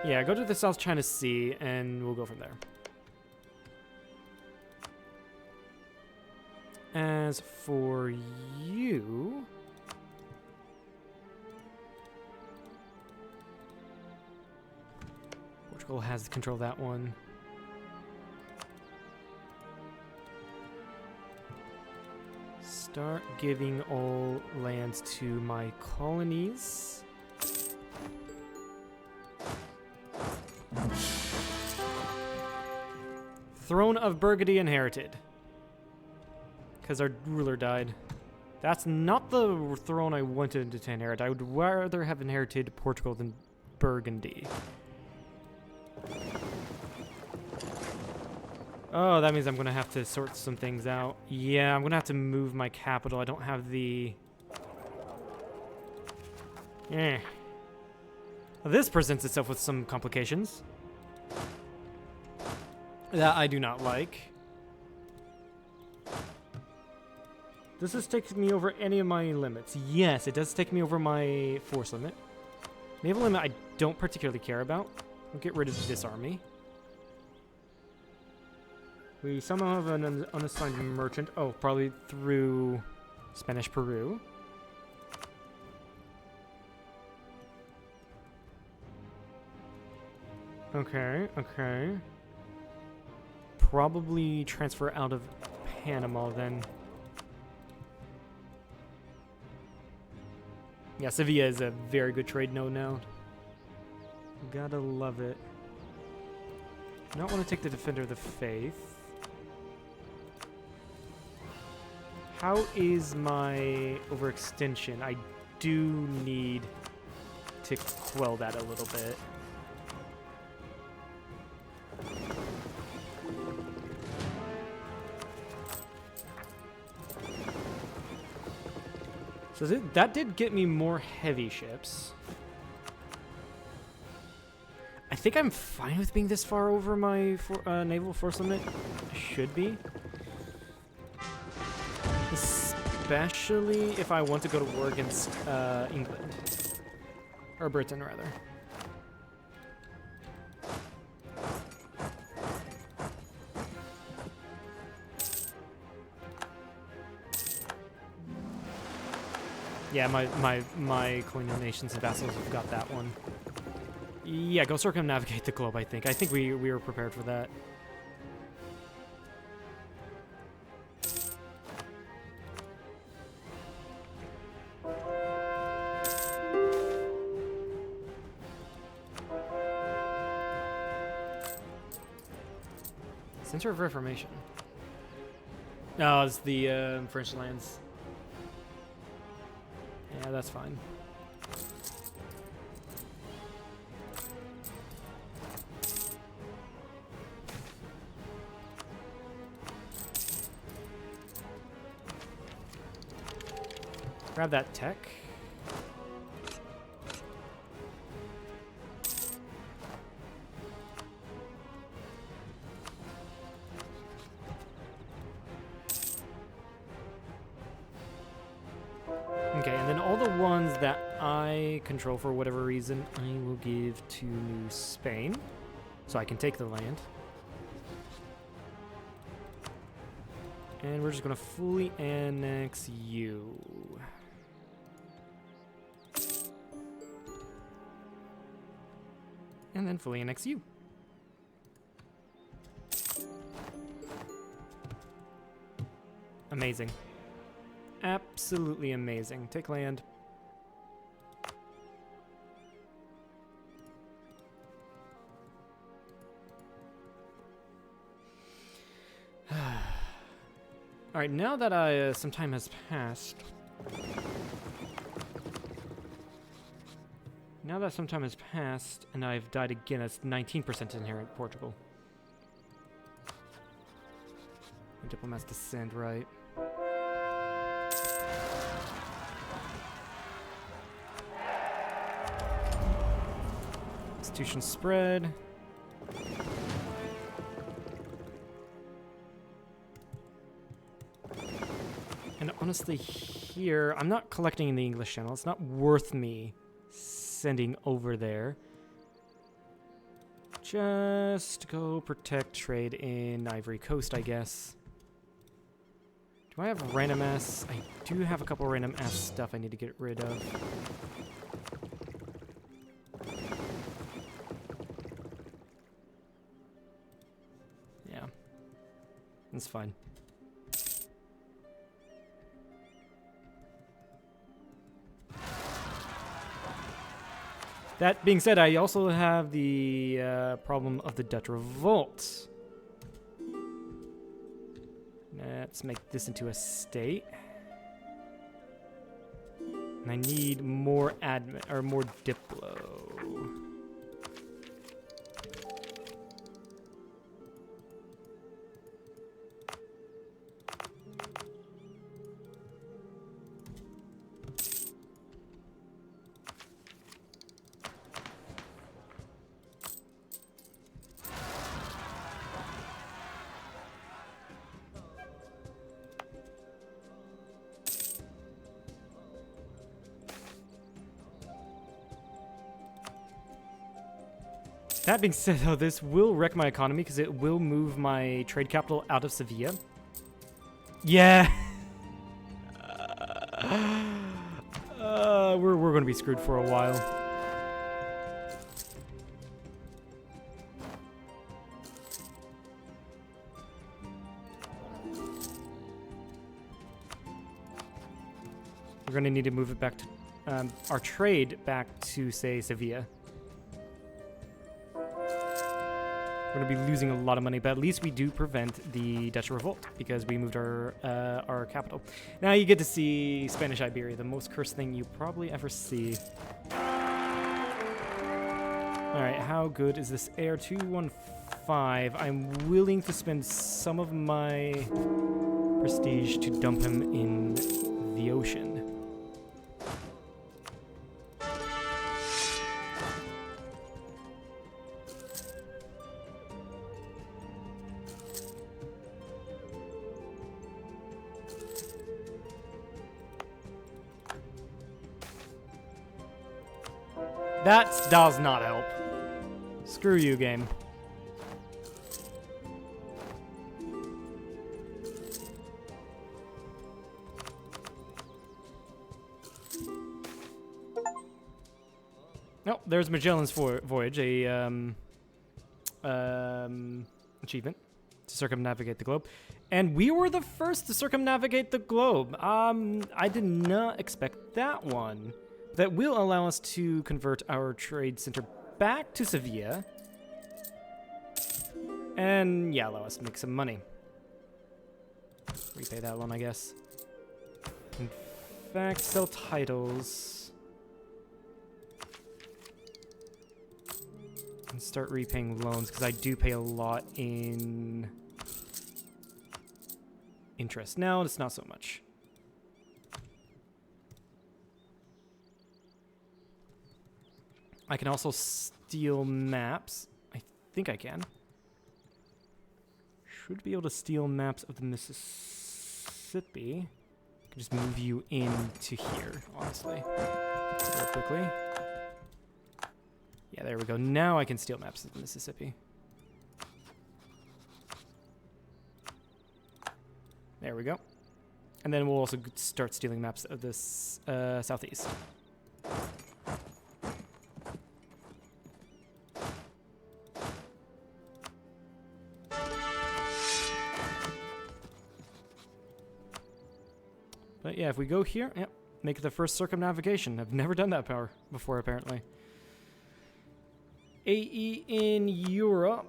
Yeah, go to the South China Sea and we'll go from there. As for you... Portugal has control of that one. Start giving all lands to my colonies. Throne of Burgundy inherited. Because our ruler died. That's not the throne I wanted to inherit. I would rather have inherited Portugal than Burgundy. Oh, that means I'm going to have to sort some things out. Yeah, I'm going to have to move my capital. I don't have the... Well, this presents itself with some complications that I do not like. Does this take me over any of my limits? Yes, it does take me over my force limit. Naval limit I don't particularly care about. I'll get rid of this army. We somehow have an unassigned merchant. Oh, probably through Spanish Peru. Okay, okay. Probably transfer out of Panama then. Yeah, Sevilla is a very good trade node now. Gotta love it. I don't want to take the Defender of the Faith. How is my overextension? I do need to quell that a little bit. So that did get me more heavy ships. I think I'm fine with being this far over my naval force limit. I should be. Especially if I want to go to war against England. Or Britain, rather. Yeah, my colonial nations and vassals have got that one. Yeah, go circumnavigate the globe, I think. I think we were prepared for that. Center of Reformation. No, it's the French lands. Yeah, that's fine. Grab that tech. Okay, and then all the ones that I control for whatever reason, I will give to Spain, so I can take the land. And we're just gonna fully annex you. And then fully annex you. Amazing. Absolutely amazing. Take land. Alright, now that some time has passed. Now that some time has passed and I've died again, that's 19% inherent Portugal. And diplomats descend, right? Institution spread. And honestly, here, I'm not collecting in the English Channel. It's not worth me sending over there. Just go protect trade in Ivory Coast, I guess. Do I have random ass? I do have a couple random ass stuff I need to get rid of. Yeah. That's fine. That being said, I also have the problem of the Dutch revolt. Let's make this into a state. And I need more admin or more diplo. That being said, though, this will wreck my economy because it will move my trade capital out of Sevilla. Yeah. We're going to be screwed for a while. We're going to need to move it back to our trade back to, say, Sevilla. We're going to be losing a lot of money, but at least we do prevent the Dutch revolt because we moved our capital. Now you get to see Spanish Iberia, the most cursed thing you probably ever see. All right, how good is this air? 215. I'm willing to spend some of my prestige to dump him in the ocean. That does not help. Screw you, game. No, there's Magellan's Voyage, a achievement to circumnavigate the globe. And we were the first to circumnavigate the globe. I did not expect that one. That will allow us to convert our trade center back to Sevilla. And yeah, allow us to make some money. Repay that loan, I guess. In fact, sell titles. And start repaying loans, because I do pay a lot in interest. Now it's not so much. I can also steal maps. I think I can. Should be able to steal maps of the Mississippi. I can just move you into here, honestly. Real quickly. Yeah, there we go. Now I can steal maps of the Mississippi. There we go. And then we'll also start stealing maps of this southeast. But yeah, if we go here, yep, make it the first circumnavigation. I've never done that power before, apparently. AE in Europe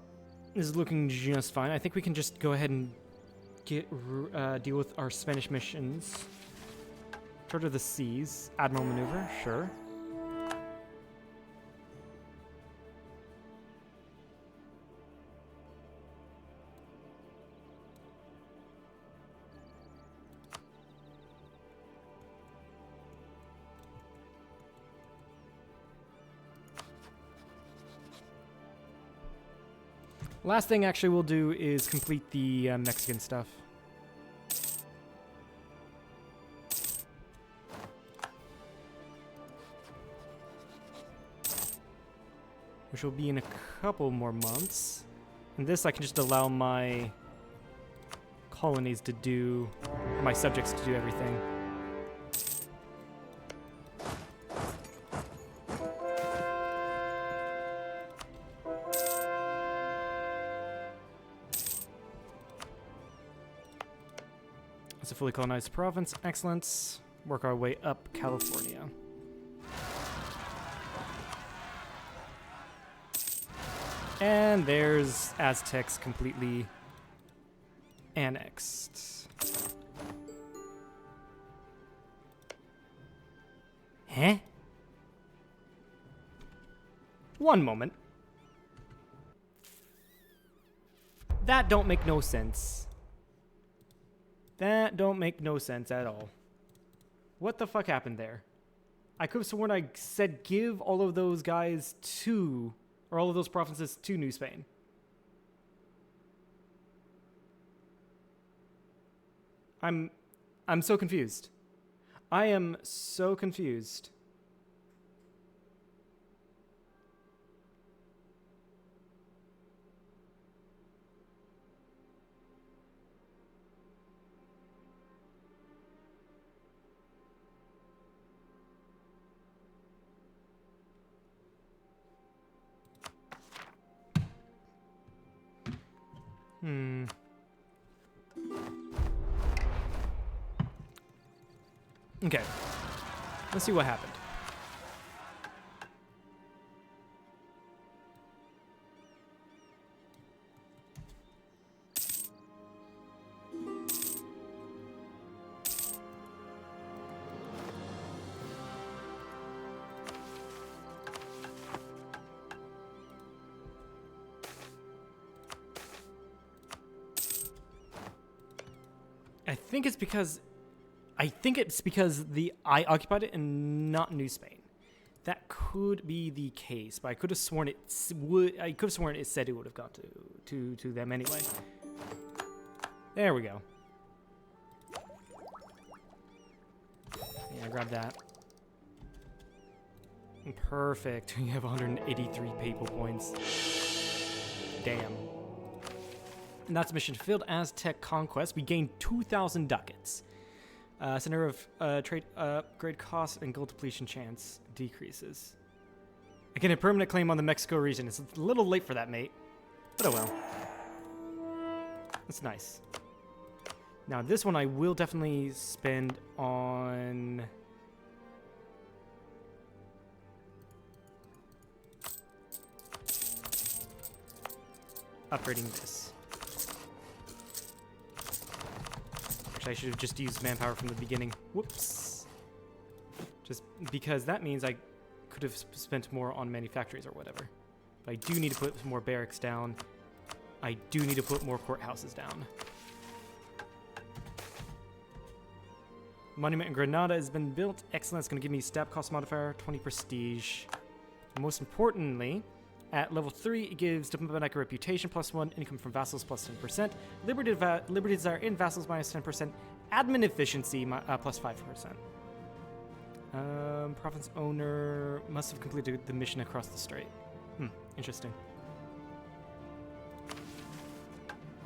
is looking just fine. I think we can just go ahead and deal with our Spanish missions. Charge of the Seas, Admiral Maneuver, sure. Last thing actually we'll do is complete the Mexican stuff. Which will be in a couple more months. And this I can just allow my colonies to do, or my subjects to do everything. It's a fully colonized province. Excellent. Work our way up California. And there's Aztecs completely annexed. Huh? One moment. That don't make no sense. That don't make no sense at all. What the fuck happened there? I could have sworn I said give all of those guys to, or all of those provinces to New Spain. I'm so confused. I am so confused. Okay. Let's see what happened. I think it's because I occupied it and not New Spain. That could be the case, but I could have sworn it said it would have gone to them anyway. There we go. Yeah, grab that. Perfect. You have 183 papal points. Damn. And that's mission fulfilled. Aztec Conquest. We gained 2,000 ducats. Center of trade upgrade cost and gold depletion chance decreases. Again, a permanent claim on the Mexico region. It's a little late for that, mate. But oh well. That's nice. Now, this one I will definitely spend on... upgrading this. Actually, I should have just used manpower from the beginning. Whoops. Just because that means I could have spent more on manufactories or whatever. But I do need to put more barracks down. I do need to put more courthouses down. Monument in Granada has been built. Excellent. It's going to give me stab cost modifier, 20 prestige. Most importantly, at level 3, it gives diplomatic reputation +1, income from vassals +10%, liberty desire in vassals -10%, admin efficiency +5%. Province owner must have completed the mission across the strait. Interesting.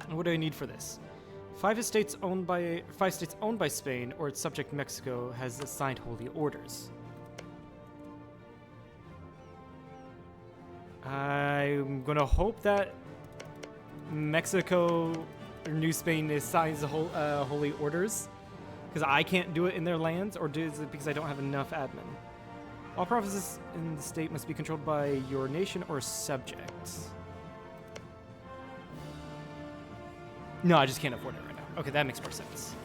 What do I need for this? 5 states owned by Spain or its subject Mexico has assigned holy orders. I'm gonna hope that Mexico or New Spain assigns the holy orders, because I can't do it in their lands, or is it because I don't have enough admin? All provinces in the state must be controlled by your nation or subjects. No, I just can't afford it right now. Okay, that makes more sense.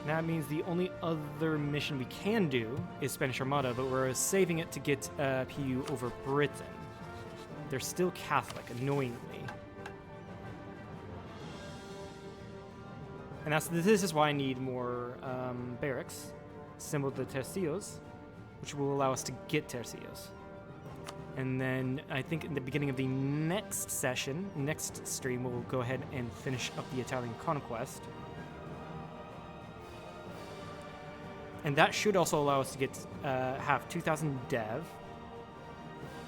That means the only other mission we can do is Spanish Armada, but we're saving it to get PU over Britain. They're still Catholic, annoyingly. And this is why I need more barracks, symbol the tercios, which will allow us to get tercios. And then I think in the beginning of the next session, next stream, we'll go ahead and finish up the Italian conquest. And that should also allow us to get have 2,000 dev.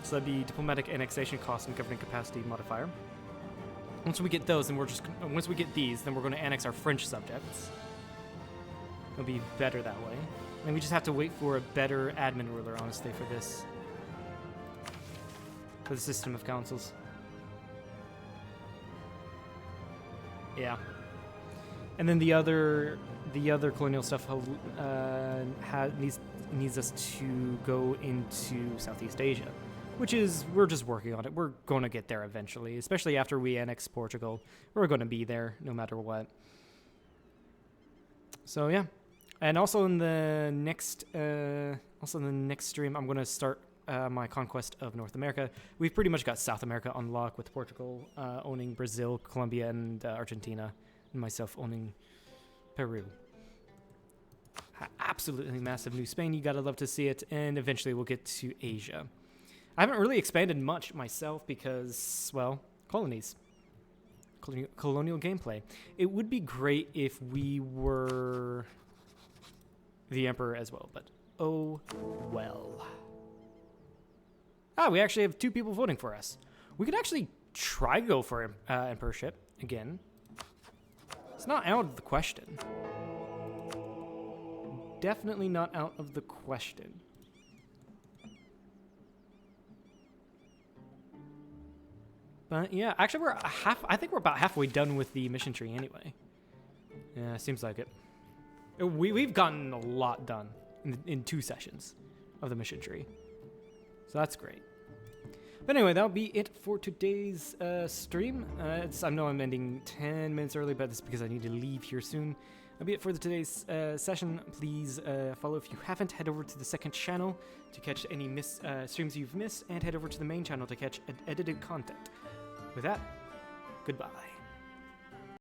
So that'd be diplomatic annexation cost and governing capacity modifier. Once we get those, and once we get these, then we're going to annex our French subjects. It'll be better that way. And we just have to wait for a better admin ruler, honestly, for this. For the system of councils. Yeah. And then the other colonial stuff needs us to go into Southeast Asia, which is, we're just working on it. We're going to get there eventually, especially after we annex Portugal. We're going to be there no matter what. So yeah, and also in the next stream, I'm going to start my conquest of North America. We've pretty much got South America on lock, with Portugal owning Brazil, Colombia, and Argentina, and myself owning Peru. Absolutely massive New Spain. You gotta love to see it. And eventually we'll get to Asia. I haven't really expanded much myself because, well, colonies. Colonial gameplay. It would be great if we were the Emperor as well, but oh well. We actually have 2 people voting for us. We could actually try to go for emperorship again. It's not out of the question. Definitely not out of the question. But yeah, actually I think we're about halfway done with the mission tree anyway. Yeah, seems like it. We've gotten a lot done in 2 sessions of the mission tree. So that's great. But anyway, that'll be it for today's stream. I know I'm ending 10 minutes early, but that's because I need to leave here soon. That'll be it for today's session. Please follow if you haven't. Head over to the second channel to catch any streams you've missed, and head over to the main channel to catch edited content. With that, goodbye.